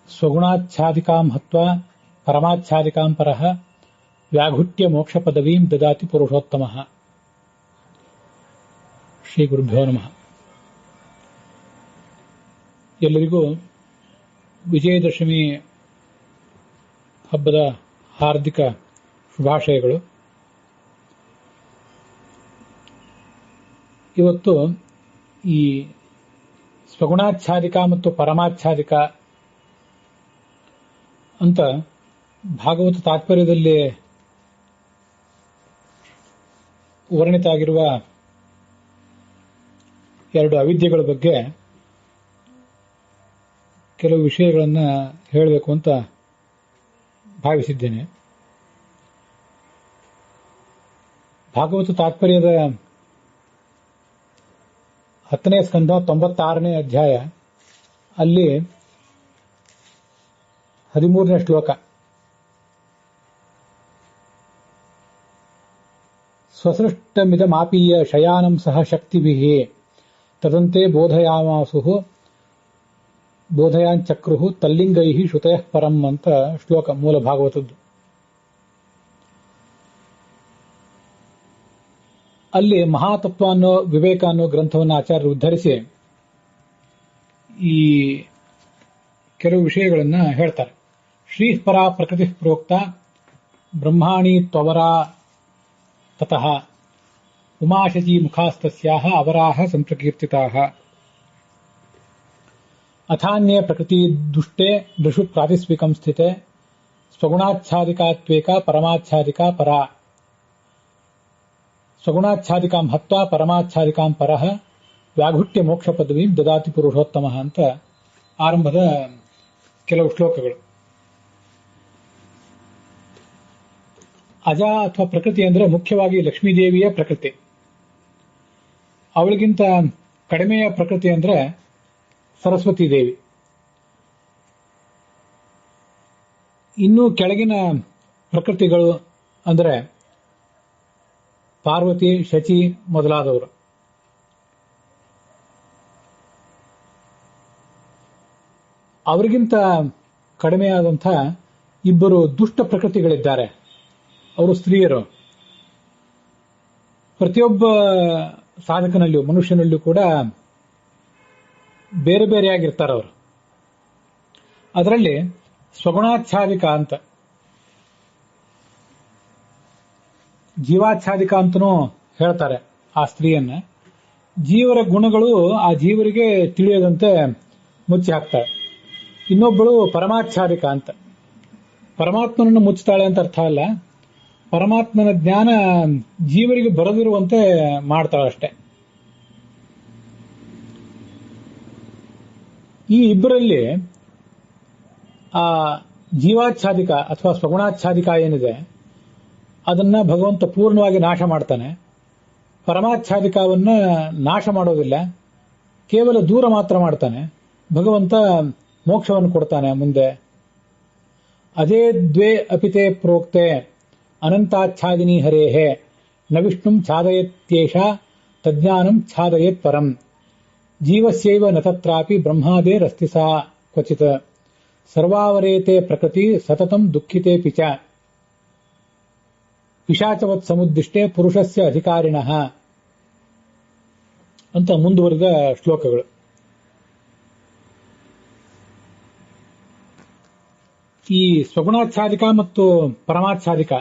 ಸ್ವಗುಣಾಚ್ಛಾದಿಕಾಂ ಹತ್ವಾ ಪರಮಾಚ್ಛಾದಿಕಾಂ ಪರಃ ವ್ಯಾಘುಟ್ಯ ಮೋಕ್ಷ ಪದವೀಂ ದದಾತಿ ಪುರುಷೋತ್ತಮಃ. ಶ್ರೀ ಗುರುಭ್ಯೋ ನಮಃ. ಎಲ್ಲರಿಗೂ ವಿಜಯದಶಮಿ ಹಬ್ಬದ ಹಾರ್ದಿಕ ಶುಭಾಶಯಗಳು. ಇವತ್ತು ಈ ಸ್ವಗುಣಾಚ್ಛಾದಿಕ ಮತ್ತು ಪರಮಾಚ್ಛಾದಿಕ ಅಂತ ಭಾಗವತ ತಾತ್ಪರ್ಯದಲ್ಲಿ ವರ್ಣಿತ ಆಗಿರುವ ಎರಡು ಅವಿದ್ಯೆಗಳ ಬಗ್ಗೆ ಕೆಲವು ವಿಷಯಗಳನ್ನು ಹೇಳಬೇಕು ಅಂತ ಭಾವಿಸಿದ್ದೇನೆ. ಭಾಗವತ ತಾತ್ಪರ್ಯದ 10ನೇ ಸ್ಕಂದ 96ನೇ ಅಧ್ಯಾಯ ಅಲ್ಲಿ 13ನೇ ಶ್ಲೋಕ. ಸ್ವಸೃಷ್ಟಮಿದಮಾಪೀಯ ಶಯಾನಂ ಸಹ ಶಕ್ತಿಭಿಃ ತದಂತೆ ಬೋಧಯಾಮಾಸುಃ ಬೋಧಯಾಂಚಕ್ರುಃ ತಲ್ಲಿಂಗೈಃ ಶ್ರುತಯಃ ಪರಂ ಅಂತ ಶ್ಲೋಕ ಮೂಲ ಭಾಗವತದ್ದು. ಅಲ್ಲಿ ಮಹಾತತ್ವ ಅನ್ನೋ ವಿವೇಕ ಅನ್ನೋ ಗ್ರಂಥವನ್ನು ಆಚಾರ್ಯರು ಉದ್ಧರಿಸಿ ಈ ಕೆಲವು ವಿಷಯಗಳನ್ನು ಹೇಳ್ತಾರೆ. ಶ್ರೀಃ ಪರಾ ಪ್ರಕೃತಿ ಪ್ರೋಕ್ತ ಬ್ರಹ್ಮಾಣಿ ತ್ವವರಾ ತತಃ ಉಮಾಶಚಿ ಮುಖಾಸ್ತಸ್ಯಾಹ ಅವರಾಹ ಸಂಪ್ರಕೀರ್ತಿತಾಃ ಅಥಾನ್ಯೇ ಪ್ರಕೃತಿ ದುಷ್ಟೇ ದೃಷು ಪ್ರಾತಿಸ್ವಿಕಂ ಸ್ಥಿತೆ ಸ್ವಗುಣಾಚ್ಛಾದಿಕಾತ್ವೇಕ ಪರಮಾಚ್ಛಾದಿಕಾ ಪರಾ ಸ್ವಗುಣಾಚ್ಛಾದಿಕಾಂ ಹತ್ವಾ ಪರಮಾಚ್ಛಾದಿಕಾಂ ಪರಃ ವ್ಯಾಘುಟ್ಯ ಮೋಕ್ಷ ಪದವೀಂ ದದಾತಿ ಪುರುಷೋತ್ತಮಃ ಅಂತ ಆರಂಭದ ಕೆಲವು ಶ್ಲೋಕಗಳು. ಅಜ ಅಥವಾ ಪ್ರಕೃತಿ ಅಂದರೆ ಮುಖ್ಯವಾಗಿ ಲಕ್ಷ್ಮೀದೇವಿಯ ಪ್ರಕೃತಿ. ಅವಳಿಗಿಂತ ಕಡಿಮೆಯ ಪ್ರಕೃತಿ ಅಂದರೆ ಸರಸ್ವತೀ ದೇವಿ. ಇನ್ನೂ ಕೆಳಗಿನ ಪ್ರಕೃತಿಗಳು ಅಂದರೆ ಪಾರ್ವತಿ, ಶಚಿ ಮೊದಲಾದವರು. ಅವರಿಗಿಂತ ಕಡಿಮೆಯಾದಂಥ ಇಬ್ಬರು ದುಷ್ಟ ಪ್ರಕೃತಿಗಳಿದ್ದಾರೆ, ಅವರು ಸ್ತ್ರೀಯರು. ಪ್ರತಿಯೊಬ್ಬ ಸಾಧಕನಲ್ಲಿಯೂ ಮನುಷ್ಯನಲ್ಲಿಯೂ ಕೂಡ ಬೇರೆ ಬೇರೆಯಾಗಿರ್ತಾರೆ ಅವರು. ಅದರಲ್ಲಿ ಸ್ವಗುಣಾಚ್ಛಾದಿಕ ಅಂತ, ಜೀವಾಚ್ಛಾದಿಕ ಅಂತನೂ ಹೇಳ್ತಾರೆ ಆ ಸ್ತ್ರೀಯನ್ನ. ಜೀವರ ಗುಣಗಳು ಆ ಜೀವರಿಗೆ ತಿಳಿಯದಂತೆ ಮುಚ್ಚಿ ಹಾಕ್ತಾರೆ. ಇನ್ನೊಬ್ಬಳು ಪರಮಾಚ್ಛಾದಿಕ ಅಂತ, ಪರಮಾತ್ಮನನ್ನು ಮುಚ್ಚುತ್ತಾಳೆ ಅಂತ ಅರ್ಥ ಅಲ್ಲ, ಪರಮಾತ್ಮನ ಜ್ಞಾನ ಜೀವರಿಗೆ ಬರದಿರುವಂತೆ ಮಾಡ್ತಾಳಷ್ಟೆ. ಈ ಇಬ್ಬರಲ್ಲಿ ಆ ಜೀವಾಚ್ಛಾದಿಕ ಅಥವಾ ಸ್ವಗುಣಾಚ್ಛಾದಿಕ ಏನಿದೆ ಅದನ್ನ ಭಗವಂತ ಪೂರ್ಣವಾಗಿ ನಾಶ ಮಾಡ್ತಾನೆ. ಪರಮಾಚ್ಛಾದಿಕವನ್ನ ನಾಶ ಮಾಡೋದಿಲ್ಲ, ಕೇವಲ ದೂರ ಮಾತ್ರ ಮಾಡ್ತಾನೆ. ಭಗವಂತ ಮೋಕ್ಷವನ್ನು ಕೊಡ್ತಾನೆ ಮುಂದೆ. ಅದೇ ದ್ವೇ ಅಪಿತೆ ಪ್ರೋಕ್ತೆ ಅನಂತಾಚ್ಛಾದಿನಿ ಹರೇಹೇ ನ ವಿಷ್ಣುಂ ಛಾದಯತ್ಯೇಷ ತಜ್ಞಾನಂ ಛಾದಯೇತ್ ಪರಂ ಜೀವಸ್ಯೈವ ನ ತತ್ರಾಪಿ ಬ್ರಹ್ಮಾದೇರಸ್ತಿ ಸಾ ಕ್ವಚಿತ್ ಸರ್ವಾವರೇತೆ ಪ್ರಕೃತಿ ಸತತಂ ದುಃಖಿತೇಪಿ ಚ ಪಿಶಾಚವತ್ ಸಮುದ್ದಿಷ್ಟೇ ಪುರುಷಸ್ಯ ಅಧಿಕಾರಿಣಃ ಅಂತ ಮುಂದುವರಿದ ಶ್ಲೋಕಗಳು. ಈ ಸ್ವಗುಣಾಚ್ಛಾದಿಕ ಮತ್ತು ಪರಮಾಚ್ಛಾದಿಕ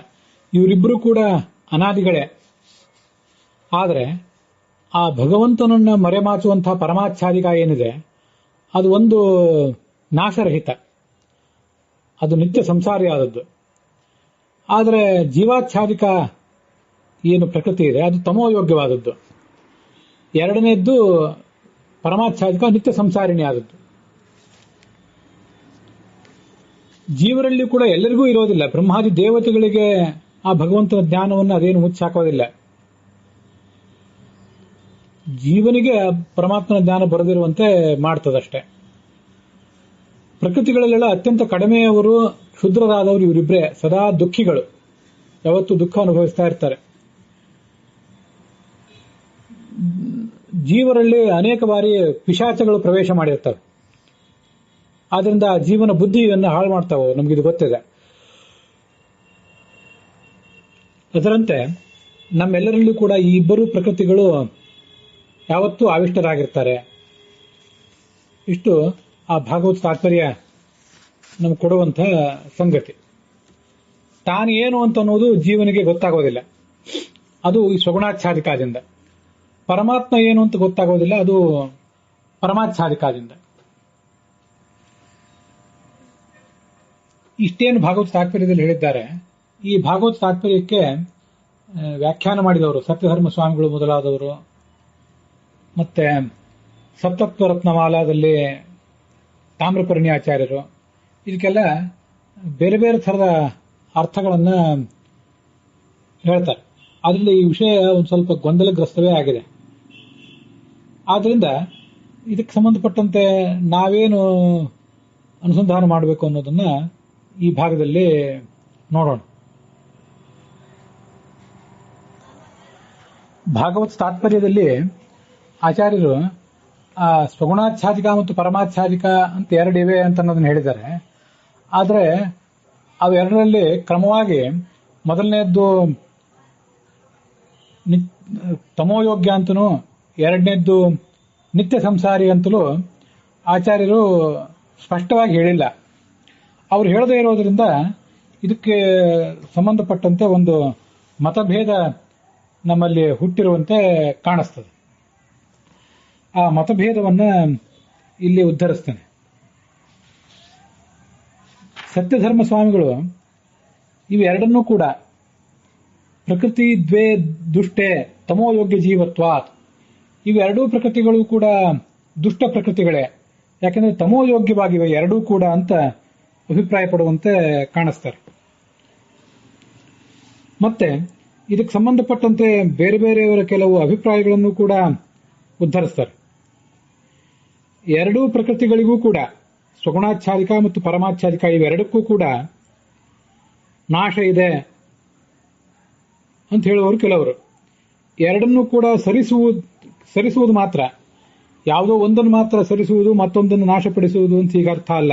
ಇವರಿಬ್ಬರು ಕೂಡ ಅನಾದಿಗಳೇ. ಆದರೆ ಆ ಭಗವಂತನನ್ನ ಮರೆಮಾಚುವಂತಹ ಪರಮಾಚ್ಛಾದಿಕ ಏನಿದೆ ಅದು ಒಂದು ನಾಶರಹಿತ, ಅದು ನಿತ್ಯ ಸಂಸಾರಿಯಾದದ್ದು. ಆದರೆ ಜೀವಾಚ್ಛಾದಿಕ ಏನು ಪ್ರಕೃತಿ ಇದೆ ಅದು ತಮೋಯೋಗ್ಯವಾದದ್ದು. ಎರಡನೇದ್ದು ಪರಮಾಚ್ಛಾದಿಕ ನಿತ್ಯ ಸಂಸಾರಿಣಿ ಆದದ್ದು. ಜೀವರಲ್ಲಿ ಕೂಡ ಎಲ್ಲರಿಗೂ ಇರೋದಿಲ್ಲ. ಬ್ರಹ್ಮಾದಿ ದೇವತೆಗಳಿಗೆ ಆ ಭಗವಂತನ ಜ್ಞಾನವನ್ನು ಅದೇನು ಮುಚ್ಚಾಕೋದಿಲ್ಲ. ಜೀವನಿಗೆ ಪರಮಾತ್ಮನ ಜ್ಞಾನ ಬರದಿರುವಂತೆ ಮಾಡ್ತದಷ್ಟೇ. ಪ್ರಕೃತಿಗಳಲ್ಲೆಲ್ಲ ಅತ್ಯಂತ ಕಡಿಮೆಯವರು ಕ್ಷುದ್ರರಾದವರು ಇವರಿಬ್ಬರೇ. ಸದಾ ದುಃಖಿಗಳು, ಯಾವತ್ತೂ ದುಃಖ ಅನುಭವಿಸ್ತಾ ಇರ್ತಾರೆ. ಜೀವರಲ್ಲಿ ಅನೇಕ ಬಾರಿ ಪಿಶಾಚಗಳು ಪ್ರವೇಶ ಮಾಡಿರ್ತವೆ. ಆದ್ರಿಂದ ಜೀವನ ಬುದ್ಧಿಯನ್ನು ಹಾಳು ಮಾಡ್ತಾವೆ, ನಮಗಿದು ಗೊತ್ತಿದೆ. ಅದರಂತೆ ನಮ್ಮೆಲ್ಲರಲ್ಲೂ ಕೂಡ ಈ ಇಬ್ಬರು ಪ್ರಕೃತಿಗಳು ಯಾವತ್ತೂ ಆವಿಷ್ಟರಾಗಿರ್ತಾರೆ. ಇಷ್ಟು ಆ ಭಾಗವತ ತಾತ್ಪರ್ಯ ನಮ್ಗೆ ಕೊಡುವಂಥ ಸಂಗತಿ. ತಾನು ಏನು ಅಂತ ಅನ್ನೋದು ಜೀವನಿಗೆ ಗೊತ್ತಾಗೋದಿಲ್ಲ, ಅದು ಈ ಸ್ವಗುಣಾಚ್ಛಾದಿಕಾದಿಂದ. ಪರಮಾತ್ಮ ಏನು ಅಂತ ಗೊತ್ತಾಗೋದಿಲ್ಲ, ಅದು ಪರಮಾಚ್ಛಾದಿಕಾದಿಂದ. ಇಷ್ಟೇನು ಭಾಗವತ ತಾತ್ಪರ್ಯದಲ್ಲಿ ಹೇಳಿದ್ದಾರೆ. ಈ ಭಾಗವತ ತಾತ್ಪರ್ಯಕ್ಕೆ ವ್ಯಾಖ್ಯಾನ ಮಾಡಿದವರು ಸತ್ಯಧರ್ಮ ಸ್ವಾಮಿಗಳು ಮೊದಲಾದವರು, ಮತ್ತೆ ಸಪ್ತತ್ವ ರತ್ನಮಾಲಾದಲ್ಲಿ ತಾಮ್ರಪರ್ಣಿ ಆಚಾರ್ಯರು, ಇದಕ್ಕೆಲ್ಲ ಬೇರೆ ಬೇರೆ ಥರದ ಅರ್ಥಗಳನ್ನು ಹೇಳ್ತಾರೆ. ಆದ್ರಿಂದ ಈ ವಿಷಯ ಒಂದು ಸ್ವಲ್ಪ ಗೊಂದಲಗ್ರಸ್ತವೇ ಆಗಿದೆ. ಆದ್ರಿಂದ ಇದಕ್ಕೆ ಸಂಬಂಧಪಟ್ಟಂತೆ ನಾವೇನು ಅನುಸಂಧಾನ ಮಾಡಬೇಕು ಅನ್ನೋದನ್ನ ಈ ಭಾಗದಲ್ಲಿ ನೋಡೋಣ. ಭಾಗವತ ತಾತ್ಪರ್ಯದಲ್ಲಿ ಆಚಾರ್ಯರು ಸ್ವಗುಣಾಚ್ಛಾದಿಕ ಮತ್ತು ಪರಮಾಚ್ಛಾದಿಕ ಅಂತ ಎರಡಿವೆ ಅಂತ ಅನ್ನೋದನ್ನ ಹೇಳಿದ್ದಾರೆ. ಆದರೆ ಅವೆರಡರಲ್ಲಿ ಕ್ರಮವಾಗಿ ಮೊದಲನೇದ್ದು ತಮೋಯೋಗ್ಯ ಅಂತನೂ, ಎರಡನೇದ್ದು ನಿತ್ಯ ಸಂಸಾರಿ ಅಂತಲೂ ಆಚಾರ್ಯರು ಸ್ಪಷ್ಟವಾಗಿ ಹೇಳಿಲ್ಲ. ಅವ್ರು ಹೇಳದೇ ಇರೋದ್ರಿಂದ ಇದಕ್ಕೆ ಸಂಬಂಧಪಟ್ಟಂತೆ ಒಂದು ಮತಭೇದ ನಮ್ಮಲ್ಲಿ ಹುಟ್ಟಿರುವಂತೆ ಕಾಣಿಸ್ತದೆ. ಆ ಮತಭೇದವನ್ನು ಇಲ್ಲಿ ಉದ್ಧರಿಸ್ತೇನೆ. ಸತ್ಯಧರ್ಮ ಸ್ವಾಮಿಗಳು ಇವೆರಡನ್ನೂ ಕೂಡ ಪ್ರಕೃತಿ ದ್ವೇ ದುಷ್ಟೇ ತಮೋಯೋಗ್ಯ ಜೀವತ್ವಾತ್, ಇವೆರಡೂ ಪ್ರಕೃತಿಗಳು ಕೂಡ ದುಷ್ಟ ಪ್ರಕೃತಿಗಳೇ, ಯಾಕೆಂದ್ರೆ ತಮೋಯೋಗ್ಯವಾಗಿವೆ ಎರಡೂ ಕೂಡ ಅಂತ ಅಭಿಪ್ರಾಯ ಪಡುವಂತೆ ಕಾಣಿಸ್ತಾರೆ. ಮತ್ತೆ ಇದಕ್ಕೆ ಸಂಬಂಧಪಟ್ಟಂತೆ ಬೇರೆ ಬೇರೆಯವರ ಕೆಲವು ಅಭಿಪ್ರಾಯಗಳನ್ನು ಕೂಡ ಉದ್ಧರಿಸ್ತಾರೆ. ಎರಡೂ ಪ್ರಕೃತಿಗಳಿಗೂ ಕೂಡ ಸ್ವಗುಣಾಚ್ಛಾದಿಕ ಮತ್ತು ಪರಮಾಚ್ಛಾದಿಕ ಇವೆರಡಕ್ಕೂ ಕೂಡ ನಾಶ ಇದೆ ಅಂತ ಹೇಳುವವರು ಕೆಲವರು. ಎರಡನ್ನೂ ಕೂಡ ಸರಿಸುವುದು ಮಾತ್ರ, ಯಾವುದೋ ಒಂದನ್ನು ಮಾತ್ರ ಸರಿಸುವುದು ಮತ್ತೊಂದನ್ನು ನಾಶಪಡಿಸುವುದು ಅಂತ ಈಗ ಅರ್ಥ ಅಲ್ಲ.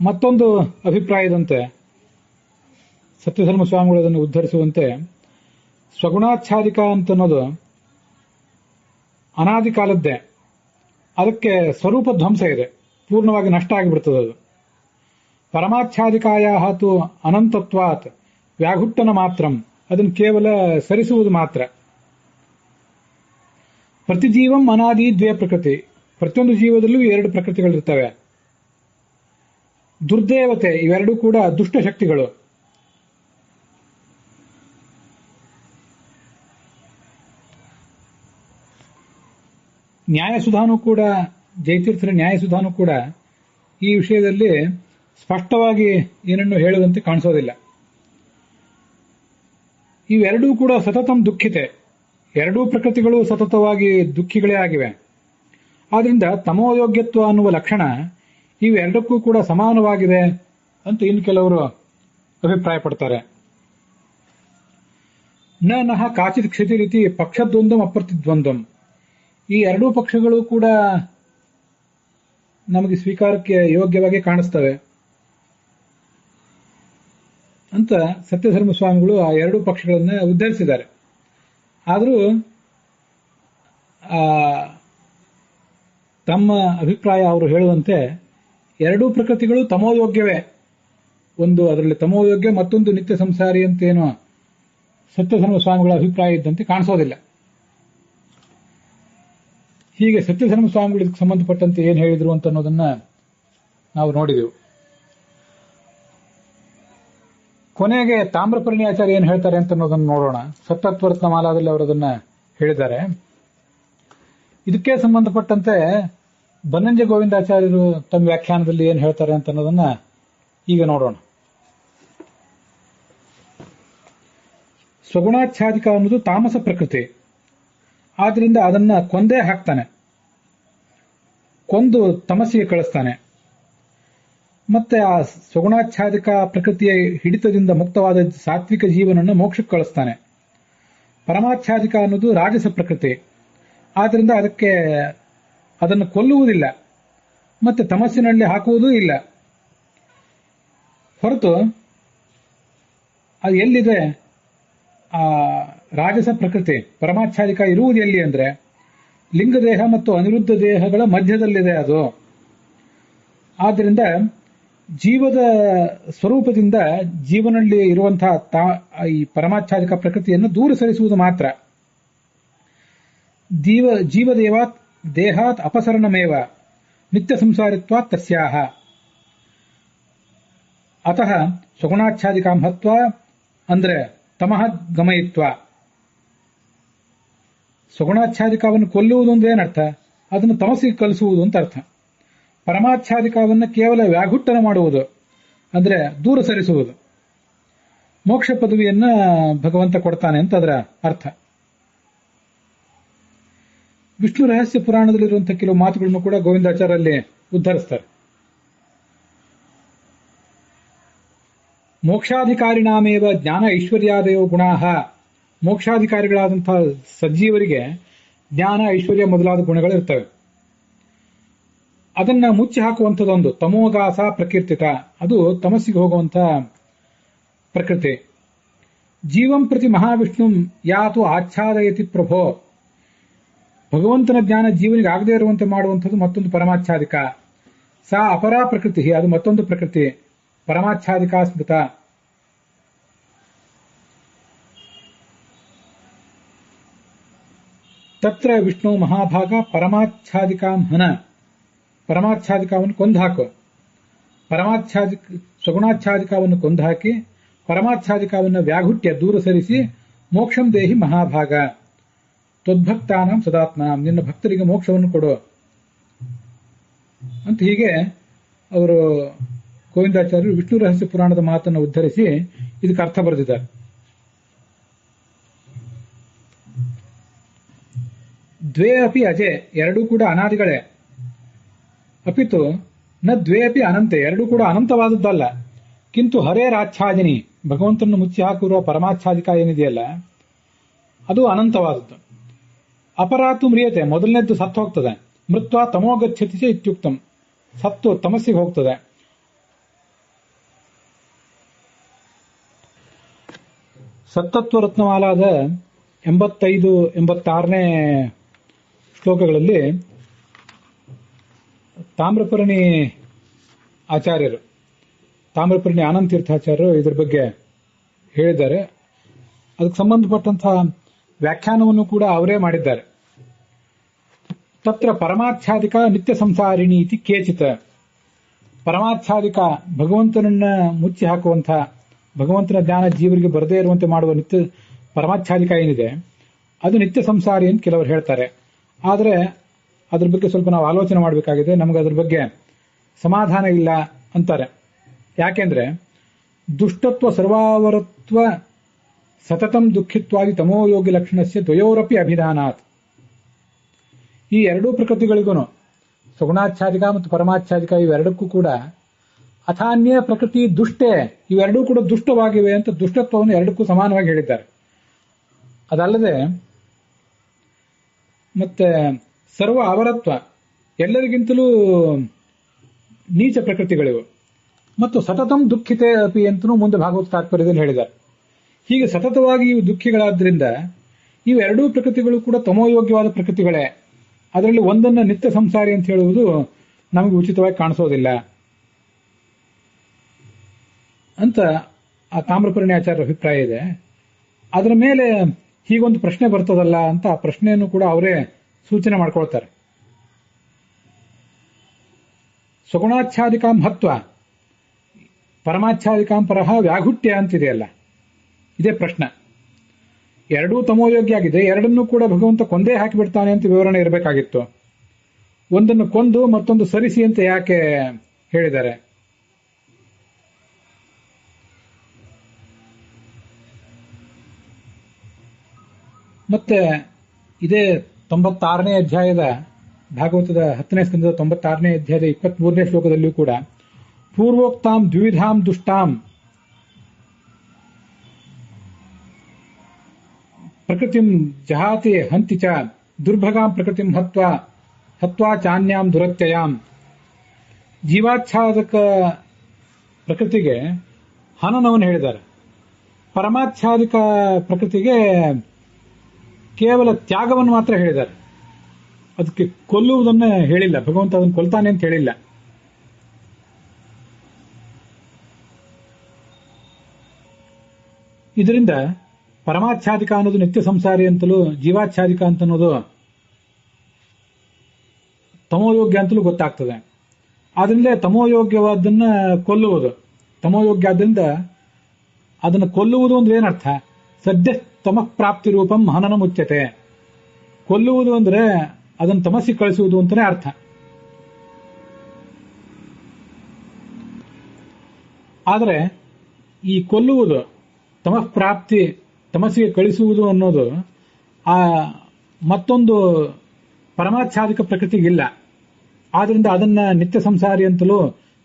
ಮತ್ತೊಂದು ಅಭಿಪ್ರಾಯದಂತೆ ಸತ್ಯಧರ್ಮ ಸ್ವಾಮಿಗಳು ಅದನ್ನು ಉದ್ಧರಿಸುವಂತೆ ಸ್ವಗುಣಾಚ್ಛಾದಿಕ ಅಂತನ್ನೋದು ಅನಾದಿ ಕಾಲದ್ದೇ, ಅದಕ್ಕೆ ಸ್ವರೂಪ ಧ್ವಂಸ ಇದೆ, ಪೂರ್ಣವಾಗಿ ನಷ್ಟ ಆಗಿಬಿಡ್ತದೆ ಅದು. ಪರಮಾಚ್ಛಾದಿಕಾಯ ತು ಅನಂತತ್ವಾತ್ ವ್ಯಾಘುಟ್ಟನ ಮಾತ್ರಂ, ಅದನ್ನು ಕೇವಲ ಸರಿಸುವುದು ಮಾತ್ರ. ಪ್ರತಿ ಜೀವಂ ಅನಾದಿ ದ್ವೇ ಪ್ರಕೃತಿ, ಪ್ರತಿಯೊಂದು ಜೀವದಲ್ಲೂ ಎರಡು ಪ್ರಕೃತಿಗಳಿರ್ತವೆ. ದುರ್ದೇವತೆ ಇವೆರಡೂ ಕೂಡ ದುಷ್ಟ ಶಕ್ತಿಗಳು. ನ್ಯಾಯಸುಧಾನೂ ಕೂಡ, ಜಯತೀರ್ಥರ ನ್ಯಾಯಸುಧಾನೂ ಕೂಡ ಈ ವಿಷಯದಲ್ಲಿ ಸ್ಪಷ್ಟವಾಗಿ ಏನನ್ನು ಹೇಳುವಂತೆ ಕಾಣಿಸೋದಿಲ್ಲ. ಇವೆರಡೂ ಕೂಡ ಸತತಂ ದುಃಖಿತೆ, ಎರಡೂ ಪ್ರಕೃತಿಗಳು ಸತತವಾಗಿ ದುಃಖಿಗಳೇ ಆಗಿವೆ. ಆದ್ರಿಂದ ತಮೋಯೋಗ್ಯತ್ವ ಅನ್ನುವ ಲಕ್ಷಣ ಇವೆರಡಕ್ಕೂ ಕೂಡ ಸಮಾನವಾಗಿದೆ ಅಂತ ಇನ್ನು ಕೆಲವರು ಅಭಿಪ್ರಾಯ ಪಡ್ತಾರೆ. ನಹ ಕಾಚಿತ್ ಕ್ಷಿತಿ ರೀತಿ ಪಕ್ಷದ್ವಂದ್ವಂ ಅಪ್ರತಿದ್ವಂದ್ವಂ, ಈ ಎರಡೂ ಪಕ್ಷಗಳು ಕೂಡ ನಮಗೆ ಸ್ವೀಕಾರಕ್ಕೆ ಯೋಗ್ಯವಾಗಿ ಕಾಣಿಸ್ತವೆ ಅಂತ ಸತ್ಯಧರ್ಮ ಸ್ವಾಮಿಗಳು ಆ ಎರಡೂ ಪಕ್ಷಗಳನ್ನು ಉದ್ಧರಿಸಿದ್ದಾರೆ. ಆದರೂ ತಮ್ಮ ಅಭಿಪ್ರಾಯ ಅವರು ಹೇಳುವಂತೆ ಎರಡೂ ಪ್ರಕೃತಿಗಳು ತಮೋಯೋಗ್ಯವೇ, ಒಂದು ಅದರಲ್ಲಿ ತಮೋಯೋಗ್ಯ, ಮತ್ತೊಂದು ನಿತ್ಯ ಸಂಸಾರಿ ಅಂತೇನೋ ಸತ್ಯಧರ್ಮ ಸ್ವಾಮಿಗಳ ಅಭಿಪ್ರಾಯ ಇದ್ದಂತೆ ಕಾಣಿಸೋದಿಲ್ಲ. ಹೀಗೆ ಸತ್ಯಧರ್ಮ ಸ್ವಾಮಿಗಳಿಗೆ ಸಂಬಂಧಪಟ್ಟಂತೆ ಏನು ಹೇಳಿದ್ರು ಅಂತ ಅನ್ನೋದನ್ನ ನಾವು ನೋಡಿದೆವು. ಕೊನೆಗೆ ತಾಮ್ರಪರ್ಣಿ ಆಚಾರ್ಯ ಏನು ಹೇಳ್ತಾರೆ ಅಂತ ಅನ್ನೋದನ್ನು ನೋಡೋಣ. ಸತ್ತತ್ವರತ್ನ ಮಾಲಾದಲ್ಲಿ ಅವರು ಅದನ್ನ ಹೇಳಿದ್ದಾರೆ. ಇದಕ್ಕೆ ಸಂಬಂಧಪಟ್ಟಂತೆ ಬನ್ನಂಜೆ ಗೋವಿಂದಾಚಾರ್ಯರು ತಮ್ಮ ವ್ಯಾಖ್ಯಾನದಲ್ಲಿ ಏನು ಹೇಳ್ತಾರೆ ಅಂತ ಅನ್ನೋದನ್ನ ಈಗ ನೋಡೋಣ. ಸ್ವಗುಣಾಚ್ಛಾದಿಕ ಅನ್ನೋದು ತಾಮಸ ಪ್ರಕೃತಿ, ಆದ್ರಿಂದ ಅದನ್ನ ಕೊಂದೇ ಹಾಕ್ತಾನೆ, ಕೊಂದು ತಮಸ್ಸಿಗೆ ಕಳಿಸ್ತಾನೆ. ಮತ್ತೆ ಆ ಸ್ವಗುಣಾಚ್ಛಾದಿಕ ಪ್ರಕೃತಿಯ ಹಿಡಿತದಿಂದ ಮುಕ್ತವಾದ ಸಾತ್ವಿಕ ಜೀವನನ್ನು ಮೋಕ್ಷಕ್ಕೆ ಕಳಿಸ್ತಾನೆ. ಪರಮಾಚ್ಛಾದಿಕ ಅನ್ನೋದು ರಾಜಸ ಪ್ರಕೃತಿ, ಆದ್ರಿಂದ ಅದನ್ನು ಕೊಲ್ಲುವುದಿಲ್ಲ, ಮತ್ತೆ ತಮಸ್ಸಿನಲ್ಲಿ ಹಾಕುವುದೂ ಇಲ್ಲ. ಹೊರತು ಅದು ಎಲ್ಲಿದೆ ಆ ರಾಜಸ ಪ್ರಕೃತಿ ಪರಮಾಚ್ಛಾದಿಕ ಇರುವುದು ಎಲ್ಲಿ ಅಂದ್ರೆ ಲಿಂಗದೇಹ ಮತ್ತು ಅನಿರುದ್ಧ ದೇಹಗಳ ಮಧ್ಯದಲ್ಲಿದೆ ಅದು. ಆದ್ದರಿಂದ ಜೀವದ ಸ್ವರೂಪದಿಂದ ಜೀವನಲ್ಲಿ ಇರುವಂತಹ ಈ ಪರಮಾಚ್ಛಾದಿಕ ಪ್ರಕೃತಿಯನ್ನು ದೂರ ಸರಿಸುವುದು ಮಾತ್ರ. ಜೀವದೇವಾತ್ ದೇಹಾತ್ ಅಪಸರಣಮೇವ ನಿತ್ಯ ಸಂಸಾರಿತ್ವಾತ್ ತಸ್ಯಾಹ ಅತಃ ಸ್ವಗುಣಾಚ್ಛಾದಿಕಾಂ ಹತ್ವ ಅಂದ್ರೆ ತಮಃ ಗಮಯಿತ್ವ. ಸ್ವಗುಣಾಚ್ಛಾದಿಕವನ್ನು ಕೊಲ್ಲುವುದು ಅಂದ್ರೆ ಏನರ್ಥ? ಅದನ್ನು ತಮಸ್ಸಿಗೆ ಕಲಿಸುವುದು ಅಂತ ಅರ್ಥ. ಪರಮಾಚ್ಛಾದಿಕವನ್ನು ಕೇವಲ ವ್ಯಾಘುಟ್ಟನ ಮಾಡುವುದು ಅಂದ್ರೆ ದೂರ ಸರಿಸುವುದು. ಮೋಕ್ಷ ಪದವಿಯನ್ನ ಭಗವಂತ ಕೊಡ್ತಾನೆ ಅಂತ ಅದರ ಅರ್ಥ. ವಿಷ್ಣು ರಹಸ್ಯ ಪುರಾಣದಲ್ಲಿರುವಂತಹ ಕೆಲವು ಮಾತುಗಳನ್ನು ಕೂಡ ಗೋವಿಂದಾಚಾರ್ಯಲ್ಲಿ ಉದ್ಧರಿಸ್ತಾರೆ. ಮೋಕ್ಷಾಧಿಕಾರಿಣಾಮೇವ ಜ್ಞಾನ ಐಶ್ವರ್ಯಾದಯೋ ಗುಣಾಹ. ಮೋಕ್ಷಾಧಿಕಾರಿಗಳಾದಂತಹ ಸಜ್ಜೀವರಿಗೆ ಜ್ಞಾನ ಐಶ್ವರ್ಯ ಮೊದಲಾದ ಗುಣಗಳಿರ್ತವೆ. ಅದನ್ನ ಮುಚ್ಚಿ ಹಾಕುವಂಥದ್ದೊಂದು ತಮೋಗಾಸ ಪ್ರಕೀರ್ತಿತ, ಅದು ತಮಸ್ಸಿಗೆ ಹೋಗುವಂತಹ ಪ್ರಕೃತಿ. ಜೀವಂ ಪ್ರತಿ ಮಹಾವಿಷ್ಣು ಯಾತು ಆಚ್ಛಾದಯತಿ ಪ್ರಭೋ. ಭಗವಂತನ ಜ್ಞಾನ ಜೀವನಿಗೆ ಆಗದೇ ಇರುವಂತೆ ಮಾಡುವಂಥದ್ದು ಮತ್ತೊಂದು ಪರಮಾಚ್ಛಾದಿಕ. ಸಾ ಅಪರಾ ಪ್ರಕೃತಿ, ಅದು ಮತ್ತೊಂದು ಪ್ರಕೃತಿ ಪರಮಾಚ್ಛಾದಿಕ ಸ್ಮೃತ. ತತ್ರ ವಿಷ್ಣು ಮಹಾಭಾಗ ಪರಮಾಚ್ಛಾದಿಕಾಂ ಹನ. ಪರಮಾಚ್ಛಾದಿಕವನ್ನು ಕೊಂದುಹಾಕು. ಸ್ವಗುಣಾಚ್ಛಾದಿಕವನ್ನು ಕೊಂದುಹಾಕಿ ಪರಮಾಚ್ಛಾದಿಕವನ್ನು ವ್ಯಾಘುಟ್ಯ ದೂರ ಸರಿಸಿ ಮೋಕ್ಷಂ ದೇಹಿ ಮಹಾಭಾಗ ತ್ವದ್ಭಕ್ತಾನಾಂ ಸದಾತ್ಮನಾಂ. ನಿನ್ನ ಭಕ್ತರಿಗೆ ಮೋಕ್ಷವನ್ನು ಕೊಡು ಅಂತ ಹೀಗೆ ಅವರು ಗೋವಿಂದಾಚಾರ್ಯರು ವಿಷ್ಣು ರಹಸ್ಯ ಪುರಾಣದ ಮಾತನ್ನು ಉದ್ಧರಿಸಿ ಇದಕ್ಕೆ ಅರ್ಥ ಬರೆದಿದ್ದಾರೆ. ದ್ವೇ ಅಪಿ ಅಜೆ, ಎರಡೂ ಕೂಡ ಅನಾದಿಗಳೇ. ಅಪಿತು ನ ದ್ವೇ ಅಪಿ ಅನಂತೆ, ಎರಡೂ ಕೂಡ ಅನಂತವಾದದ್ದಲ್ಲ. ಕಿಂತು ಹರೇರಾಚ್ಛಾದಿನಿ, ಭಗವಂತನನ್ನು ಮುಚ್ಚಿ ಹಾಕಿರುವ ಪರಮಾಚ್ಛಾದಿಕ ಏನಿದೆಯಲ್ಲ ಅದು ಅನಂತವಾದದ್ದು. ಅಪರಾತು ಮ್ರಿಯತೆ, ಮೊದಲನೇದ್ದು ಸತ್ತು ಹೋಗ್ತದೆ. ಮೃತ್ವ ತಮೋಗಚ್ಚತಿ ಚ ಇತ್ಯುಕ್ತಂ, ಸತ್ತು ತಮಸ್ಸಿಗೆ ಹೋಗ್ತದೆ. ಸತ್ತತ್ವ ರತ್ನಮಾಲಾದ 85-86ನೇ ಶ್ಲೋಕಗಳಲ್ಲಿ ತಾಮ್ರಪರ್ಣಿ ಆಚಾರ್ಯರು, ತಾಮ್ರಪರ್ಣಿ ಆನಂದ ತೀರ್ಥಾಚಾರ್ಯರು ಇದ್ರ ಬಗ್ಗೆ ಹೇಳಿದ್ದಾರೆ. ಅದಕ್ಕೆ ಸಂಬಂಧಪಟ್ಟಂತಹ ವ್ಯಾಖ್ಯಾನವನ್ನು ಕೂಡ ಅವರೇ ಮಾಡಿದ್ದಾರೆ. ತತ್ರ ಪರಮಾಚ್ಛಾದಿಕ ನಿತ್ಯ ಸಂಸಾರಿಣಿ ಇತಿ ಕೇಚಿತ. ಪರಮಾಚ್ಛಾದಿಕ ಭಗವಂತನನ್ನ ಮುಚ್ಚಿ ಹಾಕುವಂತಹ, ಭಗವಂತನ ಜ್ಞಾನ ಜೀವರಿಗೆ ಬರದೇ ಇರುವಂತೆ ಮಾಡುವ ನಿತ್ಯ ಪರಮಾಚ್ಛಾದಿಕ ಏನಿದೆ ಅದು ನಿತ್ಯ ಸಂಸಾರಿ ಅಂತ ಕೆಲವರು ಹೇಳ್ತಾರೆ. ಆದರೆ ಅದ್ರ ಬಗ್ಗೆ ಸ್ವಲ್ಪ ನಾವು ಆಲೋಚನೆ ಮಾಡಬೇಕಾಗಿದೆ. ನಮಗೆ ಅದ್ರ ಬಗ್ಗೆ ಸಮಾಧಾನ ಇಲ್ಲ ಅಂತಾರೆ. ಯಾಕೆಂದ್ರೆ ದುಷ್ಟತ್ವ ಸರ್ವಾವರತ್ವ ಸತತಂ ದುಃಖಿತ್ವಾಗಿ ತಮೋಯೋಗಿ ಲಕ್ಷಣಸ್ಯ ದ್ವಯೋರಪಿ ಅಭಿಧಾನಾತ್. ಈ ಎರಡೂ ಪ್ರಕೃತಿಗಳಿಗೂ ಸಗುಣಾಚ್ಛಾದಿಕ ಮತ್ತು ಪರಮಾಚ್ಛಾದಿಕ ಇವೆರಡಕ್ಕೂ ಕೂಡ ಅಥಾನ್ಯ ಪ್ರಕೃತಿ ದುಷ್ಟೇ, ಇವೆರಡೂ ಕೂಡ ದುಷ್ಟವಾಗಿವೆ ಅಂತ ದುಷ್ಟತ್ವವನ್ನು ಎರಡಕ್ಕೂ ಸಮಾನವಾಗಿ ಹೇಳಿದ್ದಾರೆ. ಅದಲ್ಲದೆ ಮತ್ತೆ ಸರ್ವ ಅವರತ್ವ, ಎಲ್ಲರಿಗಿಂತಲೂ ನೀಚ ಪ್ರಕೃತಿಗಳಿವು. ಮತ್ತು ಸತತಂ ದುಃಖಿತೆ ಅಪಿ ಅಂತಲೂ ಮುಂದೆ ಭಾಗವತ ತಾತ್ಪರ್ಯದಲ್ಲಿ ಹೇಳಿದ್ದಾರೆ. ಹೀಗೆ ಸತತವಾಗಿ ಇವು ದುಃಖಿಗಳಾದ್ರಿಂದ ಇವೆರಡೂ ಪ್ರಕೃತಿಗಳು ಕೂಡ ತಮೋಯೋಗ್ಯವಾದ ಪ್ರಕೃತಿಗಳೇ. ಅದರಲ್ಲಿ ಒಂದನ್ನ ನಿತ್ಯ ಸಂಸಾರಿ ಅಂತ ಹೇಳುವುದು ನಮಗೆ ಉಚಿತವಾಗಿ ಕಾಣಿಸೋದಿಲ್ಲ ಅಂತ ಆ ತಾಮ್ರಪರ್ಣಿ ಆಚಾರ್ಯರ ಅಭಿಪ್ರಾಯ ಇದೆ. ಅದರ ಮೇಲೆ ಹೀಗೊಂದು ಪ್ರಶ್ನೆ ಬರ್ತದಲ್ಲ ಅಂತ ಆ ಪ್ರಶ್ನೆಯನ್ನು ಕೂಡ ಅವರೇ ಸೂಚನೆ ಮಾಡ್ಕೊಳ್ತಾರೆ. ಸ್ವಗುಣಾಚ್ಛಾದಿಕಾಂ ಹತ್ವ ಪರಮಾಚ್ಛಾದಿಕಾಂ ಪರಹ ವ್ಯಾಘುಟ್ಯ ಅಂತಿದೆಯಲ್ಲ, ಇದೇ ಪ್ರಶ್ನೆ. ಎರಡೂ ತಮೋಯೋಗ್ಯ ಆಗಿದೆ, ಎರಡನ್ನೂ ಕೂಡ ಭಗವಂತ ಕೊಂದೇ ಹಾಕಿಬಿಡ್ತಾನೆ ಅಂತ ವಿವರಣೆ ಇರಬೇಕಾಗಿತ್ತು. ಒಂದನ್ನು ಕೊಂದು ಮತ್ತೊಂದು ಸರಿಸಿ ಅಂತ ಯಾಕೆ ಹೇಳಿದ್ದಾರೆ? ಮತ್ತೆ ಇದೇ 96ನೇ ಅಧ್ಯಾಯದ ಭಾಗವತದ 10ನೇ ಸ್ಕಂದದ 96ನೇ ಅಧ್ಯಾಯದ 23ನೇ ಶ್ಲೋಕದಲ್ಲಿಯೂ ಕೂಡ ಪೂರ್ವೋಕ್ತಾಂ ದ್ವಿಧಾಂ ದುಷ್ಟಾಂ ಪ್ರಕೃತಿಂ ಜಹಾತಿ ಹಂತಿ ಚ ದುರ್ಭಗಾಂ ಪ್ರಕೃತಿಂ ಹತ್ವಾ ಚಾನ್ಯಾಂ ದುರತ್ಯಯಾಂ. ಜೀವಾಚ್ಛಾದಕ ಪ್ರಕೃತಿಗೆ ಹನನವನ್ನು ಹೇಳಿದ್ದಾರೆ. ಪರಮಾಚ್ಛಾದಿಕ ಪ್ರಕೃತಿಗೆ ಕೇವಲ ತ್ಯಾಗವನ್ನು ಮಾತ್ರ ಹೇಳಿದ್ದಾರೆ. ಅದಕ್ಕೆ ಕೊಲ್ಲುವುದನ್ನು ಹೇಳಿಲ್ಲ. ಭಗವಂತ ಅದನ್ನು ಕೊಲ್ತಾನೆ ಅಂತ ಹೇಳಿಲ್ಲ. ಇದರಿಂದ ಪರಮಾಚ್ಛಾದಿಕ ಅನ್ನೋದು ನಿತ್ಯ ಸಂಸಾರಿ ಅಂತಲೂ, ಜೀವಾಚ್ಛಾದಿಕ ಅಂತ ಅನ್ನೋದು ತಮೋಯೋಗ್ಯ ಅಂತಲೂ ಗೊತ್ತಾಗ್ತದೆ. ಆದ್ರಿಂದ ತಮೋಯೋಗ್ಯವಾದನ್ನ ಕೊಲ್ಲುವುದು, ತಮೋಯೋಗ್ಯ ಆದ್ರಿಂದ ಅದನ್ನು ಕೊಲ್ಲುವುದು ಅಂದ್ರೆ ಏನರ್ಥ? ಸದ್ಯ ತಮಃ ಪ್ರಾಪ್ತಿ ರೂಪಂ ಹನನ ಮುಚ್ಯತೆ. ಕೊಲ್ಲುವುದು ಅಂದ್ರೆ ಅದನ್ನು ತಮಸ್ಸಿಗೆ ಕಳಿಸುವುದು ಅಂತಾನೆ ಅರ್ಥ. ಆದರೆ ಈ ಕೊಲ್ಲುವುದು, ತಮಃ ಪ್ರಾಪ್ತಿ, ತಮಸ್ಸಿಗೆ ಕಳಿಸುವುದು ಅನ್ನೋದು ಆ ಮತ್ತೊಂದು ಪರಮಾಚ್ಛಾದಿಕ ಪ್ರಕೃತಿಗಿಲ್ಲ. ಆದ್ರಿಂದ ಅದನ್ನ ನಿತ್ಯ ಸಂಸಾರಿ ಅಂತಲೂ,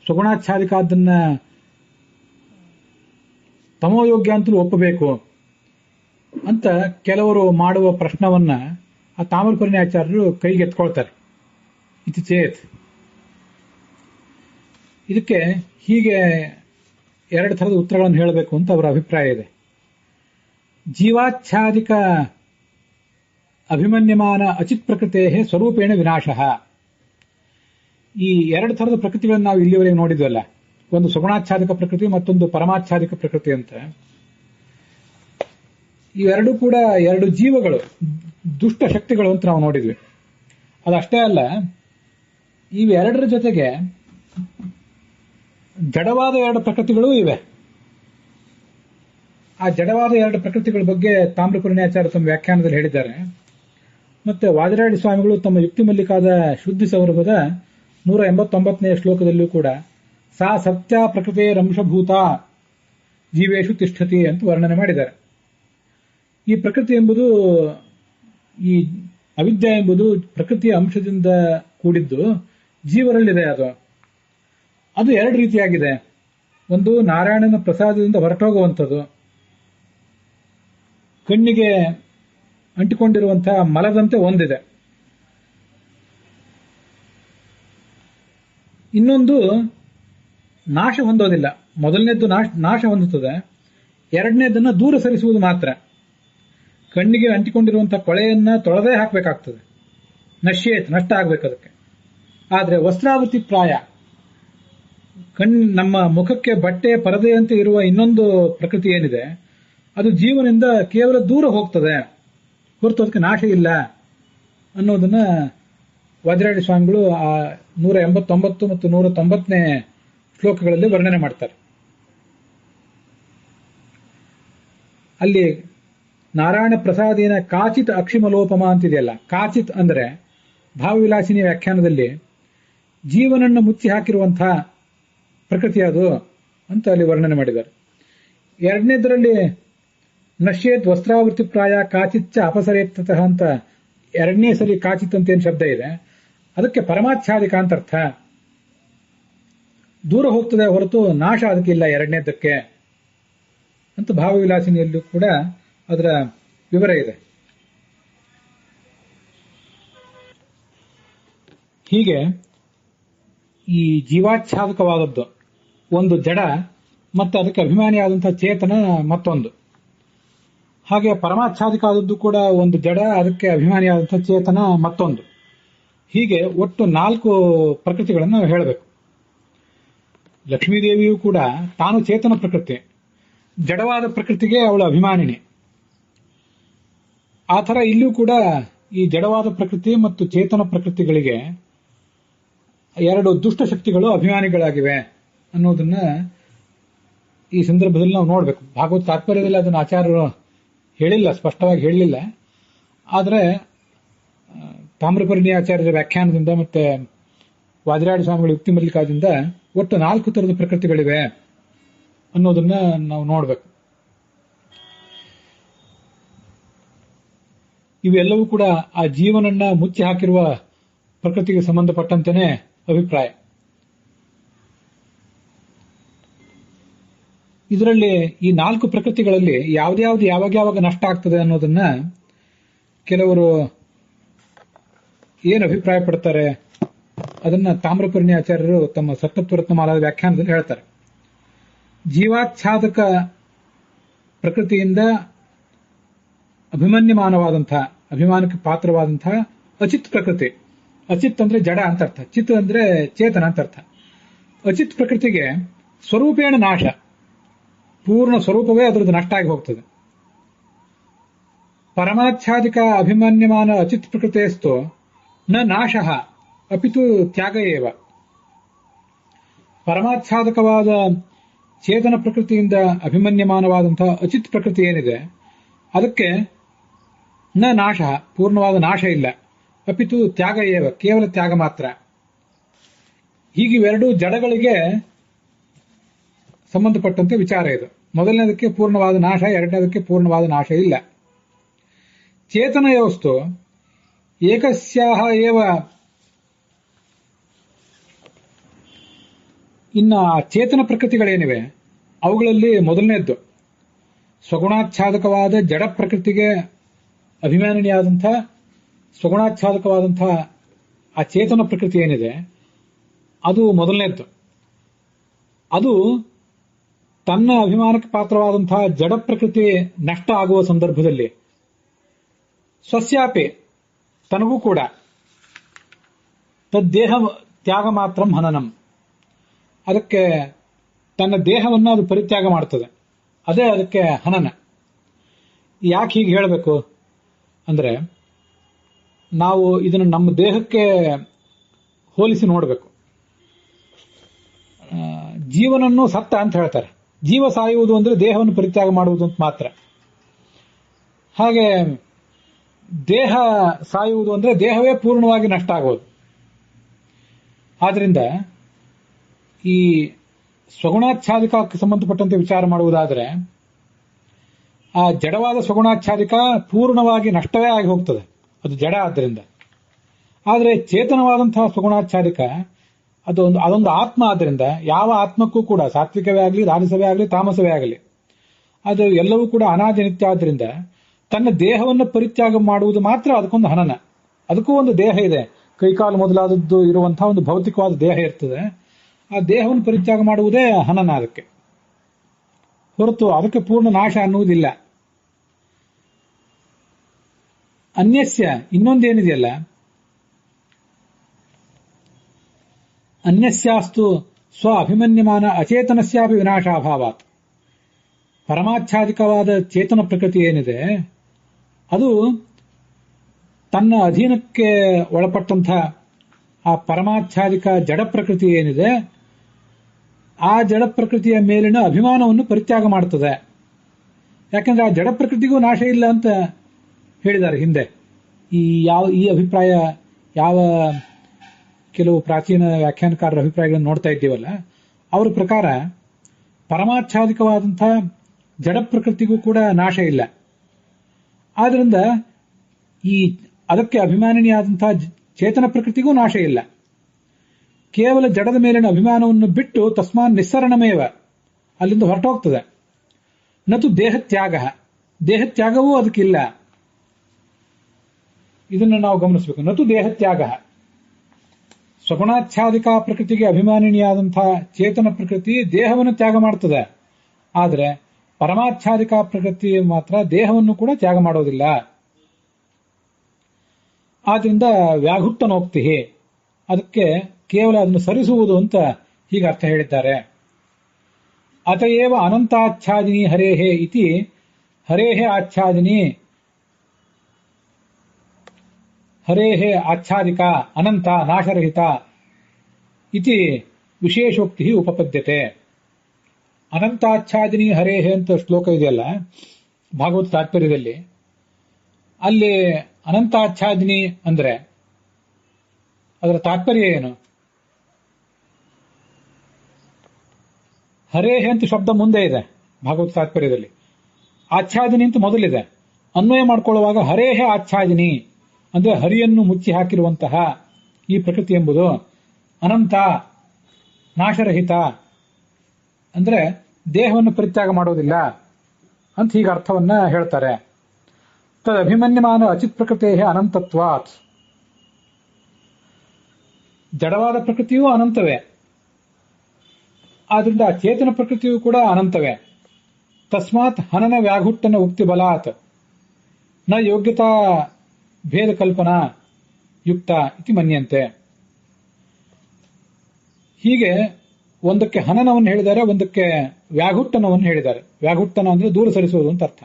ಸುಗುಣಾಚ್ಛಾದಿಕ ಅದನ್ನ ತಮೋಯೋಗ್ಯ ಅಂತಲೂ ಒಪ್ಪಬೇಕು ಅಂತ ಕೆಲವರು ಮಾಡುವ ಪ್ರಶ್ನವನ್ನ ಆ ತಾಮ್ರಪರ್ಣಿಯಾಚಾರ್ಯರು ಕೈಗೆತ್ಕೊಳ್ತಾರೆ. ಇತಿ ಚೇತ್. ಇದಕ್ಕೆ ಹೀಗೆ ಎರಡು ಥರದ ಉತ್ತರಗಳನ್ನು ಹೇಳಬೇಕು ಅಂತ ಅವರ ಅಭಿಪ್ರಾಯ ಇದೆ. ಜೀವಾಚ್ಛಾದಿಕ ಅಭಿಮನ್ಯಮಾನ ಅಚಿತ್ ಪ್ರಕೃತೆ ಸ್ವರೂಪೇಣ ವಿನಾಶಃ. ಈ ಎರಡು ಥರದ ಪ್ರಕೃತಿಗಳನ್ನು ನಾವು ಇಲ್ಲಿವರೆಗೆ ನೋಡಿದ್ವಲ್ಲ, ಒಂದು ಸುಗುಣಾಚ್ಛಾದಿಕ ಪ್ರಕೃತಿ, ಮತ್ತೊಂದು ಪರಮಾಚ್ಛಾದಿಕ ಪ್ರಕೃತಿ ಅಂತ. ಇವೆರಡೂ ಕೂಡ ಎರಡು ಜೀವಗಳು, ದುಷ್ಟ ಶಕ್ತಿಗಳು ಅಂತ ನಾವು ನೋಡಿದ್ವಿ. ಅದಷ್ಟೇ ಅಲ್ಲ, ಇವೆರಡರ ಜೊತೆಗೆ ಜಡವಾದ ಎರಡು ಪ್ರಕೃತಿಗಳೂ ಇವೆ. ಆ ಜಡವಾದ ಎರಡು ಪ್ರಕೃತಿಗಳ ಬಗ್ಗೆ ತಾಮ್ರಪರ್ಣಿಯಾಚಾರ್ಯ ತಮ್ಮ ವ್ಯಾಖ್ಯಾನದಲ್ಲಿ ಹೇಳಿದ್ದಾರೆ. ಮತ್ತೆ ವಾದಿರಾಡಿ ಸ್ವಾಮಿಗಳು ತಮ್ಮ ಯುಕ್ತಿ ಮಲ್ಲಿಕಾದ ಶುದ್ಧಿ ಸೌರಭದ 189ನೇ ಶ್ಲೋಕದಲ್ಲಿಯೂ ಕೂಡ ಸಾ ಸತ್ಯ ಪ್ರಕೃತಿ ರಂಶಭೂತ ಜೀವೇಶು ತಿಷ್ಠತಿ ಅಂತ ವರ್ಣನೆ ಮಾಡಿದ್ದಾರೆ. ಈ ಪ್ರಕೃತಿ ಎಂಬುದು, ಈ ಅವಿದ್ಯೆ ಎಂಬುದು ಪ್ರಕೃತಿಯ ಅಂಶದಿಂದ ಕೂಡಿದ್ದು ಜೀವರಲ್ಲಿದೆ. ಅದು ಎರಡು ರೀತಿಯಾಗಿದೆ. ಒಂದು ನಾರಾಯಣನ ಪ್ರಸಾದದಿಂದ ಹೊರಟೋಗುವಂಥದ್ದು, ಕಣ್ಣಿಗೆ ಅಂಟಿಕೊಂಡಿರುವಂತಹ ಮಲದಂತೆ ಒಂದಿದೆ. ಇನ್ನೊಂದು ನಾಶ ಹೊಂದೋದಿಲ್ಲ. ಮೊದಲನೇದ್ದು ನಾಶ ಹೊಂದುತ್ತದೆ, ಎರಡನೇದನ್ನ ದೂರ ಸರಿಸುವುದು ಮಾತ್ರ. ಕಣ್ಣಿಗೆ ಅಂಟಿಕೊಂಡಿರುವಂತಹ ಕೊಳೆಯನ್ನ ತೊಳೆದೇ ಹಾಕಬೇಕಾಗ್ತದೆ, ನಷ್ಟ ಆಗ್ಬೇಕು ಅದಕ್ಕೆ. ಆದ್ರೆ ವಸ್ತ್ರಾವೃತಿ ಪ್ರಾಯ, ನಮ್ಮ ಮುಖಕ್ಕೆ ಬಟ್ಟೆ ಪರದೆಯಂತೆ ಇರುವ ಇನ್ನೊಂದು ಪ್ರಕೃತಿ ಏನಿದೆ, ಅದು ಜೀವನಿಂದ ಕೇವಲ ದೂರ ಹೋಗ್ತದೆ, ಹೊರತು ಅದಕ್ಕೆ ನಾಶ ಇಲ್ಲ ಅನ್ನೋದನ್ನ ವಾದಿರಾಡಿ ಸ್ವಾಮಿಗಳು ಆ 189 ಮತ್ತು 190ನೇ ಶ್ಲೋಕಗಳಲ್ಲಿ ವರ್ಣನೆ ಮಾಡ್ತಾರೆ. ಅಲ್ಲಿ ನಾರಾಯಣ ಪ್ರಸಾದಿನ ಕಾಚಿತ್ ಅಕ್ಷಿಮಲೋಪಮ ಅಂತಿದೆಯಲ್ಲ, ಕಾಚಿತ್ ಅಂದ್ರೆ ಭಾವವಿಲಾಸಿನಿ ವ್ಯಾಖ್ಯಾನದಲ್ಲಿ ಜೀವನನ್ನು ಮುಚ್ಚಿ ಹಾಕಿರುವಂತಹ ಪ್ರಕೃತಿ ಅದು ಅಂತ ಅಲ್ಲಿ ವರ್ಣನೆ ಮಾಡಿದ್ದಾರೆ. ಎರಡನೇದರಲ್ಲಿ ನಶ್ಯೇತ್ ವಸ್ತ್ರಾವೃತಿ ಪ್ರಾಯ ಕಾಚಿಚ್ಚ ಅಪಸರೇತ್ತತಃ ಅಂತ ಎರಡನೇ ಸರಿ ಕಾಚಿತ್ ಅಂತ ಏನು ಶಬ್ದ ಇದೆ, ಅದಕ್ಕೆ ಪರಮಾಚ್ಛಾದಿಕ ಅಂತ ಅರ್ಥ. ದೂರ ಹೋಗ್ತದೆ ಹೊರತು ನಾಶ ಅದಕ್ಕಿಲ್ಲ ಎರಡನೇದಕ್ಕೆ ಅಂತ ಭಾವವಿಲಾಸಿನಿಯಲ್ಲೂ ಕೂಡ ಅದರ ವಿವರ ಇದೆ. ಹೀಗೆ ಈ ಜೀವಾಚ್ಛಾದಕವಾದದ್ದು ಒಂದು ಜಡ, ಮತ್ತು ಅದಕ್ಕೆ ಅಭಿಮಾನಿಯಾದಂತಹ ಚೇತನ ಮತ್ತೊಂದು. ಹಾಗೆ ಪರಮಾಚ್ಛಾದಿಕ ಆದದ್ದು ಕೂಡ ಒಂದು ಜಡ, ಅದಕ್ಕೆ ಅಭಿಮಾನಿಯಾದಂತಹ ಚೇತನ ಮತ್ತೊಂದು. ಹೀಗೆ ಒಟ್ಟು 4 ಪ್ರಕೃತಿಗಳನ್ನು ಹೇಳಬೇಕು. ಲಕ್ಷ್ಮೀದೇವಿಯೂ ಕೂಡ ತಾನು ಚೇತನ ಪ್ರಕೃತಿ, ಜಡವಾದ ಪ್ರಕೃತಿಗೆ ಅವಳು ಅಭಿಮಾನಿನಿ. ಆ ಥರ ಇಲ್ಲೂ ಕೂಡ ಈ ಜಡವಾದ ಪ್ರಕೃತಿ ಮತ್ತು ಚೇತನ ಪ್ರಕೃತಿಗಳಿಗೆ ಎರಡು ದುಷ್ಟ ಶಕ್ತಿಗಳು ಅಭಿಮಾನಿಗಳಾಗಿವೆ ಅನ್ನೋದನ್ನ ಈ ಸಂದರ್ಭದಲ್ಲಿ ನಾವು ನೋಡಬೇಕು. ಭಾಗವತ ತಾತ್ಪರ್ಯದಲ್ಲಿ ಅದನ್ನು ಆಚಾರ್ಯರು ಹೇಳಿಲ್ಲ, ಸ್ಪಷ್ಟವಾಗಿ ಹೇಳಲಿಲ್ಲ. ಆದರೆ ತಾಮ್ರಪರ್ಣಿ ಆಚಾರ್ಯರ ವ್ಯಾಖ್ಯಾನದಿಂದ ಮತ್ತೆ ವಾದಿರಾಡಿ ಸ್ವಾಮಿಗಳ ಯುಕ್ತಿ ಮಲ್ಲಿಕಾದಿಂದ ಒಟ್ಟು 4 ಥರದ ಪ್ರಕೃತಿಗಳಿವೆ ಅನ್ನೋದನ್ನ ನಾವು ನೋಡಬೇಕು. ಇವೆಲ್ಲವೂ ಕೂಡ ಆ ಜೀವನನ್ನ ಮುಚ್ಚಿ ಹಾಕಿರುವ ಪ್ರಕೃತಿಗೆ ಸಂಬಂಧಪಟ್ಟಂತೆಯೇ ಅಭಿಪ್ರಾಯ. ಇದರಲ್ಲಿ ಈ 4 ಪ್ರಕೃತಿಗಳಲ್ಲಿ ಯಾವ್ದ್ಯಾವ್ದು ಯಾವಾಗ ನಷ್ಟ ಆಗ್ತದೆ ಅನ್ನೋದನ್ನ ಕೆಲವರು ಏನು ಅಭಿಪ್ರಾಯ ಪಡ್ತಾರೆ ಅದನ್ನ ತಾಮ್ರಪರ್ಣಿ ಆಚಾರ್ಯರು ತಮ್ಮ ಸಪ್ತರತ್ನಮಾಲಾದ ವ್ಯಾಖ್ಯಾನದಲ್ಲಿ ಹೇಳ್ತಾರೆ. ಜೀವಾಚ್ಛಾದಕ ಪ್ರಕೃತಿಯಿಂದ ಅಭಿಮನ್ಯಮಾನವಾದಂತಹ, ಅಭಿಮಾನಕ್ಕೆ ಪಾತ್ರವಾದಂತಹ ಅಚಿತ್ ಪ್ರಕೃತಿ, ಅಚಿತ್ ಅಂದ್ರೆ ಜಡ ಅಂತ ಅರ್ಥ, ಚಿತ್ ಅಂದ್ರೆ ಚೇತನ ಅಂತ ಅರ್ಥ. ಅಚಿತ್ ಪ್ರಕೃತಿಗೆ ಸ್ವರೂಪೇಣ ನಾಶ, ಪೂರ್ಣ ಸ್ವರೂಪವೇ ಅದರದ್ದು ನಷ್ಟ ಆಗಿ ಹೋಗ್ತದೆ. ಪರಮಾಚ್ಛಾದಿಕ ಅಭಿಮನ್ಯಮಾನ ಅಚಿತ್ ಪ್ರಕೃತಿಯಸ್ತು ನ ನಾಶಃ ಅಪಿತು ತ್ಯಾಗ ಏವ. ಪರಮಾಚ್ಛಾದಕವಾದ ಚೇತನ ಪ್ರಕೃತಿಯಿಂದ ಅಭಿಮನ್ಯಮಾನವಾದಂತಹ ಅಚಿತ್ ಪ್ರಕೃತಿ ಏನಿದೆ ಅದಕ್ಕೆ ನ ನಾಶ, ಪೂರ್ಣವಾದ ನಾಶ ಇಲ್ಲ, ಅಪಿತು ತ್ಯಾಗ ಏವ, ಕೇವಲ ತ್ಯಾಗ ಮಾತ್ರ. ಹೀಗೆ ಇವೆರಡೂ ಜಡಗಳಿಗೆ ಸಂಬಂಧಪಟ್ಟಂತೆ ವಿಚಾರ ಇದು. ಮೊದಲನೇದಕ್ಕೆ ಪೂರ್ಣವಾದ ನಾಶ, ಎರಡನೇದಕ್ಕೆ ಪೂರ್ಣವಾದ ನಾಶ ಇಲ್ಲ. ಚೇತನ ವಸ್ತು ಏಕಸ್ಯಾಹ ಏವ. ಇನ್ನ ಚೇತನ ಪ್ರಕೃತಿಗಳೇನಿವೆ ಅವುಗಳಲ್ಲಿ ಮೊದಲನೇದ್ದು ಸ್ವಗುಣಾಚ್ಛಾದಕವಾದ ಜಡ ಪ್ರಕೃತಿಗೆ ಅಭಿಮಾನಿಯಾದಂತಹ ಸ್ವಗುಣಾಚ್ಛಾದಕವಾದಂತಹ ಆ ಚೇತನ ಪ್ರಕೃತಿ ಏನಿದೆ ಅದು ಮೊದಲನೇದ್ದು. ಅದು ತನ್ನ ಅಭಿಮಾನಕ್ಕೆ ಪಾತ್ರವಾದಂತಹ ಜಡ ಪ್ರಕೃತಿ ನಷ್ಟ ಆಗುವ ಸಂದರ್ಭದಲ್ಲಿ ಸ್ವಸ್ಯಾಪಿ ತನಗೂ ಕೂಡ ತದ್ದೇಹ ತ್ಯಾಗ ಮಾತ್ರ ಹನನಂ, ಅದಕ್ಕೆ ತನ್ನ ದೇಹವನ್ನು ಅದು ಪರಿತ್ಯಾಗ ಮಾಡ್ತದೆ. ಅದೇ ಅದಕ್ಕೆ ಹನನ. ಯಾಕೆ ಹೀಗೆ ಹೇಳಬೇಕು ಅಂದ್ರೆ, ನಾವು ಇದನ್ನು ನಮ್ಮ ದೇಹಕ್ಕೆ ಹೋಲಿಸಿ ನೋಡಬೇಕು. ಜೀವನನ್ನು ಸತ್ತ ಅಂತ ಹೇಳ್ತಾರೆ. ಜೀವ ಸಾಯುವುದು ಅಂದ್ರೆ ದೇಹವನ್ನು ಪರಿತ್ಯಾಗ ಮಾಡುವುದು ಅಂತ ಮಾತ್ರ. ಹಾಗೆ ದೇಹ ಸಾಯುವುದು ಅಂದ್ರೆ ದೇಹವೇ ಪೂರ್ಣವಾಗಿ ನಷ್ಟ ಆಗೋದು. ಆದ್ರಿಂದ ಈ ಸ್ವಗುಣಾಚ್ಛಾದಿಕಕ್ಕೆ ಸಂಬಂಧಪಟ್ಟಂತೆ ವಿಚಾರ ಮಾಡುವುದಾದರೆ ಆ ಜಡವಾದ ಸ್ವಗುಣಾಚ್ಛಾದಿಕ ಪೂರ್ಣವಾಗಿ ನಷ್ಟವೇ ಆಗಿ ಹೋಗ್ತದೆ, ಅದು ಜಡ ಆದ್ದರಿಂದ. ಆದರೆ ಚೇತನವಾದಂತಹ ಸ್ವಗುಣಾಚ್ಛಾದಿಕ ಅದೊಂದು ಆತ್ಮ. ಆದ್ದರಿಂದ ಯಾವ ಆತ್ಮಕ್ಕೂ ಕೂಡ ಸಾತ್ವಿಕವೇ ಆಗಲಿ, ರಾಜಸವೇ ಆಗಲಿ, ತಾಮಸವೇ ಆಗಲಿ, ಅದು ಎಲ್ಲವೂ ಕೂಡ ಅನಾದಿ ನಿತ್ಯ ಆದ್ದರಿಂದ ತನ್ನ ದೇಹವನ್ನು ಪರಿತ್ಯಾಗ ಮಾಡುವುದು ಮಾತ್ರ ಅದಕ್ಕೊಂದು ಹನನ. ಅದಕ್ಕೂ ಒಂದು ದೇಹ ಇದೆ, ಕೈಕಾಲು ಮೊದಲಾದದ್ದು ಇರುವಂತಹ ಒಂದು ಭೌತಿಕವಾದ ದೇಹ ಇರ್ತದೆ. ಆ ದೇಹವನ್ನು ಪರಿತ್ಯಾಗ ಮಾಡುವುದೇ ಹನನ ಅದಕ್ಕೆ, ಹೊರತು ಅದಕ್ಕೆ ಪೂರ್ಣ ನಾಶ ಅನ್ನುವುದಿಲ್ಲ. ಅನ್ಯಸ್ಯ ಇನ್ನೊಂದೇನಿದೆಯಲ್ಲ, ಅನ್ಯಸ್ಯಾಸ್ತು ಸ್ವ ಅಭಿಮನ್ಯಮಾನ ಅಚೇತನಸ್ಯಾಪಿ ವಿನಾಶಾಭಾವಾತ್. ಪರಮಾಚ್ಛಾದಿಕವಾದ ಚೇತನ ಪ್ರಕೃತಿ ಏನಿದೆ ಅದು ತನ್ನ ಅಧೀನಕ್ಕೆ ಒಳಪಟ್ಟಂತಹ ಆ ಪರಮಾಚ್ಛಾದಿಕ ಜಡ ಪ್ರಕೃತಿ ಏನಿದೆ ಆ ಜಡ ಪ್ರಕೃತಿಯ ಮೇಲಿನ ಅಭಿಮಾನವನ್ನು ಪರಿತ್ಯಾಗ ಮಾಡುತ್ತದೆ. ಯಾಕಂದ್ರೆ ಆ ಜಡ ಪ್ರಕೃತಿಗೂ ನಾಶ ಇಲ್ಲ ಅಂತ ಹೇಳಿದ್ದಾರೆ ಹಿಂದೆ. ಈ ಅಭಿಪ್ರಾಯ ಯಾವ ಕೆಲವು ಪ್ರಾಚೀನ ವ್ಯಾಖ್ಯಾನಕಾರರ ಅಭಿಪ್ರಾಯಗಳನ್ನು ನೋಡ್ತಾ ಇದ್ದೀವಲ್ಲ, ಅವರ ಪ್ರಕಾರ ಪರಮಾಚ್ಛಾದಿಕವಾದಂತಹ ಜಡ ಪ್ರಕೃತಿಗೂ ಕೂಡ ನಾಶ ಇಲ್ಲ. ಆದ್ರಿಂದ ಅದಕ್ಕೆ ಅಭಿಮಾನಿಯಾದಂತಹ ಚೇತನ ಪ್ರಕೃತಿಗೂ ನಾಶ ಇಲ್ಲ. ಕೇವಲ ಜಡದ ಮೇಲಿನ ಅಭಿಮಾನವನ್ನು ಬಿಟ್ಟು ತಸ್ಮಾನ್ ನಿಸ್ಸರಣಮೇವ, ಅಲ್ಲಿಂದ ಹೊರಟೋಗ್ತದೆ. ನತು ದೇಹತ್ಯಾಗ, ದೇಹತ್ಯಾಗವೂ ಅದಕ್ಕಿಲ್ಲ. ಇದನ್ನು ನಾವು ಗಮನಿಸಬೇಕು. ನತು ದೇಹತ್ಯಾಗ, ಸ್ವಗುಣಾಚ್ಛಾದಿಕ ಪ್ರಕೃತಿಗೆ ಅಭಿಮಾನಿಯಾದಂತಹ ಚೇತನ ಪ್ರಕೃತಿ ದೇಹವನ್ನು ತ್ಯಾಗ ಮಾಡ್ತದೆ. ಆದರೆ ಪರಮಾಚ್ಛಾದಿಕ ಪ್ರಕೃತಿ ಮಾತ್ರ ದೇಹವನ್ನು ಕೂಡ ತ್ಯಾಗ ಮಾಡೋದಿಲ್ಲ. ಆದ್ರಿಂದ ವ್ಯಾಘುತ್ತನೋಕ್ತಿ, ಅದಕ್ಕೆ ಕೇವಲ ಅದನ್ನು ಸರಿಸುವುದು ಅಂತ ಹೀಗೆ ಅರ್ಥ ಹೇಳಿದ್ದಾರೆ. ಅತಯೇವ ಅನಂತಾಚ್ಛಾದಿನಿ ಹರೇಹೇ ಇತಿ ಹರೇಹೇ ಆಚ್ಛಾದಿನಿ, ಹರೇಹೇ ಆಚ್ಛಾದಿಕ ಅನಂತ ನಾಶರಹಿತ ಇತಿ ವಿಶೇಷೋಕ್ತಿ ಉಪಪದ್ಯತೆ. ಅನಂತಾಚ್ಛಾದಿನಿ ಹರೇಹೇ ಅಂತ ಶ್ಲೋಕ ಇದೆಯಲ್ಲ ಭಾಗವತ ತಾತ್ಪರ್ಯದಲ್ಲಿ, ಅಲ್ಲಿ ಅನಂತಾಚ್ಛಾದಿನಿ ಅಂದ್ರೆ ಅದರ ತಾತ್ಪರ್ಯ ಏನು? ಹರೇಹೇ ಅಂತ ಶಬ್ದ ಮುಂದೆ ಇದೆ ಭಾಗವತ ತಾತ್ಪರ್ಯದಲ್ಲಿ, ಆಚ್ಛಾದಿನಿ ಅಂತ ಮೊದಲಿದೆ. ಅನ್ವಯ ಮಾಡಿಕೊಳ್ಳುವಾಗ ಹರೇಹೇ ಆಚ್ಛಾದಿನಿ ಅಂದ್ರೆ ಹರಿಯನ್ನು ಮುಚ್ಚಿ ಹಾಕಿರುವಂತಹ ಈ ಪ್ರಕೃತಿ ಎಂಬುದು ಅನಂತ ನಾಶರಹಿತ, ಅಂದ್ರೆ ದೇಹವನ್ನು ಪರಿತ್ಯಾಗ ಮಾಡೋದಿಲ್ಲ ಅಂತ ಹೀಗೆ ಅರ್ಥವನ್ನ ಹೇಳ್ತಾರೆ. ತದ್ ಅಭಿಮನ್ಯಮಾನ ಅಚಿತ್ ಪ್ರಕೃತಿ ಅನಂತತ್ವಾತ್. ಜಡವಾದ ಪ್ರಕೃತಿಯೂ ಅನಂತವೇ, ಆದ್ರಿಂದ ಚೇತನ ಪ್ರಕೃತಿಯೂ ಕೂಡ ಅನಂತವೇ. ತಸ್ಮಾತ್ ಹನನ ವ್ಯಾಘುಟ್ಟನ ಉಕ್ತಿ ಬಲಾತ್ ನ ಯೋಗ್ಯತಾ ಭೇದ ಕಲ್ಪನಾ ಯುಕ್ತ ಇತಿ ಮನ್ಯಂತೆ. ಹೀಗೆ ಒಂದಕ್ಕೆ ಹನನವನ್ನು ಹೇಳಿದ್ದಾರೆ, ಒಂದಕ್ಕೆ ವ್ಯಾಘುಟ್ಟನವನ್ನು ಹೇಳಿದ್ದಾರೆ. ವ್ಯಾಘುಟ್ಟನ ಅಂದ್ರೆ ದೂರ ಸರಿಸುವುದು ಅಂತ ಅರ್ಥ.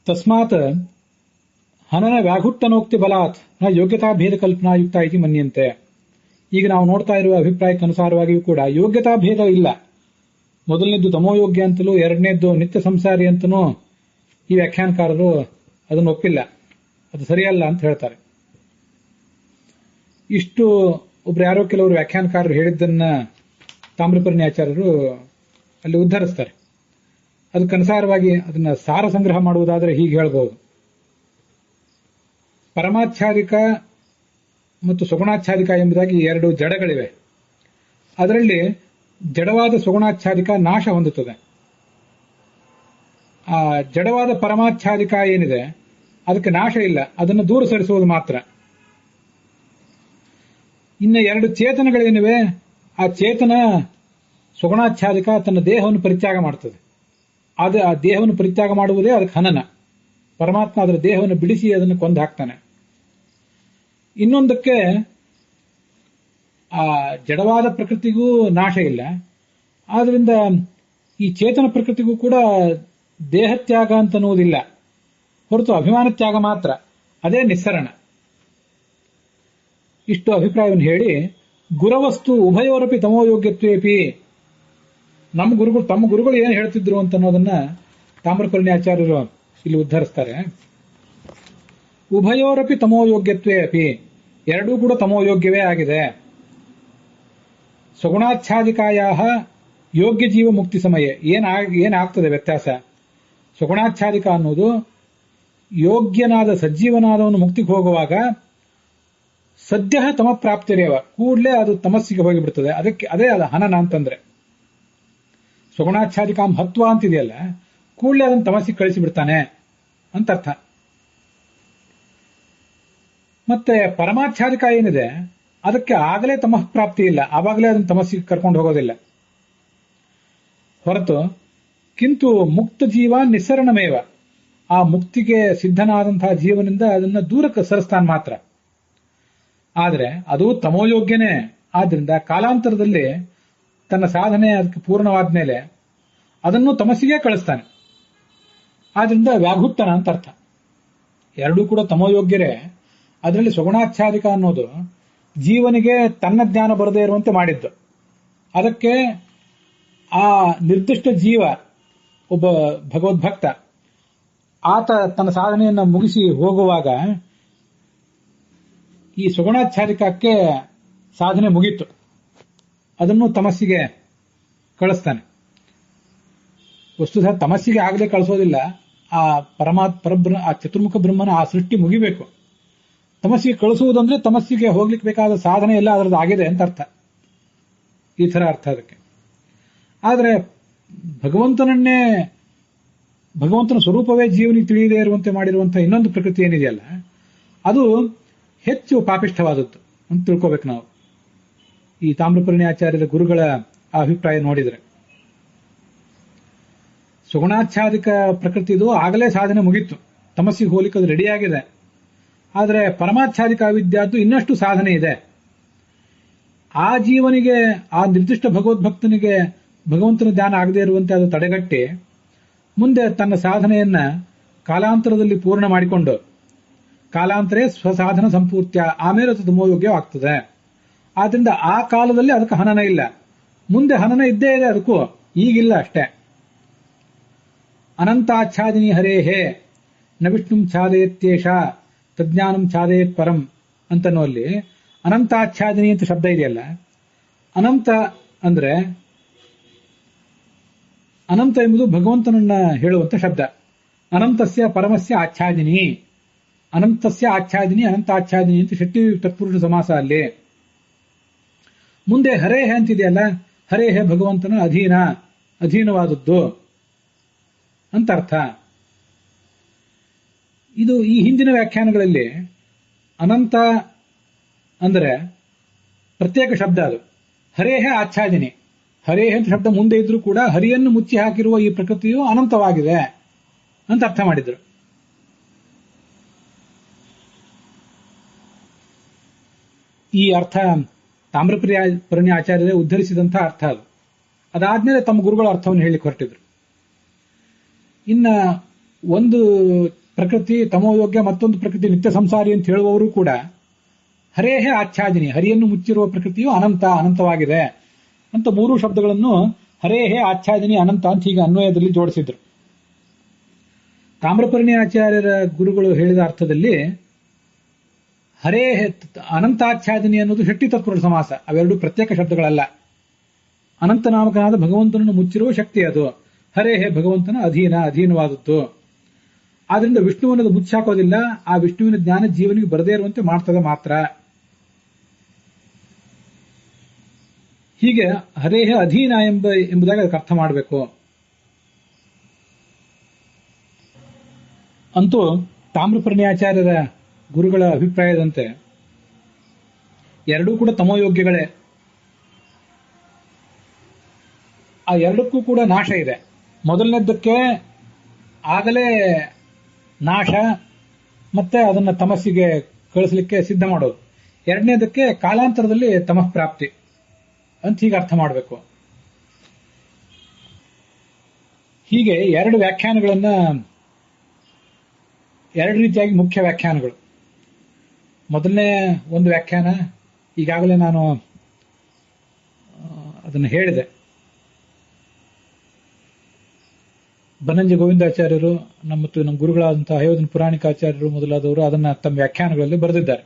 ತಸ್ಮಾತ್ ಹನನ ವ್ಯಾಘುಟ್ಟನೋಕ್ತಿ ಬಲಾತ್ ನ ಯೋಗ್ಯತಾ ಭೇದ ಕಲ್ಪನಾ ಯುಕ್ತ ಇತಿ ಮನ್ಯಂತೆ. ಈಗ ನಾವು ನೋಡ್ತಾ ಇರುವ ಅಭಿಪ್ರಾಯಕ್ಕನುಸಾರವಾಗಿಯೂ ಕೂಡ ಯೋಗ್ಯತಾ ಭೇದ ಇಲ್ಲ. ಮೊದಲನೇದ್ದು ತಮೋಯೋಗ್ಯ ಅಂತಲೂ, ಎರಡನೇದ್ದು ನಿತ್ಯ ಸಂಸಾರಿ ಅಂತನೂ ಈ ವ್ಯಾಖ್ಯಾನಕಾರರು ಅದನ್ನು ಒಪ್ಪಿಲ್ಲ, ಅದು ಸರಿಯಲ್ಲ ಅಂತ ಹೇಳ್ತಾರೆ. ಇಷ್ಟು ಒಬ್ರು ಯಾರೋ ಕೆಲವರು ವ್ಯಾಖ್ಯಾನಕಾರರು ಹೇಳಿದ್ದನ್ನ ತಾಮ್ರಪರ್ಣಿ ಆಚಾರ್ಯರು ಅಲ್ಲಿ ಉದ್ಧರಿಸ್ತಾರೆ. ಅದಕ್ಕನುಸಾರವಾಗಿ ಅದನ್ನ ಸಾರ ಸಂಗ್ರಹ ಮಾಡುವುದಾದರೆ ಹೀಗೆ ಹೇಳಬಹುದು. ಪರಮಾಚ್ಛಾದಿಕ ಮತ್ತು ಸುಗುಣಾಚ್ಛಾದಿಕ ಎಂಬುದಾಗಿ ಎರಡು ಜಡಗಳಿವೆ. ಅದರಲ್ಲಿ ಜಡವಾದ ಸುಗುಣಾಚ್ಛಾದಿಕ ನಾಶ ಹೊಂದುತ್ತದೆ. ಆ ಜಡವಾದ ಪರಮಾಚ್ಛಾದಿಕ ಏನಿದೆ ಅದಕ್ಕೆ ನಾಶ ಇಲ್ಲ, ಅದನ್ನು ದೂರ ಸರಿಸುವುದು ಮಾತ್ರ. ಇನ್ನು ಎರಡು ಚೇತನಗಳೇನಿವೆ, ಆ ಚೇತನ ಸುಗುಣಾಚ್ಛಾದಿಕ ತನ್ನ ದೇಹವನ್ನು ಪರಿತ್ಯಾಗ ಮಾಡುತ್ತದೆ. ಅದು ಆ ದೇಹವನ್ನು ಪರಿತ್ಯಾಗ ಮಾಡುವುದೇ ಅದಕ್ಕೆ ಹನನ. ಪರಮಾತ್ಮ ಅದರ ದೇಹವನ್ನು ಬಿಡಿಸಿ ಅದನ್ನು ಕೊಂದು ಹಾಕ್ತಾನೆ. ಇನ್ನೊಂದಕ್ಕೆ ಆ ಜಡವಾದ ಪ್ರಕೃತಿಗೂ ನಾಶ ಇಲ್ಲ, ಆದ್ರಿಂದ ಈ ಚೇತನ ಪ್ರಕೃತಿಗೂ ಕೂಡ ದೇಹತ್ಯಾಗ ಅಂತನ್ನುವುದಿಲ್ಲ, ಹೊರತು ಅಭಿಮಾನ ತ್ಯಾಗ ಮಾತ್ರ. ಅದೇ ನಿಸ್ಸರಣ. ಇಷ್ಟು ಅಭಿಪ್ರಾಯವನ್ನು ಹೇಳಿ, ಗುರವಸ್ತು ಉಭಯೋರಪಿ ತಮೋಯೋಗ್ಯತ್ವೇಪಿ, ತಮ್ಮ ಗುರುಗಳು ಏನು ಹೇಳ್ತಿದ್ರು ಅಂತ ಅನ್ನೋದನ್ನ ತಾಮ್ರಪರ್ಣಿ ಆಚಾರ್ಯರು ಇಲ್ಲಿ ಉದ್ಧರಿಸ್ತಾರೆ. ಉಭಯೋರಪಿ ತಮೋಯೋಗ್ಯತ್ವೇ ಅಪಿ, ಎರಡೂ ಕೂಡ ತಮೋಯೋಗ್ಯವೇ ಆಗಿದೆ. ಸುಗುಣಾಚ್ಛಾದಿಕಾಯ ಯೋಗ್ಯ ಜೀವ ಮುಕ್ತಿ ಸಮಯ ಏನಾಗ್ತದೆ ವ್ಯತ್ಯಾಸ? ಸುಗುಣಾಚ್ಛಾದಿಕ ಅನ್ನೋದು ಯೋಗ್ಯನಾದ ಸಜ್ಜೀವನಾದವನು ಮುಕ್ತಿಗೆ ಹೋಗುವಾಗ ಸದ್ಯ ತಮ ಪ್ರಾಪ್ತಿರೇವ, ಕೂಡಲೇ ಅದು ತಮಸ್ಸಿಗೆ ಹೋಗಿಬಿಡ್ತದೆ. ಅದೇ ಅದ ಹನನ ಅಂತಂದ್ರೆ. ಸುಗುಣಾಚ್ಛಾದಿಕಾಂ ಹತ್ವ ಅಂತಿದೆಯಲ್ಲ, ಕೂಡಲೇ ಅದನ್ನು ತಮಸ್ಸಿಗೆ ಕಳಿಸಿಬಿಡ್ತಾನೆ ಅಂತ ಅರ್ಥ. ಮತ್ತೆ ಪರಮಾಚ್ಛಾದಿಕ ಏನಿದೆ ಅದಕ್ಕೆ ಆಗಲೇ ತಮಃ ಪ್ರಾಪ್ತಿ ಇಲ್ಲ, ಆವಾಗಲೇ ಅದನ್ನು ತಮಸ್ಸಿಗೆ ಕರ್ಕೊಂಡು ಹೋಗೋದಿಲ್ಲ. ಹೊರತು ಕಿಂತು ಮುಕ್ತ ಜೀವ ನಿಸ್ಸರಣಮೇವ, ಆ ಮುಕ್ತಿಗೆ ಸಿದ್ಧನಾದಂತಹ ಜೀವನಿಂದ ಅದನ್ನ ದೂರಕ್ಕೆ ಸರಿಸ್ತಾನೆ ಮಾತ್ರ. ಆದರೆ ಅದು ತಮೋಯೋಗ್ಯನೇ. ಆದ್ರಿಂದ ಕಾಲಾಂತರದಲ್ಲಿ ತನ್ನ ಸಾಧನೆ ಅದಕ್ಕೆ ಪೂರ್ಣವಾದ ಮೇಲೆ ಅದನ್ನು ತಮಸ್ಸಿಗೆ ಕಳಿಸ್ತಾನೆ. ಆದ್ರಿಂದ ವ್ಯಾಘುಟ್ಟನ ಅಂತ ಅರ್ಥ. ಎರಡೂ ಕೂಡ ತಮೋಯೋಗ್ಯರೇ. ಅದರಲ್ಲಿ ಸುಗುಣಾಚ್ಛಾದಿಕ ಅನ್ನೋದು ಜೀವನಿಗೆ ತನ್ನ ಜ್ಞಾನ ಬರದೇ ಇರುವಂತೆ ಮಾಡಿದ್ದು. ಅದಕ್ಕೆ ಆ ನಿರ್ದಿಷ್ಟ ಜೀವ ಒಬ್ಬ ಭಗವದ್ಭಕ್ತ ಆತ ತನ್ನ ಸಾಧನೆಯನ್ನು ಮುಗಿಸಿ ಹೋಗುವಾಗ ಈ ಸುಗುಣಾಚ್ಛಾದಿಕಕ್ಕೆ ಸಾಧನೆ ಮುಗೀತು, ಅದನ್ನು ತಮಸ್ಸಿಗೆ ಕಳಿಸ್ತಾನೆ. ವಸ್ತುತಃ ತಮಸ್ಸಿಗೆ ಆಗಲೇ ಕಳಿಸೋದಿಲ್ಲ, ಆ ಆ ಚತುರ್ಮುಖ ಬ್ರಹ್ಮನ ಆ ಸೃಷ್ಟಿ ಮುಗಿಬೇಕು. ತಮಸ್ಸಿಗೆ ಕಳಿಸುವುದಂದ್ರೆ ತಮಸ್ಸಿಗೆ ಹೋಗ್ಲಿಕ್ಕೆ ಬೇಕಾದ ಸಾಧನೆ ಎಲ್ಲ ಅದರದ್ದು ಆಗಿದೆ ಅಂತ ಅರ್ಥ. ಈ ತರ ಅರ್ಥ ಅದಕ್ಕೆ. ಆದರೆ ಭಗವಂತನ ಸ್ವರೂಪವೇ ಜೀವನಿಗೆ ತಿಳಿಯದೇ ಇರುವಂತೆ ಮಾಡಿರುವಂತಹ ಇನ್ನೊಂದು ಪ್ರಕೃತಿ ಏನಿದೆಯಲ್ಲ, ಅದು ಹೆಚ್ಚು ಪಾಪಿಷ್ಠವಾದದ್ದು ಅಂತ ತಿಳ್ಕೋಬೇಕು ನಾವು. ಈ ತಾಮ್ರಪರ್ಣಿ ಆಚಾರ್ಯರ ಗುರುಗಳ ಆ ಅಭಿಪ್ರಾಯ ನೋಡಿದ್ರೆ, ಸುಗುಣಾಚ್ಛಾದಿಕ ಪ್ರಕೃತಿದು ಆಗಲೇ ಸಾಧನೆ ಮುಗಿತ್ತು, ತಮಸ್ಸಿಗೆ ಹೋಲಿಕ್ಕೆ ಅದು ರೆಡಿಯಾಗಿದೆ. ಆದರೆ ಪರಮಾಚ್ಛಾದಿಕ ಅವಿದ್ಯಾದ್ದು ಇನ್ನಷ್ಟು ಸಾಧನೆ ಇದೆ. ಆ ಜೀವನಿಗೆ, ಆ ನಿರ್ದಿಷ್ಟ ಭಗವದ್ಭಕ್ತನಿಗೆ ಭಗವಂತನ ಧ್ಯಾನ ಆಗದೇ ಇರುವಂತೆ ಅದು ತಡೆಗಟ್ಟಿ ಮುಂದೆ ತನ್ನ ಸಾಧನೆಯನ್ನ ಕಾಲಾಂತರದಲ್ಲಿ ಪೂರ್ಣ ಮಾಡಿಕೊಂಡು ಕಾಲಾಂತರೇ ಸ್ವಸಾಧನ ಸಂಪೂರ್ತ್ಯ, ಆಮೇಲೆ ಅದು ತಮೋಯೋಗ್ಯವಾಗ್ತದೆ. ಆದ್ರಿಂದ ಆ ಕಾಲದಲ್ಲಿ ಅದಕ್ಕೆ ಹನನ ಇಲ್ಲ, ಮುಂದೆ ಹನನ ಇದ್ದೇ ಇದೆ ಅದಕ್ಕೂ, ಈಗಿಲ್ಲ ಅಷ್ಟೇ. ಅನಂತಾಚ್ಛಾದಿನಿ ಹರೇಹೇ ನ ವಿಷ್ಣುಂ ಛಾದಯತ್ಯೇಷ ತಜ್ಞಾನಂ ಛಾದಯತ್ ಪರಂ ಅಂತನ್ನುವಲ್ಲಿ ಅನಂತಾಚ್ಛಾದಿನಿ ಅಂತ ಶಬ್ದ ಇದೆಯಲ್ಲ, ಅನಂತ ಅಂದ್ರೆ ಅನಂತ ಎಂಬುದು ಭಗವಂತನನ್ನ ಹೇಳುವಂತ ಶಬ್ದ. ಅನಂತಸ್ಯ ಪರಮಸ್ಯ ಆಚ್ಛಾದಿನಿ, ಅನಂತಸ್ಯ ಆಚ್ಛಾದಿನಿ ಅನಂತಾಚ್ಛಾದಿನಿ ಅಂತ ಷಟ್ಟಿ ತತ್ಪುರುಷ ಸಮಾಸ ಅಲ್ಲಿ. ಮುಂದೆ ಹರೇಹ ಅಂತಿದೆಯಲ್ಲ, ಹರೇಹ ಭಗವಂತನ ಅಧೀನವಾದದ್ದು ಅಂತ ಅರ್ಥ. ಇದು ಈ ಹಿಂದಿನ ವ್ಯಾಖ್ಯಾನಗಳಲ್ಲಿ ಅನಂತ ಅಂದರೆ ಪ್ರತ್ಯೇಕ ಶಬ್ದ. ಅದು ಹರೇಹ ಆಚ್ಛಾದನೆ, ಹರೇಹ ಅಂತ ಶಬ್ದ ಮುಂದೆ ಇದ್ರೂ ಕೂಡ ಹರಿಯನ್ನು ಮುಚ್ಚಿ ಹಾಕಿರುವ ಈ ಪ್ರಕೃತಿಯು ಅನಂತವಾಗಿದೆ ಅಂತ ಅರ್ಥ ಮಾಡಿದ್ರು. ಈ ಅರ್ಥ ತಾಮ್ರಪರ್ಣಿ ಆಚಾರ್ಯರೇ ಉದ್ಧರಿಸಿದಂತಹ ಅರ್ಥ ಅದು. ಅದಾದ್ಮೇಲೆ ತಮ್ಮ ಗುರುಗಳ ಅರ್ಥವನ್ನು ಹೇಳಿ ಹೊರಟಿದ್ರು. ಇನ್ನ ಒಂದು ಪ್ರಕೃತಿ ತಮೋಯೋಗ್ಯ, ಮತ್ತೊಂದು ಪ್ರಕೃತಿ ನಿತ್ಯ ಸಂಸಾರಿ ಅಂತ ಹೇಳುವವರು ಕೂಡ ಹರೇಹೇ ಆಚ್ಛಾದಿನಿ, ಹರಿಯನ್ನು ಮುಚ್ಚಿರುವ ಪ್ರಕೃತಿಯು ಅನಂತವಾಗಿದೆ ಅಂತ ಮೂರು ಶಬ್ದಗಳನ್ನು ಹರೇಹೇ ಆಚ್ಛಾದಿನಿ ಅನಂತ ಅಂತ ಹೀಗೆ ಅನ್ವಯದಲ್ಲಿ ಜೋಡಿಸಿದ್ರು. ತಾಮ್ರಪರ್ಣಿ ಆಚಾರ್ಯರ ಗುರುಗಳು ಹೇಳಿದ ಅರ್ಥದಲ್ಲಿ ಹರೇ ಅನಂತಾಚ್ಛಾದಿನಿ ಅನ್ನೋದು ಷಟ್ಟಿ ತತ್ಪುರುಷ ಸಮಾಸ. ಅವೆರಡು ಪ್ರತ್ಯೇಕ ಶಬ್ದಗಳಲ್ಲ. ಅನಂತನಾಮಕನಾದ ಭಗವಂತನನ್ನು ಮುಚ್ಚಿರುವ ಶಕ್ತಿ ಅದು. ಹರೇಹೇ ಭಗವಂತನ ಅಧೀನವಾದದ್ದು. ಆದ್ರಿಂದ ವಿಷ್ಣುವನ್ನದು ಮುಚ್ಚಾಕೋದಿಲ್ಲ. ಆ ವಿಷ್ಣುವಿನ ಜ್ಞಾನ ಜೀವನಿಗೆ ಬರದೇ ಇರುವಂತೆ ಮಾಡ್ತದೆ ಮಾತ್ರ. ಹೀಗೆ ಹರೇಹ ಅಧೀನ ಎಂಬುದಾಗಿ ಅದಕ್ಕೆ ಅರ್ಥ ಮಾಡಬೇಕು. ಅಂತೂ ತಾಮ್ರಪರ್ಣಿ ಆಚಾರ್ಯರ ಗುರುಗಳ ಅಭಿಪ್ರಾಯದಂತೆ ಎರಡೂ ಕೂಡ ತಮೋಯೋಗ್ಯಗಳೇ. ಆ ಎರಡಕ್ಕೂ ಕೂಡ ನಾಶ ಇದೆ. ಮೊದಲನೇದಕ್ಕೆ ಆಗಲೇ ನಾಶ, ಮತ್ತೆ ಅದನ್ನ ತಮಸ್ಸಿಗೆ ಕಳಿಸಲಿಕ್ಕೆ ಸಿದ್ಧ ಮಾಡೋದು. ಎರಡನೇದಕ್ಕೆ ಕಾಲಾಂತರದಲ್ಲಿ ತಮಃ ಪ್ರಾಪ್ತಿ ಅಂತ ಹೀಗೆ ಅರ್ಥ ಮಾಡಬೇಕು. ಹೀಗೆ ಎರಡು ವ್ಯಾಖ್ಯಾನಗಳನ್ನ, ಎರಡು ರೀತಿಯಾಗಿ ಮುಖ್ಯ ವ್ಯಾಖ್ಯಾನಗಳು. ಮೊದಲನೇ ಒಂದು ವ್ಯಾಖ್ಯಾನ ಈಗಾಗಲೇ ನಾನು ಅದನ್ನು ಹೇಳಿದೆ. ಬನ್ನಂಜೆ ಗೋವಿಂದಾಚಾರ್ಯರು ಮತ್ತು ನಮ್ಮ ಗುರುಗಳಾದಂತಹ ಅಯೋಧನ ಪುರಾಣಿಕಾಚಾರ್ಯರು ಮೊದಲಾದವರು ಅದನ್ನ ತಮ್ಮ ವ್ಯಾಖ್ಯಾನಗಳಲ್ಲಿ ಬರೆದಿದ್ದಾರೆ.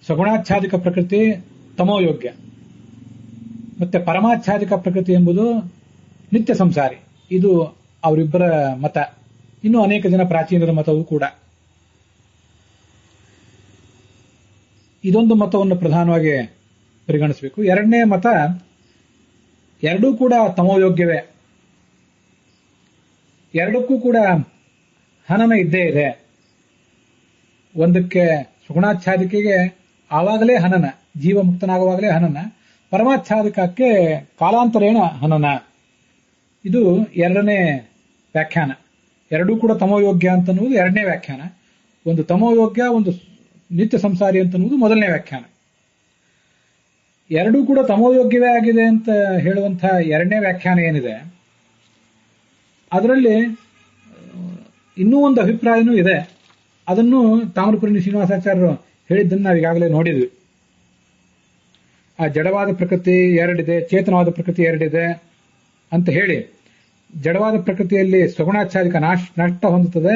ಸಗುಣಾಚ್ಛಾದಿಕ ಪ್ರಕೃತಿ ತಮೋಯೋಗ್ಯ, ಮತ್ತೆ ಪರಮಾಚ್ಛಾದಿಕ ಪ್ರಕೃತಿ ಎಂಬುದು ನಿತ್ಯ ಸಂಸಾರಿ. ಇದು ಅವರಿಬ್ಬರ ಮತ. ಇನ್ನು ಅನೇಕ ಜನ ಪ್ರಾಚೀನರ ಮತವೂ ಕೂಡ. ಇದೊಂದು ಮತವನ್ನು ಪ್ರಧಾನವಾಗಿ ಪರಿಗಣಿಸಬೇಕು. ಎರಡನೇ ಮತ, ಎರಡೂ ಕೂಡ ತಮೋಯೋಗ್ಯವೇ, ಎರಡಕ್ಕೂ ಕೂಡ ಹನನ ಇದ್ದೇ ಇದೆ. ಒಂದಕ್ಕೆ ಸುಗುಣಾಚ್ಛಾದಿಕೆಗೆ ಆವಾಗಲೇ ಹನನ, ಜೀವ ಮುಕ್ತನಾಗುವಾಗಲೇ ಹನನ. ಪರಮಾಚ್ಛಾದಿಕಕ್ಕೆ ಕಾಲಾಂತರೇಣ ಹನನ. ಇದು ಎರಡನೇ ವ್ಯಾಖ್ಯಾನ. ಎರಡೂ ಕೂಡ ತಮೋಯೋಗ್ಯ ಅಂತನ್ನುವುದು ಎರಡನೇ ವ್ಯಾಖ್ಯಾನ. ಒಂದು ತಮೋಯೋಗ್ಯ, ಒಂದು ನಿತ್ಯ ಸಂಸಾರಿ ಅಂತನ್ನುವುದು ಮೊದಲನೇ ವ್ಯಾಖ್ಯಾನ. ಎರಡೂ ಕೂಡ ತಮೋಯೋಗ್ಯವೇ ಆಗಿದೆ ಅಂತ ಹೇಳುವಂತಹ ಎರಡನೇ ವ್ಯಾಖ್ಯಾನ ಏನಿದೆ, ಅದರಲ್ಲಿ ಇನ್ನೂ ಒಂದು ಅಭಿಪ್ರಾಯನೂ ಇದೆ. ಅದನ್ನು ತಾಮ್ರಪರ್ಣಿ ಶ್ರೀನಿವಾಸಾಚಾರ್ಯರು ಹೇಳಿದ್ದನ್ನು ನಾವು ಈಗಾಗಲೇ ನೋಡಿದ್ವಿ. ಆ ಜಡವಾದ ಪ್ರಕೃತಿ ಎರಡಿದೆ, ಚೇತನವಾದ ಪ್ರಕೃತಿ ಎರಡಿದೆ ಅಂತ ಹೇಳಿ, ಜಡವಾದ ಪ್ರಕೃತಿಯಲ್ಲಿ ಸಗುಣಾಚ್ಛಾದಿಕ ನಷ್ಟ ಹೊಂದುತ್ತದೆ,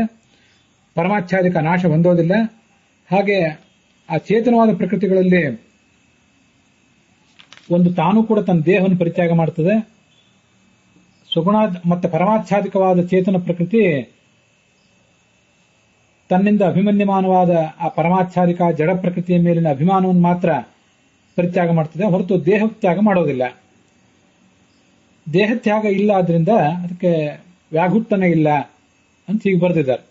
ಪರಮಾಚ್ಛಾದಿಕ ನಾಶ ಹೊಂದೋದಿಲ್ಲ. ಹಾಗೆ ಆ ಚೇತನವಾದ ಪ್ರಕೃತಿಗಳಲ್ಲಿ ಒಂದು ತಾನು ಕೂಡ ತನ್ನ ದೇಹವನ್ನು ಪರಿತ್ಯಾಗ ಮಾಡ್ತದೆ. ಸುಗುಣ ಮತ್ತು ಪರಮಾಚ್ಛಾದಿಕವಾದ ಚೇತನ ಪ್ರಕೃತಿ ತನ್ನಿಂದ ಅಭಿಮನ್ಯಮಾನವಾದ ಆ ಪರಮಾಚ್ಛಾದಿಕ ಜಡ ಪ್ರಕೃತಿಯ ಮೇಲಿನ ಅಭಿಮಾನವನ್ನು ಮಾತ್ರ ಪರಿತ್ಯಾಗ ಮಾಡ್ತದೆ, ಹೊರತು ದೇಹ ತ್ಯಾಗ ಮಾಡೋದಿಲ್ಲ. ದೇಹ ತ್ಯಾಗ ಇಲ್ಲ, ಆದ್ರಿಂದ ಅದಕ್ಕೆ ವ್ಯಾಘುಟ್ಟನೆ ಇಲ್ಲ ಅಂತ ಹೀಗೆ ಬರೆದಿದ್ದಾರೆ.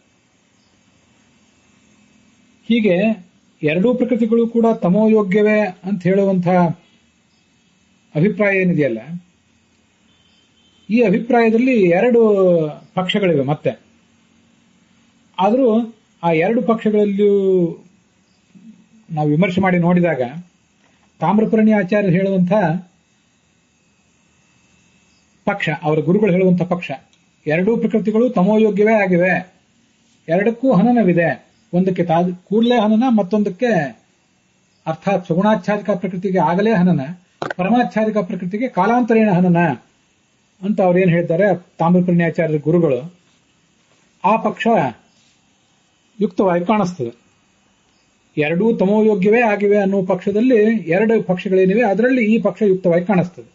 ಹೀಗೆ ಎರಡೂ ಪ್ರಕೃತಿಗಳು ಕೂಡ ತಮೋಯೋಗ್ಯವೇ ಅಂತ ಹೇಳುವಂತಹ ಅಭಿಪ್ರಾಯ ಏನಿದೆಯಲ್ಲ, ಈ ಅಭಿಪ್ರಾಯದಲ್ಲಿ ಎರಡು ಪಕ್ಷಗಳಿವೆ. ಮತ್ತೆ ಆದರೂ ಆ ಎರಡು ಪಕ್ಷಗಳಲ್ಲಿಯೂ ನಾವು ವಿಮರ್ಶೆ ಮಾಡಿ ನೋಡಿದಾಗ ತಾಮ್ರಪರ್ಣಿ ಆಚಾರ್ಯರು ಹೇಳುವಂತಹ ಪಕ್ಷ, ಅವರ ಗುರುಗಳು ಹೇಳುವಂತಹ ಪಕ್ಷ, ಎರಡೂ ಪ್ರಕೃತಿಗಳು ತಮೋಯೋಗ್ಯವೇ ಆಗಿವೆ, ಎರಡಕ್ಕೂ ಹನನವಿದೆ. ಒಂದಕ್ಕೆ ಕೂಡಲೇ ಹನನ, ಮತ್ತೊಂದಕ್ಕೆ ಅರ್ಥಾತ್ ಸುಗುಣಾಚ್ಛಾದಿಕ ಪ್ರಕೃತಿಗೆ ಆಗಲೇ ಹನನ, ಪರಮಾಚ್ಛಾದಿಕ ಪ್ರಕೃತಿಗೆ ಕಾಲಾಂತರೇಣ ಹನನ ಅಂತ ಅವ್ರೇನು ಹೇಳ್ತಾರೆ ತಾಮ್ರಪರ್ಣಿ ಆಚಾರ್ಯರ ಗುರುಗಳು. ಆ ಪಕ್ಷ ಯುಕ್ತವಾಗಿ ಕಾಣಿಸ್ತದೆ. ಎರಡೂ ತಮೋಯೋಗ್ಯವೇ ಆಗಿವೆ ಅನ್ನುವ ಪಕ್ಷದಲ್ಲಿ ಎರಡು ಪಕ್ಷಗಳೇನಿವೆ, ಅದರಲ್ಲಿ ಈ ಪಕ್ಷ ಯುಕ್ತವಾಗಿ ಕಾಣಿಸ್ತದೆ.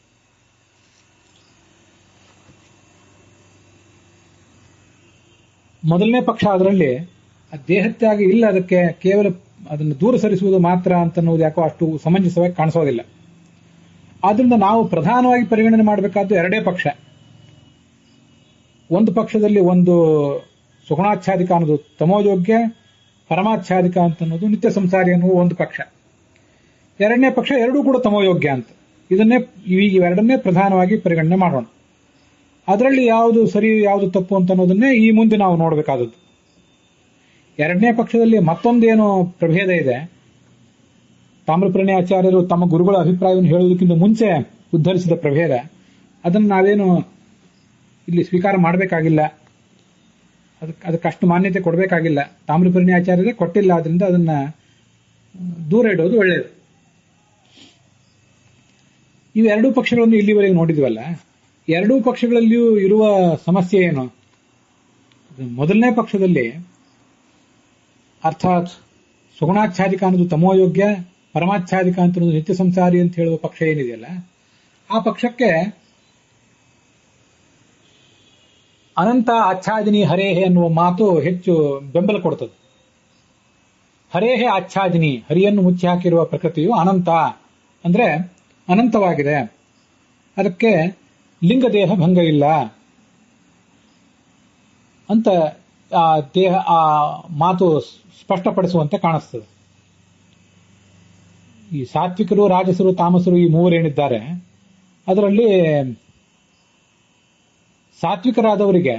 ಮೊದಲನೇ ಪಕ್ಷ ಅದರಲ್ಲಿ ದೇಹತ್ಯಾಗ ಇಲ್ಲ, ಅದಕ್ಕೆ ಕೇವಲ ಅದನ್ನು ದೂರ ಸರಿಸುವುದು ಮಾತ್ರ ಅಂತನ್ನುವುದು ಯಾಕೋ ಅಷ್ಟು ಸಮಂಜಸವಾಗಿ ಕಾಣಿಸೋದಿಲ್ಲ. ಆದ್ರಿಂದ ನಾವು ಪ್ರಧಾನವಾಗಿ ಪರಿಗಣನೆ ಮಾಡಬೇಕಾದ್ದು ಎರಡೇ ಪಕ್ಷ. ಒಂದು ಪಕ್ಷದಲ್ಲಿ ಒಂದು ಸುಗುಣಾಚ್ಛಾದಿಕ ಅನ್ನೋದು ತಮೋಯೋಗ್ಯ, ಪರಮಾಚ್ಛಾದಿಕ ಅಂತ ಅನ್ನೋದು ನಿತ್ಯ ಸಂಸಾರಿ ಅನ್ನುವ ಒಂದು ಪಕ್ಷ. ಎರಡನೇ ಪಕ್ಷ ಎರಡೂ ಕೂಡ ತಮೋಯೋಗ್ಯ ಅಂತ. ಇವೆರಡನ್ನೇ ಪ್ರಧಾನವಾಗಿ ಪರಿಗಣನೆ ಮಾಡೋಣ. ಅದರಲ್ಲಿ ಯಾವುದು ಸರಿ ಯಾವುದು ತಪ್ಪು ಅಂತ ಅನ್ನೋದನ್ನೇ ಈ ಮುಂದೆ ನಾವು ನೋಡಬೇಕಾದದ್ದು. ಎರಡನೇ ಪಕ್ಷದಲ್ಲಿ ಮತ್ತೊಂದೇನು ಪ್ರಭೇದ ಇದೆ. ತಾಮ್ರಪರ್ಣಿ ಆಚಾರ್ಯರು ತಮ್ಮ ಗುರುಗಳ ಅಭಿಪ್ರಾಯವನ್ನು ಹೇಳುವುದಕ್ಕಿಂತ ಮುಂಚೆ ಉದ್ಧರಿಸಿದ ಪ್ರಭೇದ, ಅದನ್ನು ನಾವೇನು ಇಲ್ಲಿ ಸ್ವೀಕಾರ ಮಾಡಬೇಕಾಗಿಲ್ಲ, ಅದಕ್ಕಷ್ಟು ಮಾನ್ಯತೆ ಕೊಡಬೇಕಾಗಿಲ್ಲ. ತಾಮ್ರಪರ್ಣಿ ಆಚಾರ್ಯರೇ ಕೊಟ್ಟಿಲ್ಲ, ಆದ್ರಿಂದ ಅದನ್ನ ದೂರ ಇಡೋದು ಒಳ್ಳೆಯದು. ಇವೆರಡೂ ಪಕ್ಷಗಳನ್ನು ಇಲ್ಲಿವರೆಗೆ ನೋಡಿದ್ವಲ್ಲ, ಎರಡೂ ಪಕ್ಷಗಳಲ್ಲಿಯೂ ಇರುವ ಸಮಸ್ಯೆ ಏನು? ಮೊದಲನೇ ಪಕ್ಷದಲ್ಲಿ ಅರ್ಥಾತ್ ಸುಗುಣಾಚ್ಛಾದಿಕ ಅನ್ನೋದು ತಮೋಯೋಗ್ಯ, ಪರಮಾಚ್ಛಾದಿಕ ಅಂತ ಅನ್ನೋದು ನಿತ್ಯ ಸಂಸಾರಿ ಅಂತ ಹೇಳುವ ಪಕ್ಷ ಏನಿದೆಯಲ್ಲ, ಆ ಪಕ್ಷಕ್ಕೆ ಅನಂತ ಆಚ್ಛಾದಿನಿ ಹರೇಹೆ ಅನ್ನುವ ಮಾತು ಹೆಚ್ಚು ಬೆಂಬಲ ಕೊಡ್ತದೆ. ಹರೇಹೆ ಆಚ್ಛಾದಿನಿ, ಹರಿಯನ್ನು ಮುಚ್ಚಿ ಹಾಕಿರುವ ಪ್ರಕೃತಿಯು ಅನಂತ ಅಂದ್ರೆ ಅನಂತವಾಗಿದೆ, ಅದಕ್ಕೆ ಲಿಂಗದೇಹ ಭಂಗ ಇಲ್ಲ ಅಂತ ಆ ಮಾತು ಸ್ಪಷ್ಟಪಡಿಸುವಂತೆ ಕಾಣಿಸ್ತದೆ. ಈ ಸಾತ್ವಿಕರು, ರಾಜಸರು, ತಾಮಸರು ಈ ಮೂವರೇನಿದ್ದಾರೆ, ಅದರಲ್ಲಿ ಸಾತ್ವಿಕರಾದವರಿಗೆ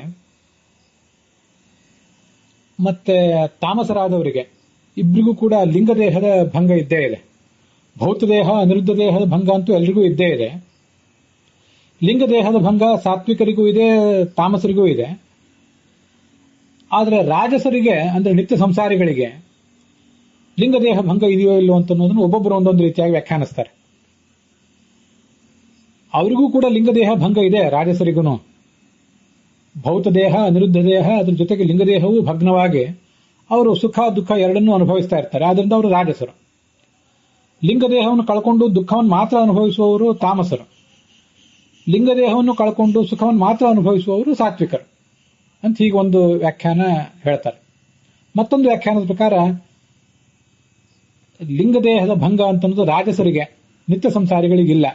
ಮತ್ತೆ ತಾಮಸರಾದವರಿಗೆ ಇಬ್ಬರಿಗೂ ಕೂಡ ಲಿಂಗದೇಹದ ಭಂಗ ಇದ್ದೇ ಇದೆ. ಭೌತ ದೇಹ, ಅನಿರುದ್ಧ ದೇಹದ ಭಂಗ ಅಂತೂ ಎಲ್ರಿಗೂ ಇದ್ದೇ ಇದೆ. ಲಿಂಗದೇಹದ ಭಂಗ ಸಾತ್ವಿಕರಿಗೂ ಇದೆ, ತಾಮಸರಿಗೂ ಇದೆ. ಆದರೆ ರಾಜಸರಿಗೆ ಅಂದ್ರೆ ನಿತ್ಯ ಸಂಸಾರಿಗಳಿಗೆ ಲಿಂಗದೇಹ ಭಂಗ ಇದೆಯೋ ಇಲ್ಲೋ ಅಂತ ಅನ್ನೋದನ್ನು ಒಬ್ಬೊಬ್ಬರು ಒಂದೊಂದು ರೀತಿಯಾಗಿ ವ್ಯಾಖ್ಯಾನಿಸ್ತಾರೆ. ಅವರಿಗೂ ಕೂಡ ಲಿಂಗದೇಹ ಭಂಗ ಇದೆ. ರಾಜಸರಿಗೂ ಭೌತ ದೇಹ, ಅನಿರುದ್ಧ ದೇಹ, ಅದ್ರ ಜೊತೆಗೆ ಲಿಂಗದೇಹವೂ ಭಗ್ನವಾಗಿ ಅವರು ಸುಖ ದುಃಖ ಎರಡನ್ನೂ ಅನುಭವಿಸ್ತಾ ಇರ್ತಾರೆ. ಆದ್ರಿಂದ ಅವರು ರಾಜಸರು. ಲಿಂಗದೇಹವನ್ನು ಕಳ್ಕೊಂಡು ದುಃಖವನ್ನು ಮಾತ್ರ ಅನುಭವಿಸುವವರು ತಾಮಸರು. ಲಿಂಗದೇಹವನ್ನು ಕಳ್ಕೊಂಡು ಸುಖವನ್ನು ಮಾತ್ರ ಅನುಭವಿಸುವವರು ಸಾತ್ವಿಕರು ಅಂತ ಹೀಗೆ ಒಂದು ವ್ಯಾಖ್ಯಾನ ಹೇಳ್ತಾರೆ. ಮತ್ತೊಂದು ವ್ಯಾಖ್ಯಾನದ ಪ್ರಕಾರ ಲಿಂಗದೇಹದ ಭಂಗ ಅಂತನ್ನೋದು ರಾಜಸರಿಗೆ, ನಿತ್ಯ ಸಂಸಾರಿಗಳಿಗಿಲ್ಲ.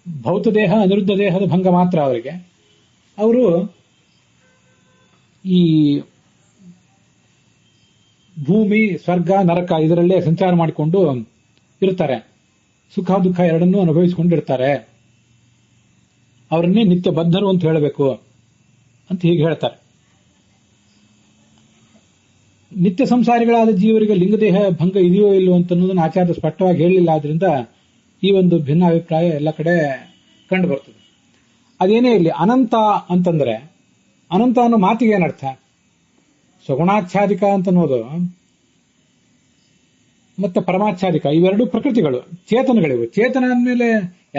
ಭೌತ ದೇಹ, ಅನಿರುದ್ಧ ದೇಹದ ಭಂಗ ಮಾತ್ರ ಅವರಿಗೆ. ಅವರು ಈ ಭೂಮಿ, ಸ್ವರ್ಗ, ನರಕ ಇದರಲ್ಲೇ ಸಂಚಾರ ಮಾಡಿಕೊಂಡು ಇರ್ತಾರೆ. ಸುಖ ದುಃಖ ಎರಡನ್ನೂ ಅನುಭವಿಸಿಕೊಂಡಿರ್ತಾರೆ. ಅವರನ್ನೇ ನಿತ್ಯ ಬದ್ಧರು ಅಂತ ಹೇಳಬೇಕು ಅಂತ ಹೀಗೆ ಹೇಳ್ತಾರೆ. ನಿತ್ಯ ಸಂಸಾರಿಗಳಾದ ಜೀವರಿಗೆ ಲಿಂಗದೇಹ ಭಂಗ ಇದೆಯೋ ಇಲ್ಲೋ ಅಂತ ಅನ್ನೋದನ್ನು ಆಚಾರ್ಯ ಸ್ಪಷ್ಟವಾಗಿ ಹೇಳಲಿಲ್ಲ. ಆದ್ರಿಂದ ಈ ಒಂದು ಭಿನ್ನ ಅಭಿಪ್ರಾಯ ಎಲ್ಲ ಕಡೆ ಕಂಡು ಬರ್ತದೆ. ಅದೇನೇ ಇಲ್ಲಿ ಅನಂತ ಅಂತಂದ್ರೆ, ಅನಂತ ಅನ್ನೋ ಮಾತಿಗೆ ಏನರ್ಥ? ಸಗುಣಾಚ್ಛಾದಿಕ ಅಂತ ಅನ್ನೋದು ಮತ್ತೆ ಪರಮಾಚ್ಛಾದಿಕ ಇವೆರಡು ಪ್ರಕೃತಿಗಳು, ಚೇತನಗಳಿವು. ಚೇತನ ಅಂದಮೇಲೆ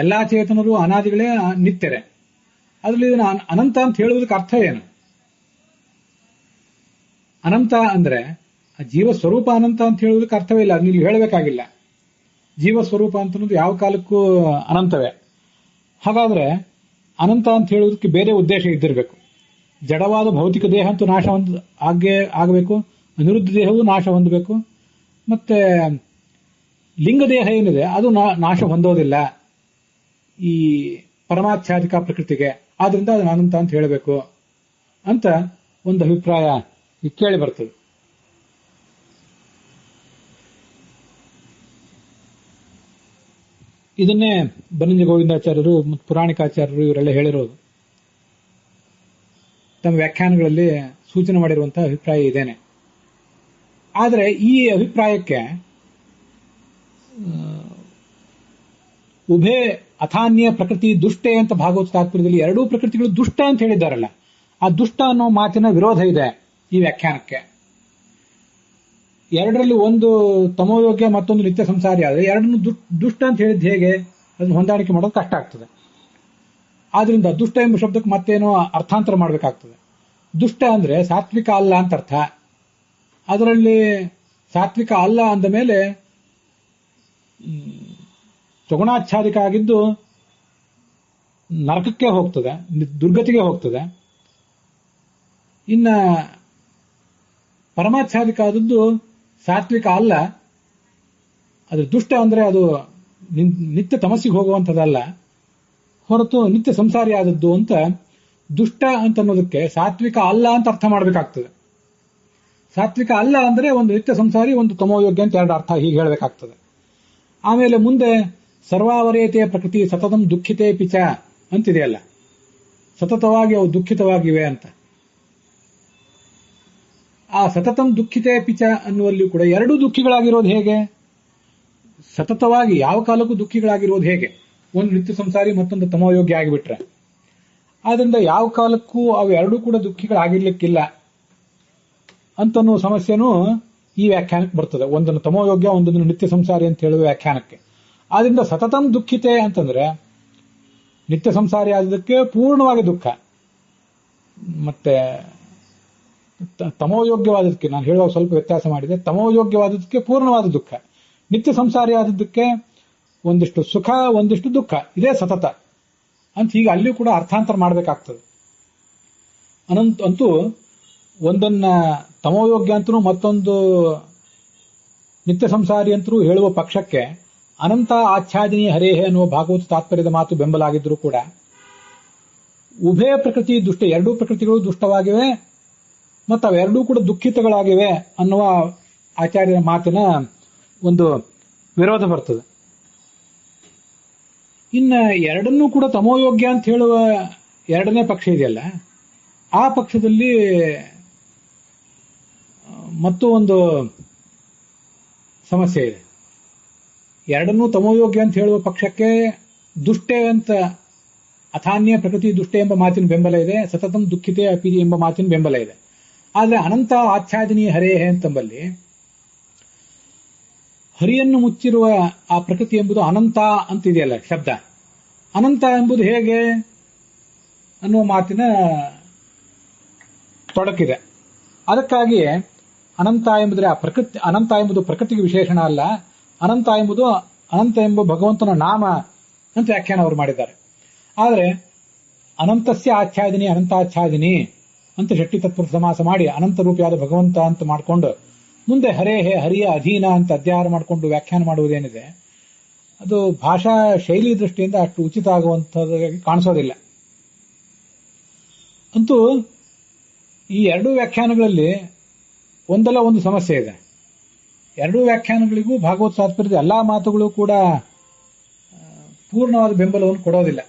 ಎಲ್ಲಾ ಚೇತನರು ಅನಾದಿಗಳೇ, ನಿತ್ಯರೇ. ಅದ್ರಲ್ಲಿ ಅನಂತ ಅಂತ ಹೇಳುವುದಕ್ಕೆ ಅರ್ಥ ಏನು? ಅನಂತ ಅಂದ್ರೆ ಜೀವ ಸ್ವರೂಪ ಅನಂತ ಅಂತ ಹೇಳುವುದಕ್ಕೆ ಅರ್ಥವೇ ಇಲ್ಲ. ಅದನ್ನ ಇಲ್ಲಿ ಹೇಳಬೇಕಾಗಿಲ್ಲ. ಜೀವ ಸ್ವರೂಪ ಅಂತ ಅನ್ನೋದು ಯಾವ ಕಾಲಕ್ಕೂ ಅನಂತವೇ. ಹಾಗಾದ್ರೆ ಅನಂತ ಅಂತ ಹೇಳುವುದಕ್ಕೆ ಬೇರೆ ಉದ್ದೇಶ ಇದ್ದಿರಬೇಕು. ಜಡವಾದ ಭೌತಿಕ ದೇಹ ಅಂತೂ ನಾಶ ಆಗಬೇಕು, ಅನಿರುದ್ಧ ದೇಹವೂ ನಾಶ ಹೊಂದಬೇಕು, ಮತ್ತೆ ಲಿಂಗದೇಹ ಏನಿದೆ ಅದು ನಾಶ ಹೊಂದೋದಿಲ್ಲ ಈ ಪರಮಾಚ್ಛಾದಿಕ ಪ್ರಕೃತಿಗೆ. ಆದ್ರಿಂದ ಅದನ್ನು ಅನಂತ ಅಂತ ಹೇಳಬೇಕು ಅಂತ ಒಂದು ಅಭಿಪ್ರಾಯ ಕೇಳಿ ಬರ್ತದೆ. ಇದನ್ನೇ ಬನ್ನಂಜೆ ಗೋವಿಂದಾಚಾರ್ಯರು ಮತ್ತು ಪುರಾಣಿಕಾಚಾರ್ಯರು ಇವರೆಲ್ಲ ಹೇಳಿರೋದು. ತಮ್ಮ ವ್ಯಾಖ್ಯಾನಗಳಲ್ಲಿ ಸೂಚನೆ ಮಾಡಿರುವಂತಹ ಅಭಿಪ್ರಾಯ ಇದೇನೆ. ಆದರೆ ಈ ಅಭಿಪ್ರಾಯಕ್ಕೆ ಉಭಯ ಅಥಾನ್ಯ ಪ್ರಕೃತಿ ದುಷ್ಟೇ ಅಂತ ಭಾಗವತ ತಾತ್ಪರ್ಯದಲ್ಲಿ ಎರಡೂ ಪ್ರಕೃತಿಗಳು ದುಷ್ಟ ಅಂತ ಹೇಳಿದ್ದಾರಲ್ಲ, ಆ ದುಷ್ಟ ಅನ್ನೋ ಮಾತಿನ ವಿರೋಧ ಇದೆ ಈ ವ್ಯಾಖ್ಯಾನಕ್ಕೆ. ಎರಡರಲ್ಲಿ ಒಂದು ತಮೋಯೋಗ್ಯ, ಮತ್ತೊಂದು ನಿತ್ಯ ಸಂಸಾರಿ ಆದರೆ ಎರಡನ್ನು ದುಷ್ಟ ಅಂತ ಹೇಳಿದ್ದು ಹೇಗೆ? ಅದನ್ನು ಹೊಂದಾಣಿಕೆ ಮಾಡೋದು ಕಷ್ಟ ಆಗ್ತದೆ. ಆದ್ರಿಂದ ದುಷ್ಟ ಎಂಬ ಶಬ್ದಕ್ಕೆ ಮತ್ತೇನೋ ಅರ್ಥಾಂತರ ಮಾಡಬೇಕಾಗ್ತದೆ. ದುಷ್ಟ ಅಂದ್ರೆ ಸಾತ್ವಿಕ ಅಲ್ಲ ಅಂತ ಅರ್ಥ. ಅದರಲ್ಲಿ ಸಾತ್ವಿಕ ಅಲ್ಲ ಅಂದ ಮೇಲೆ ಸಗುಣಾಚ್ಛಾದಿಕ ಆಗಿದ್ದು ನರಕಕ್ಕೆ ಹೋಗ್ತದೆ, ದುರ್ಗತಿಗೆ ಹೋಗ್ತದೆ. ಇನ್ನ ಪರಮಾಚ್ಛಾದಿಕ ಆದದ್ದು ಸಾತ್ವಿಕ ಅಲ್ಲ, ಅದು ದುಷ್ಟ ಅಂದ್ರೆ ಅದು ನಿತ್ಯ ತಮಸ್ಸಿಗೆ ಹೋಗುವಂಥದ್ದಲ್ಲ, ಹೊರತು ನಿತ್ಯ ಸಂಸಾರಿ ಆದದ್ದು ಅಂತ ದುಷ್ಟ ಅಂತ ಅನ್ನೋದಕ್ಕೆ ಸಾತ್ವಿಕ ಅಲ್ಲ ಅಂತ ಅರ್ಥ ಮಾಡಬೇಕಾಗ್ತದೆ. ಸಾತ್ವಿಕ ಅಲ್ಲ ಅಂದ್ರೆ ಒಂದು ನಿತ್ಯ ಸಂಸಾರಿ, ಒಂದು ತಮೋಯೋಗ್ಯ ಅಂತ ಎರಡು ಅರ್ಥ ಹೀಗೆ ಹೇಳಬೇಕಾಗ್ತದೆ. ಆಮೇಲೆ ಮುಂದೆ ಸರ್ವಾವರೇತೆಯ ಪ್ರಕೃತಿ ಸತತಂ ದುಃಖಿತೇ ಪಿಚ ಅಂತಿದೆಯಲ್ಲ, ಸತತವಾಗಿ ಅವು ದುಃಖಿತವಾಗಿವೆ ಅಂತ. ಆ ಸತತಂ ದುಃಖಿತೇ ಪಿಚ ಅನ್ನುವಲ್ಲಿಯೂ ಕೂಡ ಎರಡೂ ದುಃಖಿಗಳಾಗಿರೋದು ಹೇಗೆ? ಸತತವಾಗಿ ಯಾವ ಕಾಲಕ್ಕೂ ದುಃಖಿಗಳಾಗಿರೋದು ಹೇಗೆ? ಒಂದು ನಿತ್ಯ ಸಂಸಾರಿ, ಮತ್ತೊಂದು ತಮೋಯೋಗ್ಯ ಆಗಿಬಿಟ್ರೆ. ಆದ್ರಿಂದ ಯಾವ ಕಾಲಕ್ಕೂ ಅವು ಎರಡೂ ಕೂಡ ದುಃಖಿಗಳಾಗಿರ್ಲಿಕ್ಕಿಲ್ಲ ಅಂತನ್ನೋ ಸಮಸ್ಯೆನೂ ಈ ವ್ಯಾಖ್ಯಾನಕ್ಕೆ ಬರ್ತದೆ. ಒಂದನ್ನು ತಮೋಯೋಗ್ಯ, ಒಂದನ್ನು ನಿತ್ಯ ಸಂಸಾರಿ ಅಂತ ಹೇಳುವ ವ್ಯಾಖ್ಯಾನಕ್ಕೆ. ಆದ್ರಿಂದ ಸತತಂ ದುಃಖಿತೆ ಅಂತಂದ್ರೆ ನಿತ್ಯ ಸಂಸಾರಿ ಆದದಕ್ಕೆ ಪೂರ್ಣವಾಗಿ ದುಃಖ, ಮತ್ತೆ ತಮೋಯೋಗ್ಯವಾದದಕ್ಕೆ, ನಾನು ಹೇಳುವಾಗ ಸ್ವಲ್ಪ ವ್ಯತ್ಯಾಸ ಮಾಡಿದೆ, ತಮೋಯೋಗ್ಯವಾದದಕ್ಕೆ ಪೂರ್ಣವಾದ ದುಃಖ, ನಿತ್ಯ ಸಂಸಾರಿ ಆದದಕ್ಕೆ ಒಂದಿಷ್ಟು ಸುಖ ಒಂದಿಷ್ಟು ದುಃಖ, ಇದೇ ಸತತ ಅಂತ ಹೀಗೆ ಅಲ್ಲಿಯೂ ಕೂಡ ಅರ್ಥಾಂತರ ಮಾಡಬೇಕಾಗ್ತದೆ. ಅಂತೂ ಒಂದನ್ನ ತಮೋಯೋಗ್ಯ ಅಂತರೂ ಮತ್ತೊಂದು ನಿತ್ಯ ಸಂಸಾರಿ ಅಂತರೂ ಹೇಳುವ ಪಕ್ಷಕ್ಕೆ ಅನಂತ ಆಚ್ಛಾದಿನಿ ಹರೇಹೇ ಅನ್ನುವ ಭಾಗವತ ತಾತ್ಪರ್ಯದ ಮಾತು ಬೆಂಬಲಾಗಿದ್ರೂ ಕೂಡ ಉಭಯ ಪ್ರಕೃತಿ ದುಷ್ಟ, ಎರಡೂ ಪ್ರಕೃತಿಗಳು ದುಷ್ಟವಾಗಿವೆ ಮತ್ತು ಅವೆರಡೂ ಕೂಡ ದುಃಖಿತಗಳಾಗಿವೆ ಅನ್ನುವ ಆಚಾರ್ಯರ ಮಾತಿನ ಒಂದು ವಿರೋಧ ಬರ್ತದೆ. ಇನ್ನು ಎರಡನ್ನೂ ಕೂಡ ತಮೋಯೋಗ್ಯ ಅಂತ ಹೇಳುವ ಎರಡನೇ ಪಕ್ಷ ಇದೆಯಲ್ಲ, ಆ ಪಕ್ಷದಲ್ಲಿ ಮತ್ತೂ ಒಂದು ಸಮಸ್ಯೆ ಇದೆ. ಎರಡನ್ನೂ ತಮೋಯೋಗ್ಯ ಅಂತ ಹೇಳುವ ಪಕ್ಷಕ್ಕೆ ದುಷ್ಟೆ ಅಂತ ಅಥಾನ್ಯ ಪ್ರಕೃತಿ ದುಷ್ಟೆ ಎಂಬ ಮಾತಿನ ಬೆಂಬಲ ಇದೆ, ಸತತಂ ದುಃಖಿತೆ ಅಪಿರಿ ಎಂಬ ಮಾತಿನ ಬೆಂಬಲ ಇದೆ. ಆದರೆ ಅನಂತ ಆಚ್ಛಾದಿನಿ ಹರೇಹೇ ಅಂತಂಬಲ್ಲಿ ಹರಿಯನ್ನು ಮುಚ್ಚಿರುವ ಆ ಪ್ರಕೃತಿ ಎಂಬುದು ಅನಂತ ಅಂತಿದೆಯಲ್ಲ ಶಬ್ದ, ಅನಂತ ಎಂಬುದು ಹೇಗೆ ಅನ್ನುವ ಮಾತಿನ ತೊಡಕಿದೆ. ಅದಕ್ಕಾಗಿಯೇ ಅನಂತ ಎಂಬುದರೆ ಆ ಪ್ರಕೃತಿ, ಅನಂತ ಎಂಬುದು ಪ್ರಕೃತಿಗೆ ವಿಶೇಷಣ ಅಲ್ಲ, ಅನಂತ ಎಂಬುದು ಅನಂತ ಎಂಬ ಭಗವಂತನ ನಾಮ ಅಂತ ವ್ಯಾಖ್ಯಾನ ಅವರು ಮಾಡಿದ್ದಾರೆ. ಆದರೆ ಅನಂತಸ್ಯ ಆಚ್ಛಾದಿನಿ ಅನಂತಾಚ್ಛಾದಿನಿ ಅಂತ ಷಟ್ಟಿ ತತ್ವ ಸಮಾಸ ಮಾಡಿ ಅನಂತ ರೂಪಿಯಾದ ಭಗವಂತ ಅಂತ ಮಾಡಿಕೊಂಡು ಮುಂದೆ ಹರೇಹೇ ಹರಿಯ ಅಧೀನ ಅಂತ ಅಧ್ಯಾಹಾರ ಮಾಡಿಕೊಂಡು ವ್ಯಾಖ್ಯಾನ ಮಾಡುವುದೇನಿದೆ ಅದು ಭಾಷಾ ಶೈಲಿ ದೃಷ್ಟಿಯಿಂದ ಅಷ್ಟು ಉಚಿತ ಆಗುವಂಥದ್ದಾಗಿ ಕಾಣಿಸೋದಿಲ್ಲ. ಅಂತೂ ಈ ಎರಡೂ ವ್ಯಾಖ್ಯಾನಗಳಲ್ಲಿ ಒಂದಲ್ಲ ಒಂದು ಸಮಸ್ಯೆ ಇದೆ. ಎರಡೂ ವ್ಯಾಖ್ಯಾನಗಳಿಗೂ ಭಾಗವತ ತಾತ್ಪರ್ಯದ ಎಲ್ಲಾ ಮಾತುಗಳು ಕೂಡ ಪೂರ್ಣವಾದ ಬೆಂಬಲವನ್ನು ಕೊಡೋದಿಲ್ಲ.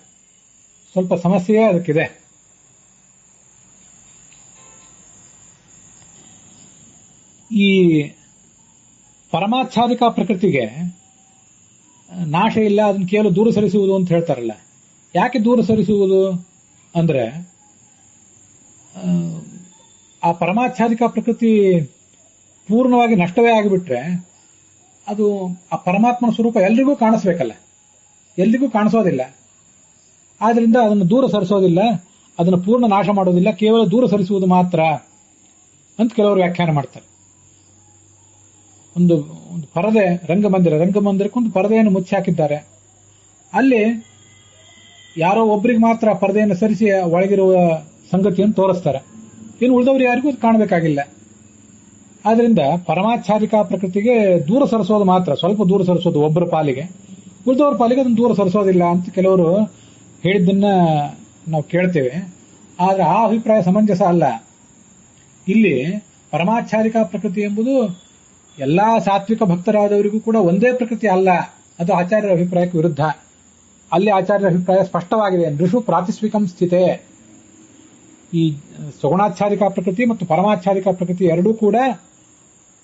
ಸ್ವಲ್ಪ ಸಮಸ್ಯೆಯೇ ಅದಕ್ಕಿದೆ. ಈ ಪರಮಾಚ್ಛಾದಿಕ ಪ್ರಕೃತಿಗೆ ನಾಶ ಇಲ್ಲ, ಅದನ್ನು ಕೇವಲ ದೂರ ಸರಿಸುವುದು ಅಂತ ಹೇಳ್ತಾರಲ್ಲ. ಯಾಕೆ ದೂರ ಸರಿಸುವುದು ಅಂದ್ರೆ ಆ ಪರಮಾಚ್ಛಾದಿಕ ಪ್ರಕೃತಿ ಪೂರ್ಣವಾಗಿ ನಷ್ಟವೇ ಆಗಿಬಿಟ್ರೆ ಅದು ಆ ಪರಮಾತ್ಮನ ಸ್ವರೂಪ ಎಲ್ರಿಗೂ ಕಾಣಿಸ್ಬೇಕಲ್ಲ, ಎಲ್ರಿಗೂ ಕಾಣಿಸೋದಿಲ್ಲ. ಆದ್ರಿಂದ ಅದನ್ನು ದೂರ ಸರಿಸೋದಿಲ್ಲ, ಅದನ್ನು ಪೂರ್ಣ ನಾಶ ಮಾಡೋದಿಲ್ಲ, ಕೇವಲ ದೂರ ಸರಿಸುವುದು ಮಾತ್ರ ಅಂತ ಕೆಲವರು ವ್ಯಾಖ್ಯಾನ ಮಾಡ್ತಾರೆ. ಒಂದು ಪರದೆ, ರಂಗಮಂದಿರಕ್ಕೆ ಒಂದು ಪರದೆಯನ್ನು ಮುಚ್ಚಿ ಹಾಕಿದ್ದಾರೆ. ಅಲ್ಲಿ ಯಾರೋ ಒಬ್ಬರಿಗೆ ಮಾತ್ರ ಪರದೆಯನ್ನು ಸರಿಸಿ ಒಳಗಿರುವ ಸಂಗತಿಯನ್ನು ತೋರಿಸ್ತಾರೆ, ಇನ್ನು ಉಳಿದವರು ಯಾರಿಗೂ ಅದು ಕಾಣಬೇಕಾಗಿಲ್ಲ. ಆದ್ರಿಂದ ಪರಮಾಚ್ಛಾದಿಕ ಪ್ರಕೃತಿಗೆ ದೂರ ಸರಿಸೋದು ಮಾತ್ರ, ಸ್ವಲ್ಪ ದೂರ ಸರಿಸೋದು ಒಬ್ಬರ ಪಾಲಿಗೆ, ಉಳಿದವ್ರ ಪಾಲಿಗೆ ಅದನ್ನು ದೂರ ಸರಿಸೋದಿಲ್ಲ ಅಂತ ಕೆಲವರು ಹೇಳಿದ್ದನ್ನ ನಾವು ಕೇಳ್ತೇವೆ. ಆದ್ರೆ ಆ ಅಭಿಪ್ರಾಯ ಸಮಂಜಸ ಅಲ್ಲ. ಇಲ್ಲಿ ಪರಮಾಚ್ಛಾದಿಕ ಪ್ರಕೃತಿ ಎಂಬುದು ಎಲ್ಲಾ ಸಾತ್ವಿಕ ಭಕ್ತರಾದವರಿಗೂ ಕೂಡ ಒಂದೇ ಪ್ರಕೃತಿ ಅಲ್ಲ, ಅದು ಆಚಾರ್ಯರ ಅಭಿಪ್ರಾಯಕ್ಕೆ ವಿರುದ್ಧ. ಅಲ್ಲಿ ಆಚಾರ್ಯರ ಅಭಿಪ್ರಾಯ ಸ್ಪಷ್ಟವಾಗಿದೆ. ನೃಷು ಪ್ರಾತಿಸ್ವಿಕಂ ಸ್ಥಿತೆ. ಈ ಸಗುಣಾಚ್ಛಾದಿಕ ಪ್ರಕೃತಿ ಮತ್ತು ಪರಮಾಚ್ಛಾದಿಕ ಪ್ರಕೃತಿ ಎರಡೂ ಕೂಡ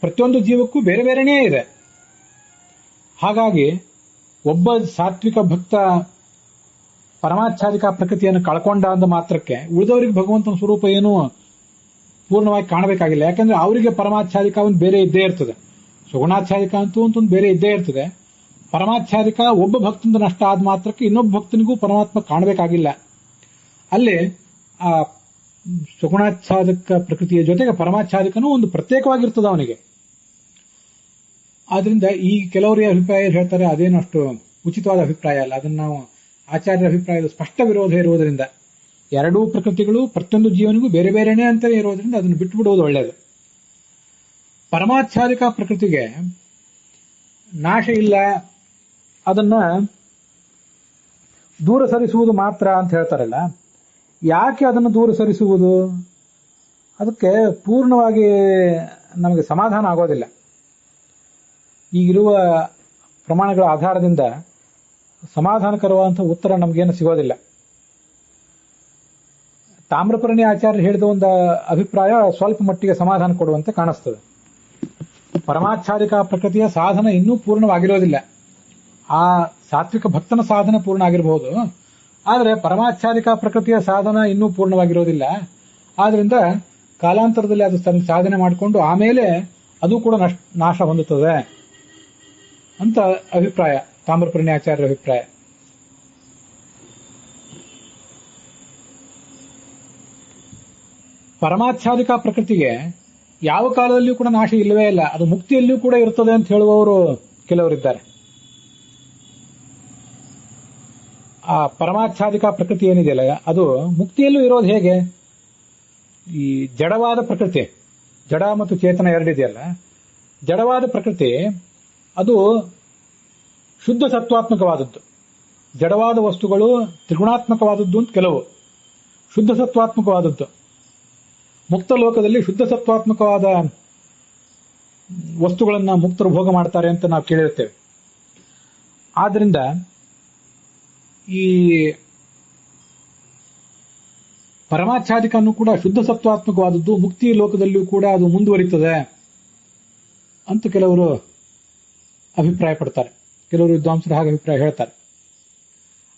ಪ್ರತಿಯೊಂದು ಜೀವಕ್ಕೂ ಬೇರೆ ಬೇರೆನೇ ಇದೆ. ಹಾಗಾಗಿ ಒಬ್ಬ ಸಾತ್ವಿಕ ಭಕ್ತ ಪರಮಾಚ್ಛಾದಿಕ ಪ್ರಕೃತಿಯನ್ನು ಕಳ್ಕೊಂಡ ಅಂದ ಮಾತ್ರಕ್ಕೆ ಉಳಿದವರಿಗೆ ಭಗವಂತನ ಸ್ವರೂಪ ಏನು ಪೂರ್ಣವಾಗಿ ಕಾಣಬೇಕಾಗಿಲ್ಲ. ಯಾಕಂದ್ರೆ ಅವರಿಗೆ ಪರಮಾಚ್ಛಾದಿಕ ಒಂದು ಬೇರೆ ಇದ್ದೇ ಇರ್ತದೆ, ಸುಗುಣಾಚ್ಛಾದಿಕ ಅಂತೂ ಒಂದು ಬೇರೆ ಇದ್ದೇ ಇರ್ತದೆ. ಪರಮಾಚ್ಛಾದಿಕ ಒಬ್ಬ ಭಕ್ತಂದ ನಷ್ಟ ಆದ ಮಾತ್ರಕ್ಕೆ ಇನ್ನೊಬ್ಬ ಭಕ್ತನಿಗೂ ಪರಮಾತ್ಮ ಕಾಣಬೇಕಾಗಿಲ್ಲ. ಅಲ್ಲಿ ಆ ಸುಗುಣಾಚ್ಛಾದಕ ಪ್ರಕೃತಿಯ ಜೊತೆಗೆ ಪರಮಾಚ್ಛಾದಿಕನೂ ಒಂದು ಪ್ರತ್ಯೇಕವಾಗಿರ್ತದೆ ಅವನಿಗೆ. ಆದ್ರಿಂದ ಈ ಕೆಲವರ ಅಭಿಪ್ರಾಯ ಹೇಳ್ತಾರೆ ಅದೇನು ಅಷ್ಟು ಉಚಿತವಾದ ಅಭಿಪ್ರಾಯ ಅಲ್ಲ. ಅದನ್ನು ನಾವು ಆಚಾರ್ಯರ ಅಭಿಪ್ರಾಯದ ಸ್ಪಷ್ಟ ವಿರೋಧ ಇರುವುದರಿಂದ, ಎರಡೂ ಪ್ರಕೃತಿಗಳು ಪ್ರತಿಯೊಂದು ಜೀವನಿಗೂ ಬೇರೆ ಬೇರೆನೇ ಅಂತ ಇರೋದ್ರಿಂದ ಅದನ್ನು ಬಿಟ್ಟುಬಿಡುವುದು ಒಳ್ಳೆಯದು. ಪರಮಾಚ್ಛಾದಿಕ ಪ್ರಕೃತಿಗೆ ನಾಶ ಇಲ್ಲ, ಅದನ್ನ ದೂರ ಸರಿಸುವುದು ಮಾತ್ರ ಅಂತ ಹೇಳ್ತಾರಲ್ಲ, ಯಾಕೆ ಅದನ್ನು ದೂರ ಸರಿಸುವುದು? ಅದಕ್ಕೆ ಪೂರ್ಣವಾಗಿ ನಮಗೆ ಸಮಾಧಾನ ಆಗೋದಿಲ್ಲ. ಈಗಿರುವ ಪ್ರಮಾಣಗಳ ಆಧಾರದಿಂದ ಸಮಾಧಾನಕರವಾದಂಥ ಉತ್ತರ ನಮಗೇನು ಸಿಗೋದಿಲ್ಲ. ತಾಮ್ರಪರ್ಣಿ ಆಚಾರ್ಯ ಹೇಳಿದ ಒಂದು ಅಭಿಪ್ರಾಯ ಸ್ವಲ್ಪ ಮಟ್ಟಿಗೆ ಸಮಾಧಾನ ಕೊಡುವಂತೆ ಕಾಣಿಸ್ತದೆ. ಪರಮಾಚ್ಛಾದಿಕ ಪ್ರಕೃತಿಯ ಸಾಧನ ಇನ್ನೂ ಪೂರ್ಣವಾಗಿರೋದಿಲ್ಲ. ಆ ಸಾತ್ವಿಕ ಭಕ್ತನ ಸಾಧನ ಪೂರ್ಣ ಆಗಿರಬಹುದು, ಆದರೆ ಪರಮಾಚ್ಛಾದಿಕ ಪ್ರಕೃತಿಯ ಸಾಧನ ಇನ್ನೂ ಪೂರ್ಣವಾಗಿರೋದಿಲ್ಲ. ಆದ್ರಿಂದ ಕಾಲಾಂತರದಲ್ಲಿ ಅದು ಸಾಧನೆ ಮಾಡಿಕೊಂಡು ಆಮೇಲೆ ಅದು ಕೂಡ ನಾಶ ಹೊಂದುತ್ತದೆ ಅಂತ ಅಭಿಪ್ರಾಯ, ತಾಮ್ರಪರ್ಣಿ ಆಚಾರ್ಯರ ಅಭಿಪ್ರಾಯ. ಪರಮಾಚ್ಛಾದಿಕ ಪ್ರಕೃತಿಗೆ ಯಾವ ಕಾಲದಲ್ಲಿಯೂ ಕೂಡ ನಾಶ ಇಲ್ಲವೇ ಇಲ್ಲ, ಅದು ಮುಕ್ತಿಯಲ್ಲಿಯೂ ಕೂಡ ಇರ್ತದೆ ಅಂತ ಹೇಳುವವರು ಕೆಲವರಿದ್ದಾರೆ. ಆ ಪರಮಾಚ್ಛಾದಿಕ ಪ್ರಕೃತಿ ಏನಿದೆಯಲ್ಲ, ಅದು ಮುಕ್ತಿಯಲ್ಲೂ ಇರೋದು ಹೇಗೆ? ಈ ಜಡವಾದ ಪ್ರಕೃತಿ, ಜಡ ಮತ್ತು ಚೇತನ ಎರಡಿದೆಯಲ್ಲ, ಜಡವಾದ ಪ್ರಕೃತಿ ಅದು ಶುದ್ಧ ಸತ್ವಾತ್ಮಕವಾದದ್ದು. ಜಡವಾದ ವಸ್ತುಗಳು ತ್ರಿಗುಣಾತ್ಮಕವಾದದ್ದು ಅಂತ ಕೆಲವು, ಶುದ್ಧ ಸತ್ವಾತ್ಮಕವಾದದ್ದು. ಮುಕ್ತ ಲೋಕದಲ್ಲಿ ಶುದ್ಧ ಸತ್ವಾತ್ಮಕವಾದ ವಸ್ತುಗಳನ್ನ ಮುಕ್ತರು ಭೋಗ ಮಾಡ್ತಾರೆ ಅಂತ ನಾವು ಕೇಳಿರ್ತೇವೆ. ಆದ್ರಿಂದ ಈ ಪರಮಾಚ್ಛಾದಿಕನ್ನು ಕೂಡ ಶುದ್ಧ ಸತ್ವಾತ್ಮಕವಾದದ್ದು, ಮುಕ್ತಿ ಲೋಕದಲ್ಲಿಯೂ ಕೂಡ ಅದು ಮುಂದುವರಿತದೆ ಅಂತ ಕೆಲವರು ಅಭಿಪ್ರಾಯ ಪಡ್ತಾರೆ. ಕೆಲವರು ವಿದ್ವಾಂಸರು ಹಾಗೆ ಅಭಿಪ್ರಾಯ ಹೇಳ್ತಾರೆ.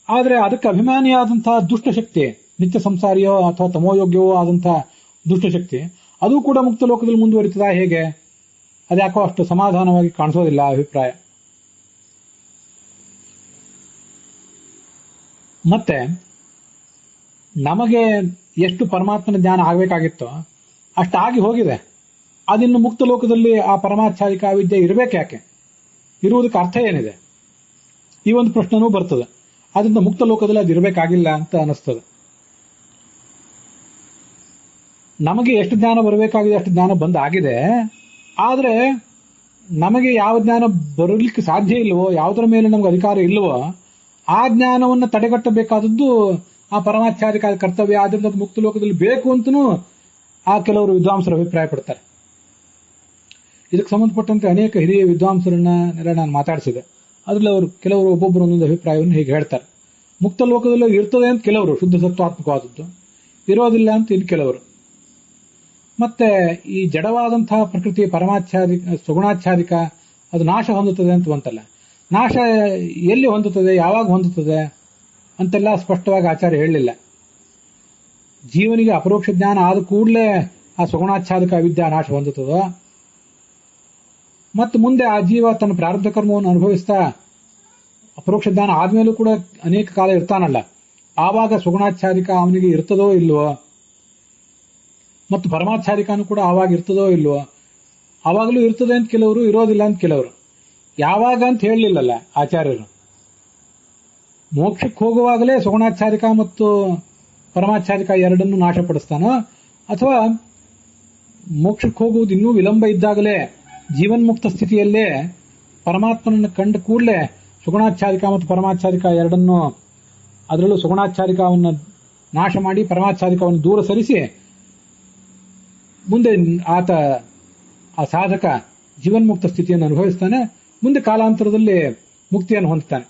ಆದರೆ ಅದಕ್ಕೆ ಅಭಿಮಾನಿಯಾದಂತಹ ದುಷ್ಟಶಕ್ತಿ, ನಿತ್ಯ ಸಂಸಾರಿಯೋ ಅಥವಾ ತಮೋಯೋಗ್ಯವೋ ಆದಂತಹ ದುಷ್ಟಶಕ್ತಿ, ಅದು ಕೂಡ ಮುಕ್ತ ಲೋಕದಲ್ಲಿ ಮುಂದುವರಿತದ ಹೇಗೆ? ಅದ್ಯಾಕೋ ಅಷ್ಟು ಸಮಾಧಾನವಾಗಿ ಕಾಣಿಸೋದಿಲ್ಲ ಅಭಿಪ್ರಾಯ. ಮತ್ತೆ ನಮಗೆ ಎಷ್ಟು ಪರಮಾತ್ಮನ ಜ್ಞಾನ ಆಗಬೇಕಾಗಿತ್ತೋ ಅಷ್ಟಾಗಿ ಹೋಗಿದೆ. ಅದಿನ್ನು ಮುಕ್ತ ಲೋಕದಲ್ಲಿ ಆ ಪರಮಾಚ್ಛಾದಿಕ ವಿದ್ಯೆ ಇರಬೇಕು ಯಾಕೆ? ಇರುವುದಕ್ಕೆ ಅರ್ಥ ಏನಿದೆ? ಈ ಒಂದು ಪ್ರಶ್ನೆನೂ ಬರ್ತದೆ. ಅದರಿಂದ ಮುಕ್ತ ಲೋಕದಲ್ಲಿ ಅದು ಇರಬೇಕಾಗಿಲ್ಲ ಅಂತ ಅನಿಸ್ತದೆ. ನಮಗೆ ಎಷ್ಟು ಜ್ಞಾನ ಬರಬೇಕಾಗಿದೆ ಅಷ್ಟು ಜ್ಞಾನ ಬಂದಾಗಿದೆ. ಆದರೆ ನಮಗೆ ಯಾವ ಜ್ಞಾನ ಬರಲಿಕ್ಕೆ ಸಾಧ್ಯ ಇಲ್ಲವೋ, ಯಾವುದರ ಮೇಲೆ ನಮ್ಗೆ ಅಧಿಕಾರ ಇಲ್ಲವೋ, ಆ ಜ್ಞಾನವನ್ನು ತಡೆಗಟ್ಟಬೇಕಾದದ್ದು ಆ ಪರಮಾಚ್ಛಾದಿಕ ಕರ್ತವ್ಯ. ಆದ್ರಿಂದ ಅದು ಮುಕ್ತ ಲೋಕದಲ್ಲಿ ಬೇಕು ಅಂತನೂ ಆ ಕೆಲವರು ವಿದ್ವಾಂಸರು ಅಭಿಪ್ರಾಯ ಪಡ್ತಾರೆ. ಇದಕ್ಕೆ ಸಂಬಂಧಪಟ್ಟಂತೆ ಅನೇಕ ಹಿರಿಯ ವಿದ್ವಾಂಸರನ್ನೆಲ್ಲ ನಾನು ಮಾತಾಡಿಸಿದೆ. ಅದರಲ್ಲಿ ಅವರು ಕೆಲವರು ಒಬ್ಬೊಬ್ಬರು ಒಂದೊಂದು ಅಭಿಪ್ರಾಯವನ್ನು ಹೀಗೆ ಹೇಳ್ತಾರೆ. ಮುಕ್ತ ಲೋಕದಲ್ಲಿ ಇರ್ತದೆ ಅಂತ ಕೆಲವರು, ಶುದ್ಧ ಸತ್ವಾತ್ಮಕವಾದದ್ದು ಇರೋದಿಲ್ಲ ಅಂತ ಇನ್ನು ಕೆಲವರು. ಮತ್ತೆ ಈ ಜಡವಾದಂತಹ ಪ್ರಕೃತಿ ಪರಮಾಚ್ಛಾದಿಕ ಸುಗುಣಾಚ್ಛಾದಿಕ ಅದು ನಾಶ ಹೊಂದುತ್ತದೆ ಅಂತ ಬಂತಲ್ಲ, ನಾಶ ಎಲ್ಲಿ ಹೊಂದುತ್ತದೆ, ಯಾವಾಗ ಹೊಂದುತ್ತದೆ ಅಂತೆಲ್ಲ ಸ್ಪಷ್ಟವಾಗಿ ಆಚಾರ್ಯ ಹೇಳಲಿಲ್ಲ. ಜೀವನಿಗೆ ಅಪರೋಕ್ಷ ಜ್ಞಾನ ಆದ ಕೂಡಲೇ ಆ ಸುಗುಣಾಚ್ಛಾದಿಕ ವಿದ್ಯಾ ನಾಶ ಹೊಂದುತ್ತದೋ, ಮತ್ತು ಮುಂದೆ ಆ ಜೀವ ತನ್ನ ಪ್ರಾರಬ್ಧ ಕರ್ಮವನ್ನು ಅನುಭವಿಸ್ತಾ ಅಪರೋಕ್ಷ ಜ್ಞಾನ ಆದ್ಮೇಲೂ ಕೂಡ ಅನೇಕ ಕಾಲ ಇರ್ತಾನಲ್ಲ, ಆವಾಗ ಸುಗುಣಾಚ್ಛಾದಿಕ ಅವನಿಗೆ ಇರ್ತದೋ ಇಲ್ವೋ, ಮತ್ತು ಪರಮಾಚ್ಛಾದಿಕನೂ ಕೂಡ ಆವಾಗ ಇರ್ತದೋ ಇಲ್ವೋ. ಆವಾಗಲೂ ಇರ್ತದೆ ಅಂತ ಕೆಲವರು, ಇರೋದಿಲ್ಲ ಅಂತ ಕೆಲವರು. ಯಾವಾಗ ಅಂತ ಹೇಳಲಿಲ್ಲಲ್ಲ ಆಚಾರ್ಯರು. ಮೋಕ್ಷಕ್ಕೆ ಹೋಗುವಾಗಲೇ ಸುಗುಣಾಚ್ಛಾದಿಕ ಮತ್ತು ಪರಮಾಚ್ಛಾದಿಕ ಎರಡನ್ನೂ ನಾಶಪಡಿಸ್ತಾನೋ, ಅಥವಾ ಮೋಕ್ಷಕ್ಕೆ ಹೋಗುವುದು ಇನ್ನೂ ವಿಳಂಬ ಇದ್ದಾಗಲೇ ಜೀವನ್ಮುಕ್ತ ಸ್ಥಿತಿಯಲ್ಲೇ ಪರಮಾತ್ಮನನ್ನು ಕಂಡ ಕೂಡಲೇ ಸುಗುಣಾಚ್ಛಾದಿಕ ಮತ್ತು ಪರಮಾಚ್ಛಾದಿಕ ಎರಡನ್ನೂ, ಅದರಲ್ಲೂ ಸುಗುಣಾಚ್ಛಾದಿಕವನ್ನು ನಾಶ ಮಾಡಿ ಪರಮಾಚ್ಛಾದಿಕವನ್ನು ದೂರ ಸರಿಸಿ ಮುಂದೆ ಆತ ಆ ಸಾಧಕ ಜೀವನ್ಮುಕ್ತ ಸ್ಥಿತಿಯನ್ನು ಅನುಭವಿಸ್ತಾನೆ, ಮುಂದೆ ಕಾಲಾಂತರದಲ್ಲಿ ಮುಕ್ತಿಯನ್ನು ಹೊಂದುತ್ತಾನೆ.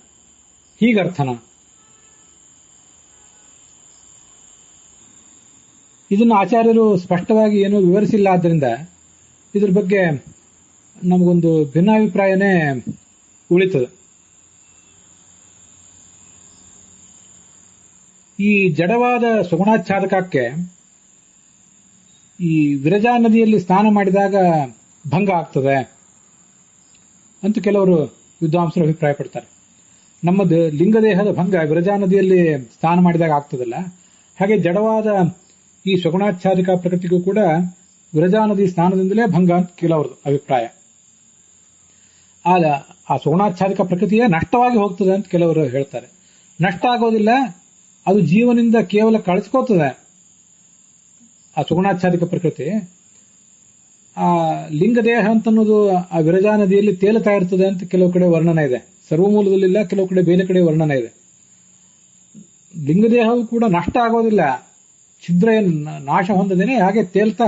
ಹೀಗರ್ಥನ. ಇದನ್ನು ಆಚಾರ್ಯರು ಸ್ಪಷ್ಟವಾಗಿ ಏನೂ ವಿವರಿಸಿಲ್ಲ. ಆದ್ದರಿಂದ ಇದ್ರ ಬಗ್ಗೆ ನಮಗೊಂದು ಭಿನ್ನಾಭಿಪ್ರಾಯನೇ ಉಳಿತದೆ. ಈ ಜಡವಾದ ಸುಗುಣಾಚ್ಛಾದಕಕ್ಕೆ ಈ ವಿರಜಾ ನದಿಯಲ್ಲಿ ಸ್ನಾನ ಮಾಡಿದಾಗ ಭಂಗ ಆಗ್ತದೆ ಅಂತ ಕೆಲವರು ವಿದ್ವಾಂಸರು ಅಭಿಪ್ರಾಯ ಪಡ್ತಾರೆ. ನಮ್ಮದು ಲಿಂಗದೇಹದ ಭಂಗ ವಿರಜಾ ನದಿಯಲ್ಲಿ ಸ್ನಾನ ಮಾಡಿದಾಗ ಆಗ್ತದಲ್ಲ, ಹಾಗೆ ಜಡವಾದ ಈ ಸುಗುಣಾಚ್ಛಾದಿಕ ಪ್ರಕೃತಿಗೂ ಕೂಡ ವಿರಜಾ ನದಿ ಸ್ನಾನದಿಂದಲೇ ಭಂಗ ಅಂತ ಕೆಲವರದು ಅಭಿಪ್ರಾಯ. ಆ ಸುಗುಣಾಚ್ಛಾದಿಕ ಪ್ರಕೃತಿಯೇ ನಷ್ಟವಾಗಿ ಹೋಗ್ತದೆ ಅಂತ ಕೆಲವರು ಹೇಳ್ತಾರೆ. ನಷ್ಟ ಆಗೋದಿಲ್ಲ, ಅದು ಜೀವನಿಂದ ಕೇವಲ ಕಳಿಸ್ಕೋತದೆ. ಆ ಸುಗುಣಾಚ್ಛಾದಿಕ ಪ್ರಕೃತಿ ಆ ಲಿಂಗದೇಹ ಅಂತನ್ನೋದು ಆ ವಿರಜಾ ನದಿಯಲ್ಲಿ ತೇಲುತ್ತಾ ಇರ್ತದೆ ಅಂತ ಕೆಲವು ಕಡೆ ವರ್ಣನೆ ಇದೆ. ಸರ್ವಮೂಲದಲ್ಲಿಲ್ಲ, ಕೆಲವು ಕಡೆ ಬೇರೆ ಕಡೆ ವರ್ಣನೆ ಇದೆ. ಲಿಂಗದೇಹವು ಕೂಡ ನಷ್ಟ ಆಗೋದಿಲ್ಲ, ಛಿದ್ರ ನಾಶ ಹೊಂದದೇನೆ ಹಾಗೆ ತೇಲ್ತಾ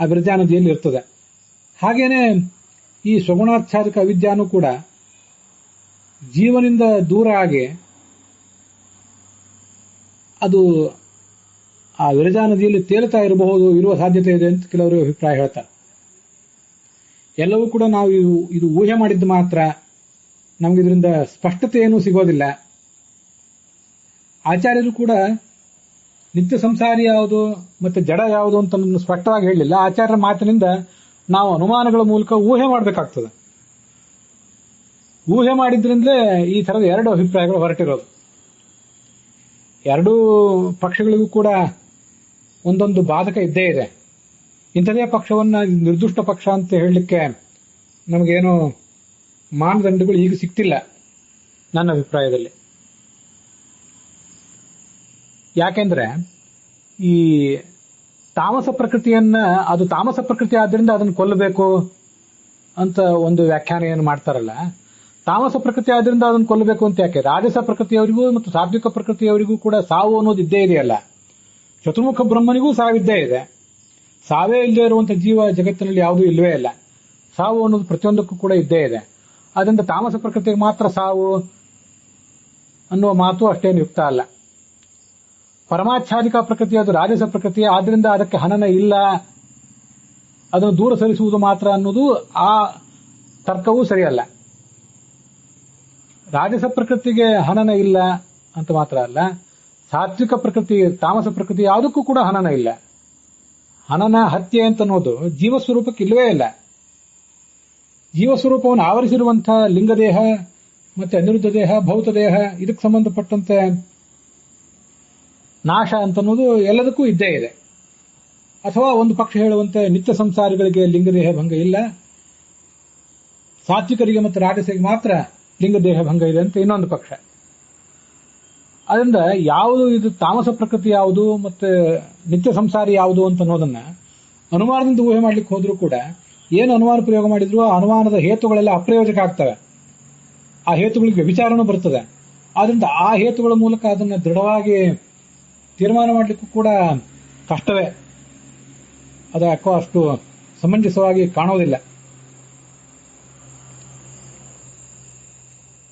ಆ ವಿರಜಾ ನದಿಯಲ್ಲಿ ಇರ್ತದೆ. ಹಾಗೇನೆ ಈ ಸ್ವಗುಣಾಚ್ಛಾದಕ ಅವಿದ್ಯಾನೂ ಕೂಡ ಜೀವನಿಂದ ದೂರ ಆಗಿ ಅದು ಆ ವಿರಜಾ ನದಿಯಲ್ಲಿ ತೇಲ್ತಾ ಇರುವ ಸಾಧ್ಯತೆ ಇದೆ ಅಂತ ಕೆಲವರು ಅಭಿಪ್ರಾಯ ಹೇಳ್ತಾರೆ. ಎಲ್ಲವೂ ಕೂಡ ನಾವು ಇದು ಊಹೆ ಮಾಡಿದ್ದು ಮಾತ್ರ, ನಮ್ಗೆ ಇದರಿಂದ ಸ್ಪಷ್ಟತೆ ಏನೂ ಸಿಗೋದಿಲ್ಲ. ಆಚಾರ್ಯರು ಕೂಡ ನಿತ್ಯ ಸಂಸಾರಿ ಯಾವುದು ಮತ್ತೆ ಜಡ ಯಾವುದು ಅಂತ ಸ್ಪಷ್ಟವಾಗಿ ಹೇಳಲಿಲ್ಲ. ಆಚಾರ್ಯರ ಮಾತಿನಿಂದ ನಾವು ಅನುಮಾನಗಳ ಮೂಲಕ ಊಹೆ ಮಾಡಬೇಕಾಗ್ತದೆ. ಊಹೆ ಮಾಡಿದ್ರಿಂದಲೇ ಈ ಥರದ ಎರಡು ಅಭಿಪ್ರಾಯಗಳು ಹೊರಟಿರೋದು. ಎರಡೂ ಪಕ್ಷಗಳಿಗೂ ಕೂಡ ಒಂದೊಂದು ಬಾಧಕ ಇದ್ದೇ ಇದೆ. ಇಂಥದೇ ಪಕ್ಷವನ್ನ ನಿರ್ದುಷ್ಟ ಪಕ್ಷ ಅಂತ ಹೇಳಲಿಕ್ಕೆ ನಮಗೇನು ಮಾನದಂಡಗಳು ಈಗ ಸಿಕ್ತಿಲ್ಲ ನನ್ನ ಅಭಿಪ್ರಾಯದಲ್ಲಿ. ಯಾಕೆಂದ್ರೆ ಈ ತಾಮಸ ಪ್ರಕೃತಿಯನ್ನ, ಅದು ತಾಮಸ ಪ್ರಕೃತಿ ಆದ್ರಿಂದ ಅದನ್ನು ಕೊಲ್ಲಬೇಕು ಅಂತ ಒಂದು ವ್ಯಾಖ್ಯಾನ ಏನು ಮಾಡ್ತಾರಲ್ಲ, ತಾಮಸ ಪ್ರಕೃತಿ ಆದ್ರಿಂದ ಅದನ್ನು ಕೊಲ್ಲಬೇಕು ಅಂತ ಯಾಕೆ? ರಾಜಸ ಪ್ರಕೃತಿಯವರಿಗೂ ಮತ್ತು ಸಾತ್ವಿಕ ಪ್ರಕೃತಿಯವರಿಗೂ ಕೂಡ ಸಾವು ಅನ್ನೋದು ಇದ್ದೇ ಇದೆಯಲ್ಲ. ಚತುರ್ಮುಖ ಬ್ರಹ್ಮನಿಗೂ ಸಾವಿದ್ದೇ ಇದೆ. ಸಾವೇ ಇಲ್ಲದೆ ಇರುವಂತಹ ಜೀವ ಜಗತ್ತಿನಲ್ಲಿ ಯಾವುದೂ ಇಲ್ಲವೇ ಇಲ್ಲ. ಸಾವು ಅನ್ನೋದು ಪ್ರತಿಯೊಂದಕ್ಕೂ ಕೂಡ ಇದ್ದೇ ಇದೆ. ಅದರಿಂದ ತಾಮಸ ಪ್ರಕೃತಿಗೆ ಮಾತ್ರ ಸಾವು ಅನ್ನುವ ಮಾತು ಅಷ್ಟೇನು ಯುಕ್ತ ಅಲ್ಲ. ಪರಮಾಚ್ಛಾದಿಕ ಪ್ರಕೃತಿ ಅದು ರಾಜಸ ಪ್ರಕೃತಿ, ಆದ್ರಿಂದ ಅದಕ್ಕೆ ಹನನ ಇಲ್ಲ, ಅದನ್ನು ದೂರ ಸರಿಸುವುದು ಮಾತ್ರ ಅನ್ನೋದು ಆ ತರ್ಕವೂ ಸರಿಯಲ್ಲ. ರಾಜಸ ಪ್ರಕೃತಿಗೆ ಹನನ ಇಲ್ಲ ಅಂತ ಮಾತ್ರ ಅಲ್ಲ, ಸಾತ್ವಿಕ ಪ್ರಕೃತಿ ತಾಮಸ ಪ್ರಕೃತಿ ಯಾವುದಕ್ಕೂ ಕೂಡ ಹನನ ಇಲ್ಲ. ಹನನ ಹತ್ಯೆ ಅಂತ ಅನ್ನೋದು ಜೀವಸ್ವರೂಪಕ್ಕೆ ಇಲ್ಲವೇ ಇಲ್ಲ. ಜೀವಸ್ವರೂಪವನ್ನು ಆವರಿಸಿರುವಂತಹ ಲಿಂಗದೇಹ ಮತ್ತೆ ಅನಿರುದ್ಧ ದೇಹ, ಭೌತ ದೇಹ, ಇದಕ್ಕೆ ಸಂಬಂಧಪಟ್ಟಂತೆ ನಾಶ ಅಂತನ್ನೋದು ಎಲ್ಲದಕ್ಕೂ ಇದ್ದೇ ಇದೆ. ಅಥವಾ ಒಂದು ಪಕ್ಷ ಹೇಳುವಂತೆ ನಿತ್ಯ ಸಂಸಾರಿಗಳಿಗೆ ಲಿಂಗದೇಹ ಭಂಗ ಇಲ್ಲ, ಸಾತ್ವಿಕರಿಗೆ ಮತ್ತು ರಾಜಸಿಗೆ ಮಾತ್ರ ಲಿಂಗದೇಹ ಭಂಗ ಇದೆ ಅಂತ ಇನ್ನೊಂದು ಪಕ್ಷ. ಅದರಿಂದ ಯಾವುದು ಇದು ತಾಮಸ ಪ್ರಕೃತಿ ಯಾವುದು ಮತ್ತೆ ನಿತ್ಯ ಸಂಸಾರಿ ಯಾವುದು ಅಂತ ಅನ್ನೋದನ್ನ ಅನುಮಾನದಿಂದ ಊಹೆ ಮಾಡ್ಲಿಕ್ಕೆ ಹೋದ್ರೂ ಕೂಡ ಏನು ಅನುಮಾನ ಪ್ರಯೋಗ ಮಾಡಿದ್ರು ಆ ಅನುಮಾನದ ಹೇತುಗಳೆಲ್ಲ ಅಪ್ರಯೋಜಕ ಆಗ್ತವೆ. ಆ ಹೇತುಗಳಿಗೆ ವಿಚಾರಣೂ ಬರ್ತದೆ. ಆದ್ರಿಂದ ಆ ಹೇತುಗಳ ಮೂಲಕ ಅದನ್ನು ದೃಢವಾಗಿ ತೀರ್ಮಾನ ಮಾಡಲಿಕ್ಕೂ ಕೂಡ ಕಷ್ಟವೇ. ಅದು ಯಾಕೋ ಅಷ್ಟು ಸಮಂಜಸವಾಗಿ ಕಾಣೋದಿಲ್ಲ.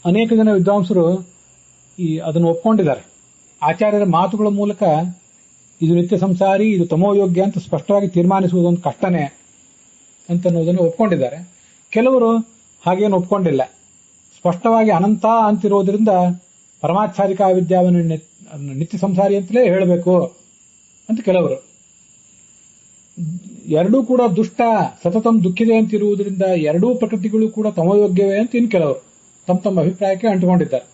ಅನೇಕ ಜನ ವಿದ್ವಾಂಸರು ಅದನ್ನು ಒಪ್ಕೊಂಡಿದ್ದಾರೆ. ಆಚಾರ್ಯರ ಮಾತುಗಳ ಮೂಲಕ ಇದು ನಿತ್ಯ ಸಂಸಾರಿ, ಇದು ತಮೋಯೋಗ್ಯ ಅಂತ ಸ್ಪಷ್ಟವಾಗಿ ತೀರ್ಮಾನಿಸುವುದೊಂದು ಕಷ್ಟನೇ ಅಂತನ್ನೋದನ್ನು ಒಪ್ಕೊಂಡಿದ್ದಾರೆ. ಕೆಲವರು ಹಾಗೇನು ಒಪ್ಕೊಂಡಿಲ್ಲ. ಸ್ಪಷ್ಟವಾಗಿ ಅನಂತ ಅಂತಿರೋದ್ರಿಂದ ಪರಮಾಚ್ಛಾದಿಕ ವಿದ್ಯಾವನ್ನು ನಿತ್ಯ ಸಂಸಾರಿ ಅಂತಲೇ ಹೇಳಬೇಕು ಅಂತ ಕೆಲವರು. ಎರಡೂ ಕೂಡ ದುಷ್ಟ ಸತತಂ ದುಃಖಿದೆ ಅಂತಿರುವುದರಿಂದ ಎರಡೂ ಪ್ರಕೃತಿಗಳು ಕೂಡ ತಮೋಯೋಗ್ಯವೇ ಅಂತ ಇನ್ನು ಕೆಲವರು ತಮ್ಮ ತಮ್ಮ ಅಭಿಪ್ರಾಯಕ್ಕೆ ಅಂಟುಕೊಂಡಿದ್ದಾರೆ.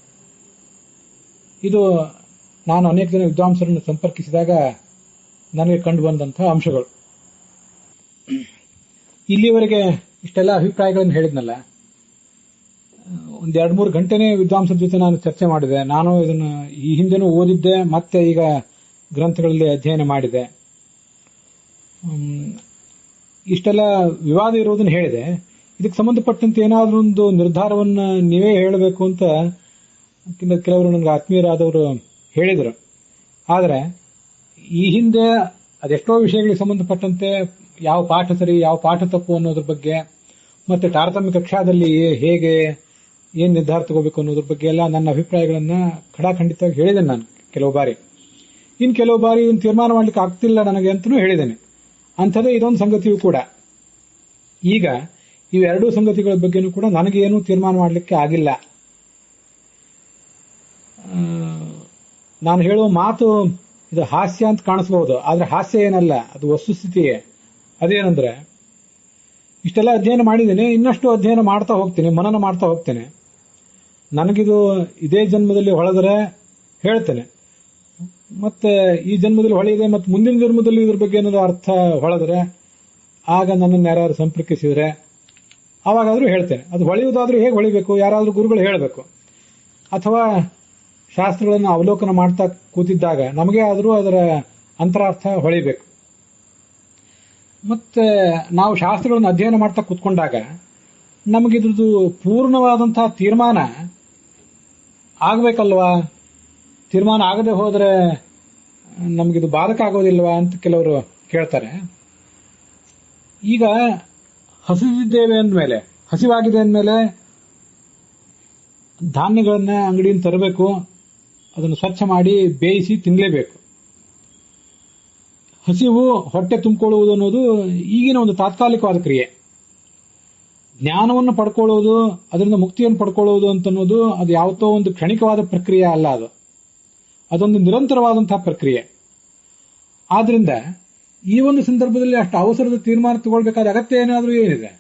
ಇದು ನಾನು ಅನೇಕ ಜನ ವಿದ್ವಾಂಸರನ್ನು ಸಂಪರ್ಕಿಸಿದಾಗ ನನಗೆ ಕಂಡು ಬಂದಂತಹ ಅಂಶಗಳು. ಇಲ್ಲಿವರೆಗೆ ಇಷ್ಟೆಲ್ಲ ಅಭಿಪ್ರಾಯಗಳನ್ನು ಹೇಳಿದ್ನಲ್ಲ, ಒಂದ್ 2-3 ಗಂಟೆನೇ ವಿದ್ವಾಂಸರ ಜೊತೆ ನಾನು ಚರ್ಚೆ ಮಾಡಿದೆ. ನಾನು ಇದನ್ನು ಈ ಹಿಂದೆನೂ ಓದಿದ್ದೆ, ಮತ್ತೆ ಈಗ ಗ್ರಂಥಗಳಲ್ಲಿ ಅಧ್ಯಯನ ಮಾಡಿದೆ. ಇಷ್ಟೆಲ್ಲ ವಿವಾದ ಇರೋದನ್ನು ಹೇಳಿದೆ. ಇದಕ್ಕೆ ಸಂಬಂಧಪಟ್ಟಂತೆ ಏನಾದ್ರೂ ಒಂದು ನಿರ್ಧಾರವನ್ನ ನೀವೇ ಹೇಳಬೇಕು ಅಂತ ಕೆಲವರು ನನಗೆ ಆತ್ಮೀಯರಾದವರು ಹೇಳಿದರು. ಆದರೆ ಈ ಹಿಂದೆ ಅದೆಷ್ಟೋ ವಿಷಯಗಳಿಗೆ ಸಂಬಂಧಪಟ್ಟಂತೆ ಯಾವ ಪಾಠ ಸರಿ ಯಾವ ಪಾಠ ತಪ್ಪು ಅನ್ನೋದ್ರ ಬಗ್ಗೆ, ಮತ್ತೆ ತಾರತಮ್ಯ ಕಕ್ಷಾದಲ್ಲಿ ಹೇಗೆ ಏನ್ ನಿರ್ಧಾರ ತಗೋಬೇಕು ಅನ್ನೋದ್ರ ಬಗ್ಗೆ ಎಲ್ಲ ನನ್ನ ಅಭಿಪ್ರಾಯಗಳನ್ನ ಖಡಾಖಂಡಿತವಾಗಿ ಹೇಳಿದ್ದೇನೆ ನಾನು ಕೆಲವು ಬಾರಿ. ಇನ್ನು ಕೆಲವು ಬಾರಿ ಇದನ್ನು ತೀರ್ಮಾನ ಮಾಡ್ಲಿಕ್ಕೆ ಆಗ್ತಿಲ್ಲ ನನಗೆ ಅಂತಲೂ ಹೇಳಿದ್ದೇನೆ. ಅಂಥದ್ದೇ ಇದೊಂದು ಸಂಗತಿಯೂ ಕೂಡ. ಈಗ ಇವೆರಡೂ ಸಂಗತಿಗಳ ಬಗ್ಗೆನೂ ಕೂಡ ನನಗೇನೂ ತೀರ್ಮಾನ ಮಾಡಲಿಕ್ಕೆ ಆಗಿಲ್ಲ. ನಾನು ಹೇಳುವ ಮಾತು ಇದು ಹಾಸ್ಯ ಅಂತ ಕಾಣಿಸಬಹುದು, ಆದ್ರೆ ಹಾಸ್ಯ ಏನಲ್ಲ, ಅದು ವಸ್ತುಸ್ಥಿತಿಯೇ. ಅದೇನಂದ್ರೆ, ಇಷ್ಟೆಲ್ಲ ಅಧ್ಯಯನ ಮಾಡಿದ್ದೀನಿ, ಇನ್ನಷ್ಟು ಅಧ್ಯಯನ ಮಾಡ್ತಾ ಹೋಗ್ತೀನಿ, ಮನನ ಮಾಡ್ತಾ ಹೋಗ್ತೇನೆ. ನನಗಿದು ಇದೇ ಜನ್ಮದಲ್ಲಿ ಹೊಳೆದರೆ ಹೇಳ್ತೇನೆ, ಮತ್ತೆ ಈ ಜನ್ಮದಲ್ಲಿ ಹೊಳೆಯಿದೆ ಮತ್ತು ಮುಂದಿನ ಜನ್ಮದಲ್ಲಿ ಇದ್ರ ಬಗ್ಗೆ ಏನಾದ್ರು ಅರ್ಥ ಹೊಳೆದರೆ ಆಗ ನನ್ನನ್ನು ಯಾರು ಸಂಪರ್ಕಿಸಿದ್ರೆ ಆವಾಗಾದ್ರೂ ಹೇಳ್ತೇನೆ. ಅದು ಹೊಳೆಯುವುದಾದ್ರೂ ಹೇಗೆ ಹೊಳಿಬೇಕು, ಯಾರಾದ್ರೂ ಗುರುಗಳು ಹೇಳಬೇಕು. ಅಥವಾ ಶಾಸ್ತ್ರಗಳನ್ನು ಅವಲೋಕನ ಮಾಡ್ತಾ ಕೂತಿದ್ದಾಗ ನಮಗೆ ಆದರೂ ಅದರ ಅಂತರಾರ್ಥ ಹೊಳಿಬೇಕು. ಮತ್ತೆ ನಾವು ಶಾಸ್ತ್ರಗಳನ್ನು ಅಧ್ಯಯನ ಮಾಡ್ತಾ ಕೂತ್ಕೊಂಡಾಗ ನಮಗಿದ್ರದ್ದು ಪೂರ್ಣವಾದಂತಹ ತೀರ್ಮಾನ ಆಗಬೇಕಲ್ವಾ? ತೀರ್ಮಾನ ಆಗದೆ ಹೋದರೆ ನಮಗಿದು ಬಾಧಕ ಆಗೋದಿಲ್ವಾ ಅಂತ ಕೆಲವರು ಕೇಳ್ತಾರೆ. ಈಗ ಹಸಿದಿದ್ದೇವೆ ಅಂದಮೇಲೆ, ಹಸಿವಾಗಿದೆ ಅಂದಮೇಲೆ ಧಾನ್ಯಗಳನ್ನ ಅಂಗಡಿಯಿಂದ ತರಬೇಕು, ಅದನ್ನು ಸ್ವಚ್ಛ ಮಾಡಿ ಬೇಯಿಸಿ ತಿನ್ನಲೇಬೇಕು. ಹಸಿವು ಹೊಟ್ಟೆ ತುಂಬಿಕೊಳ್ಳುವುದು ಅನ್ನೋದು ಈಗಿನ ಒಂದು ತಾತ್ಕಾಲಿಕವಾದ ಕ್ರಿಯೆ. ಜ್ಞಾನವನ್ನು ಪಡ್ಕೊಳ್ಳೋದು, ಅದರಿಂದ ಮುಕ್ತಿಯನ್ನು ಪಡ್ಕೊಳ್ಳೋದು ಅಂತನ್ನೋದು ಅದು ಯಾವತ್ತೋ ಒಂದು ಕ್ಷಣಿಕವಾದ ಪ್ರಕ್ರಿಯೆ ಅಲ್ಲ, ಅದೊಂದು ನಿರಂತರವಾದಂತಹ ಪ್ರಕ್ರಿಯೆ. ಆದ್ರಿಂದ ಈ ಒಂದು ಸಂದರ್ಭದಲ್ಲಿ ಅಷ್ಟು ಅವಸರದ ತೀರ್ಮಾನ ತಗೊಳ್ಬೇಕಾದ ಅಗತ್ಯ ಏನಾದರೂ ಏನಿದೆ?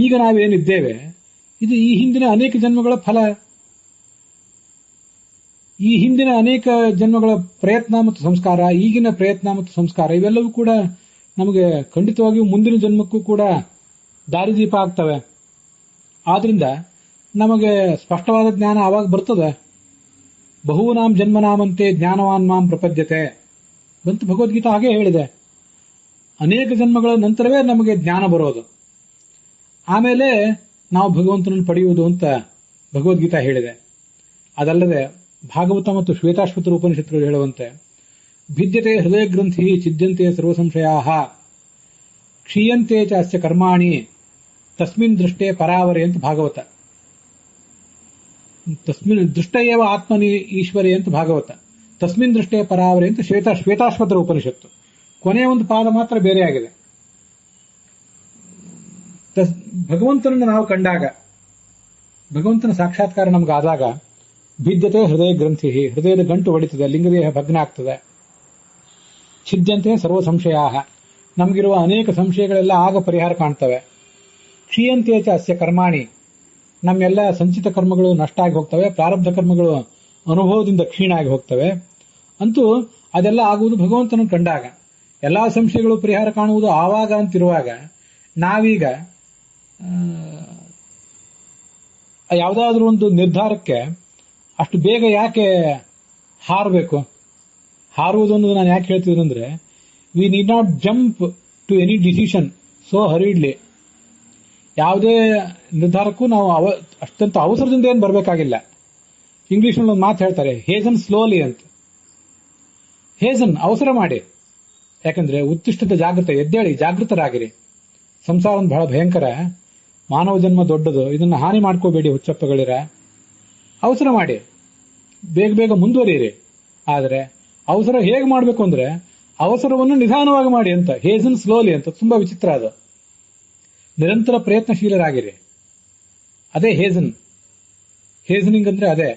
ಈಗ ನಾವೇನಿದ್ದೇವೆ ಇದು ಈ ಹಿಂದಿನ ಅನೇಕ ಜನ್ಮಗಳ ಫಲ, ಈ ಹಿಂದಿನ ಅನೇಕ ಜನ್ಮಗಳ ಪ್ರಯತ್ನ ಮತ್ತು ಸಂಸ್ಕಾರ, ಈಗಿನ ಪ್ರಯತ್ನ ಮತ್ತು ಸಂಸ್ಕಾರ ಇವೆಲ್ಲವೂ ಕೂಡ ನಮಗೆ ಖಂಡಿತವಾಗಿಯೂ ಮುಂದಿನ ಜನ್ಮಕ್ಕೂ ಕೂಡ ದಾರಿದೀಪ ಆಗ್ತವೆ. ಆದ್ರಿಂದ ನಮಗೆ ಸ್ಪಷ್ಟವಾದ ಜ್ಞಾನ ಆವಾಗ ಬರ್ತದೆ. ಬಹೂನಾಂ ಜನ್ಮನಾಮಂತೆ ಜ್ಞಾನವಾನ್ ಮಾಂ ಪ್ರಪದ್ಯತೆ ಬಂತು, ಭಗವದ್ಗೀತಾ ಹಾಗೆ ಹೇಳಿದೆ. ಅನೇಕ ಜನ್ಮಗಳ ನಂತರವೇ ನಮಗೆ ಜ್ಞಾನ ಬರೋದು, ಆಮೇಲೆ ನಾವು ಭಗವಂತನನ್ನು ಪಡೆಯುವುದು ಅಂತ ಭಗವದ್ಗೀತಾ ಹೇಳಿದೆ. ಅದಲ್ಲದೆ ಭಾಗವತ ಮತ್ತು ಶ್ವೇತಾಶ್ವತರ ಉಪನಿಷತ್ತುಗಳು ಹೇಳುವಂತೆ ಭಿದ್ಯತೆ ಹೃದಯ ಗ್ರಂಥಿ ಚಿದ್ಯಂತೆ ಸರ್ವ ಸಂಶಯಾಃ ಕ್ಷೀಯಂತೆ ಚ ಅಸ್ಯ ಕರ್ಮಾಣಿ ತಸ್ಮಿನ್ ದೃಷ್ಟೇ ಪರಾವರೆ ಅಂತ ಭಾಗವತ. ತಸ್ಮಿನ್ ದೃಷ್ಟ ಏವ ಆತ್ಮನಿ ಈಶ್ವರಿ ಅಂತ ಭಾಗವತ. ತಸ್ಮಿನ್ ದೃಷ್ಟೇ ಪರಾವರೆ ಅಂತ ಶ್ವೇತಾಶ್ವತರ ಉಪನಿಷತ್ತು. ಕೊನೆಯ ಒಂದು ಪಾದ ಮಾತ್ರ ಬೇರೆಯಾಗಿದೆ. ಭಗವಂತನನ್ನು ನಾವು ಕಂಡಾಗ, ಭಗವಂತನ ಸಾಕ್ಷಾತ್ಕಾರ ನಮಗಾದಾಗ ಭಿದ್ಯತೆ ಹೃದಯ ಗ್ರಂಥಿ, ಹೃದಯದ ಗಂಟು ಹೊಡಿತದೆ, ಲಿಂಗದೇಹ ಭಗ್ನ ಆಗ್ತದೆ. ಛಿದ್ಯಂತೆ ಸರ್ವ ಸಂಶಯಾಃ, ನಮಗಿರುವ ಅನೇಕ ಸಂಶಯಗಳೆಲ್ಲ ಆಗ ಪರಿಹಾರ ಕಾಣ್ತವೆ. ಕ್ಷೀಯಂತೆ ಚ ಅಸ್ಯ ಕರ್ಮಾಣಿ, ನಮ್ಮೆಲ್ಲ ಸಂಚಿತ ಕರ್ಮಗಳು ನಷ್ಟ ಆಗಿ ಹೋಗ್ತವೆ, ಪ್ರಾರಬ್ಧ ಕರ್ಮಗಳು ಅನುಭವದಿಂದ ಕ್ಷೀಣ ಆಗಿ ಹೋಗ್ತವೆ. ಅಂತೂ ಅದೆಲ್ಲ ಆಗುವುದು ಭಗವಂತನ ಕಂಡಾಗ. ಎಲ್ಲಾ ಸಂಶಯಗಳು ಪರಿಹಾರ ಕಾಣುವುದು ಆವಾಗ ಅಂತಿರುವಾಗ ನಾವೀಗ ಯಾವುದಾದ್ರೂ ಒಂದು ನಿರ್ಧಾರಕ್ಕೆ ಅಷ್ಟು ಬೇಗ ಯಾಕೆ ಹಾರಬೇಕು? ಹಾರುವುದು ಅನ್ನೋದು ನಾನು ಯಾಕೆ ಹೇಳ್ತಿದ್ದೀನಿ ಅಂದ್ರೆ, we need not jump to any decision so hurriedly. ಯಾವುದೇ ನಿರ್ಧಾರಕ್ಕೂ ನಾವು ಅಷ್ಟಂತ ಅವಸರದಿಂದ ಏನು ಬರಬೇಕಾಗಿಲ್ಲ. ಇಂಗ್ಲಿಷ್ನಲ್ಲಿ ಒಂದು ಮಾತು ಹೇಳ್ತಾರೆ, ಹೇಸನ್ ಸ್ಲೋಲಿ ಅಂತ. ಹೇಸನ್ ಅವಸರ ಮಾಡಿ, ಯಾಕಂದ್ರೆ ಉತ್ತಿಷ್ಠದ ಜಾಗೃತ, ಎದ್ದೇಳಿ ಜಾಗೃತರಾಗಿರಿ. ಸಂಸಾರ ಒಂದು ಬಹಳ ಭಯಂಕರ, ಮಾನವ ಜನ್ಮ ದೊಡ್ಡದು, ಇದನ್ನ ಹಾನಿ ಮಾಡ್ಕೋಬೇಡಿ ಹುಚ್ಚಪ್ಪಗಳಿರ. ಅವಸರ ಮಾಡಿ, ಬೇಗ ಬೇಗ ಮುಂದುವರಿಯಿರಿ. ಆದರೆ ಅವಸರ ಹೇಗೆ ಮಾಡಬೇಕು ಅಂದ್ರೆ ಅವಸರವನ್ನು ನಿಧಾನವಾಗಿ ಮಾಡಿ ಅಂತ, ಹೇಸನ್ ಸ್ಲೋಲಿ ಅಂತ. ತುಂಬಾ ವಿಚಿತ್ರ ಅದು. ನಿರಂತರ ಪ್ರಯತ್ನಶೀಲರಾಗಿರಿ, ಅದೇ ಹೇಸನಿಂಗ್ ಅಂದ್ರೆ ಅದೇ.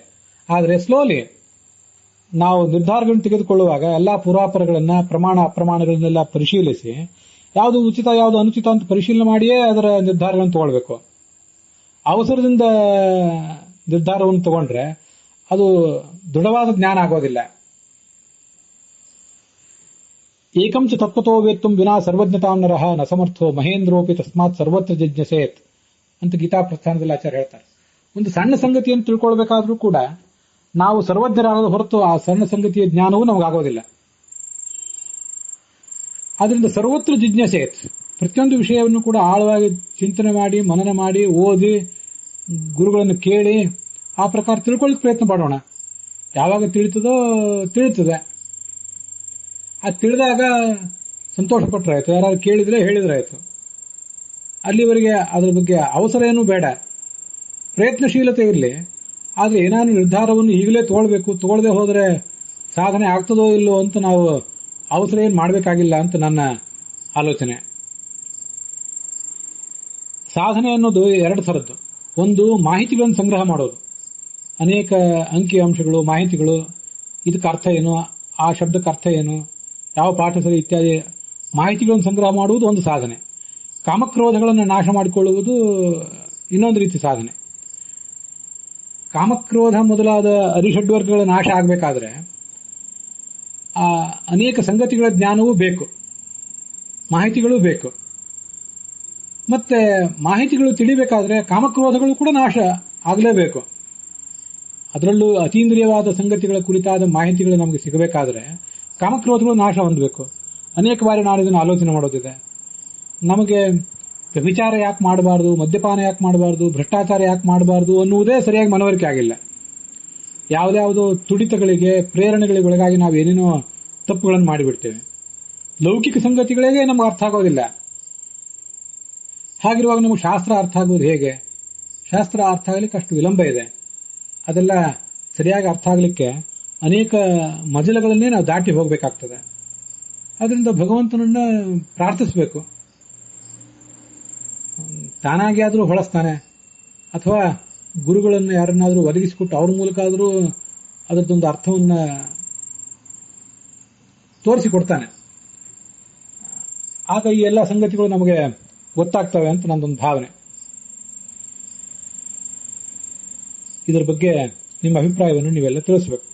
ಆದರೆ ಸ್ಲೋಲಿ ನಾವು ನಿರ್ಧಾರಗಳನ್ನು ತೆಗೆದುಕೊಳ್ಳುವಾಗ ಎಲ್ಲಾ ಪೂರ್ವಾಪರಗಳನ್ನ, ಪ್ರಮಾಣ ಅಪ್ರಮಾಣಗಳನ್ನೆಲ್ಲ ಪರಿಶೀಲಿಸಿ ಯಾವುದು ಉಚಿತ ಯಾವುದು ಅನುಚಿತ ಅಂತ ಪರಿಶೀಲನೆ ಮಾಡಿಯೇ ಅದರ ನಿರ್ಧಾರಗಳನ್ನು ತಗೊಳ್ಬೇಕು. ಅವಸರದಿಂದ ನಿರ್ಧಾರವನ್ನು ತಗೊಂಡ್ರೆ ಅದು ದೃಢವಾದ ಜ್ಞಾನ ಆಗೋದಿಲ್ಲ. ಏಕಂಚ ತತ್ವತೋ ವೇತ್ತುಂ ವಿನಾ ಸರ್ವಜ್ಞತಾಂ ನರಃ ನ ಸಮರ್ಥೋ ಮಹೇಂದ್ರೋಪಿ ತಸ್ಮಾತ್ ಸರ್ವತ್ರ ಜಿಜ್ಞಸೇತ್ ಅಂತ ಗೀತಾ ಪ್ರಸ್ಥಾನದಲ್ಲಿ ಆಚಾರ್ಯ ಹೇಳ್ತಾರೆ. ಒಂದು ಸಣ್ಣ ಸಂಗತಿಯನ್ನು ತಿಳ್ಕೊಳ್ಬೇಕಾದ್ರೂ ಕೂಡ ನಾವು ಸರ್ವಜ್ಞರಾಗದ ಹೊರತು ಆ ಸಣ್ಣ ಸಂಗತಿಯ ಜ್ಞಾನವೂ ನಮಗಾಗೋದಿಲ್ಲ. ಆದ್ರಿಂದ ಸರ್ವತ್ರ ಜಿಜ್ಞಾಸೇತ್, ಪ್ರತಿಯೊಂದು ವಿಷಯವನ್ನು ಕೂಡ ಆಳವಾಗಿ ಚಿಂತನೆ ಮಾಡಿ, ಮನನ ಮಾಡಿ, ಓದಿ, ಗುರುಗಳನ್ನು ಕೇಳಿ ಆ ಪ್ರಕಾರ ತಿಳ್ಕೊಳ್ಳಿಕ್ಕೆ ಪ್ರಯತ್ನ ಪಡೋಣ. ಯಾವಾಗ ತಿಳಿತದೋ ತಿಳಿತದೆ, ಅದು ತಿಳಿದಾಗ ಸಂತೋಷ ಪಟ್ಟರಾಯ್ತು, ಯಾರು ಕೇಳಿದ್ರೆ ಹೇಳಿದ್ರಾಯ್ತು. ಅಲ್ಲಿವರೆಗೆ ಅದರ ಬಗ್ಗೆ ಅವಸರ ಏನೂ ಬೇಡ, ಪ್ರಯತ್ನಶೀಲತೆ ಇರಲಿ. ಆದರೆ ಏನಾದ್ರು ನಿರ್ಧಾರವನ್ನು ಈಗಲೇ ತಗೊಳ್ಬೇಕು, ತಗೊಳ್ಳದೆ ಹೋದರೆ ಸಾಧನೆ ಆಗ್ತದೋ ಇಲ್ಲೋ ಅಂತ ನಾವು ಅವಸರ ಏನು ಮಾಡಬೇಕಾಗಿಲ್ಲ ಅಂತ ನನ್ನ ಆಲೋಚನೆ. ಸಾಧನೆ ಅನ್ನೋದು ಎರಡು ಥರದ್ದು. ಒಂದು ಮಾಹಿತಿಗಳನ್ನು ಸಂಗ್ರಹ ಮಾಡೋದು, ಅನೇಕ ಅಂಕಿ ಅಂಶಗಳು, ಮಾಹಿತಿಗಳು, ಇದಕ್ಕೆ ಅರ್ಥ ಏನು, ಆ ಶಬ್ದಕ್ಕೆ ಅರ್ಥ ಏನು, ಯಾವ ಪಾಠ ಸರಿ ಇತ್ಯಾದಿ ಮಾಹಿತಿಗಳನ್ನು ಸಂಗ್ರಹ ಮಾಡುವುದು ಒಂದು ಸಾಧನೆ. ಕಾಮಕ್ರೋಧಗಳನ್ನು ನಾಶ ಮಾಡಿಕೊಳ್ಳುವುದು ಇನ್ನೊಂದು ರೀತಿ ಸಾಧನೆ. ಕಾಮಕ್ರೋಧ ಮೊದಲಾದ ಅರಿಷಡ್ವರ್ಗಗಳ ನಾಶ ಆಗಬೇಕಾದ್ರೆ ಆ ಅನೇಕ ಸಂಗತಿಗಳ ಜ್ಞಾನವೂ ಬೇಕು, ಮಾಹಿತಿಗಳು ಬೇಕು. ಮತ್ತೆ ಮಾಹಿತಿಗಳು ತಿಳಿಬೇಕಾದ್ರೆ ಕಾಮಕ್ರೋಧಗಳು ಕೂಡ ನಾಶ ಆಗಲೇಬೇಕು. ಅದರಲ್ಲೂ ಅತೀಂದ್ರಿಯವಾದ ಸಂಗತಿಗಳ ಕುರಿತಾದ ಮಾಹಿತಿಗಳು ನಮಗೆ ಸಿಗಬೇಕಾದ್ರೆ ಕಾಮಕ್ರೋಧಗಳು ನಾಶ ಹೊಂದಬೇಕು. ಅನೇಕ ಬಾರಿ ನಾನು ಇದನ್ನು ಆಲೋಚನೆ ಮಾಡೋದಿದೆ. ನಮಗೆ ವ್ಯಭಿಚಾರ ಯಾಕೆ ಮಾಡಬಾರ್ದು, ಮದ್ಯಪಾನ ಯಾಕೆ ಮಾಡಬಾರ್ದು, ಭ್ರಷ್ಟಾಚಾರ ಯಾಕೆ ಮಾಡಬಾರ್ದು ಅನ್ನುವುದೇ ಸರಿಯಾಗಿ ಮನವರಿಕೆ ಆಗಿಲ್ಲ. ಯಾವುದ್ಯಾವುದೋ ತುಡಿತಗಳಿಗೆ ಪ್ರೇರಣೆಗಳಿಗೆ ಒಳಗಾಗಿ ನಾವು ಏನೇನೋ ತಪ್ಪುಗಳನ್ನು ಮಾಡಿಬಿಡ್ತೇವೆ. ಲೌಕಿಕ ಸಂಗತಿಗಳಿಗೆ ನಮಗೆ ಅರ್ಥ ಆಗೋದಿಲ್ಲ. ಹಾಗಿರುವಾಗ ನಮಗೆ ಶಾಸ್ತ್ರ ಅರ್ಥ ಆಗೋದು ಹೇಗೆ? ಶಾಸ್ತ್ರ ಅರ್ಥ ಆಗಲಿಕ್ಕೆ ಅಷ್ಟು ವಿಳಂಬ ಇದೆ. ಅದೆಲ್ಲ ಸರಿಯಾಗಿ ಅರ್ಥ ಆಗಲಿಕ್ಕೆ ಅನೇಕ ಮಜಲುಗಳನ್ನೇ ನಾವು ದಾಟಿ ಹೋಗಬೇಕಾಗ್ತದೆ. ಅದರಿಂದ ಭಗವಂತನನ್ನ ಪ್ರಾರ್ಥಿಸಬೇಕು. ತಾನಾಗಿ ಆದರೂ ಹೊಳಸ್ತಾನೆ, ಅಥವಾ ಗುರುಗಳನ್ನು ಯಾರನ್ನಾದರೂ ಒದಗಿಸಿಕೊಟ್ಟು ಅವ್ರ ಮೂಲಕ ಆದರೂ ಅದರದ್ದೊಂದು ಅರ್ಥವನ್ನ ತೋರಿಸಿಕೊಡ್ತಾನೆ. ಆಗ ಈ ಎಲ್ಲ ಸಂಗತಿಗಳು ನಮಗೆ ಗೊತ್ತಾಗ್ತವೆ ಅಂತ ನಂದೊಂದು ಭಾವನೆ. ಇದರ ಬಗ್ಗೆ ನಿಮ್ಮ ಅಭಿಪ್ರಾಯವನ್ನು ನೀವೆಲ್ಲ ತಿಳಿಸಬೇಕು.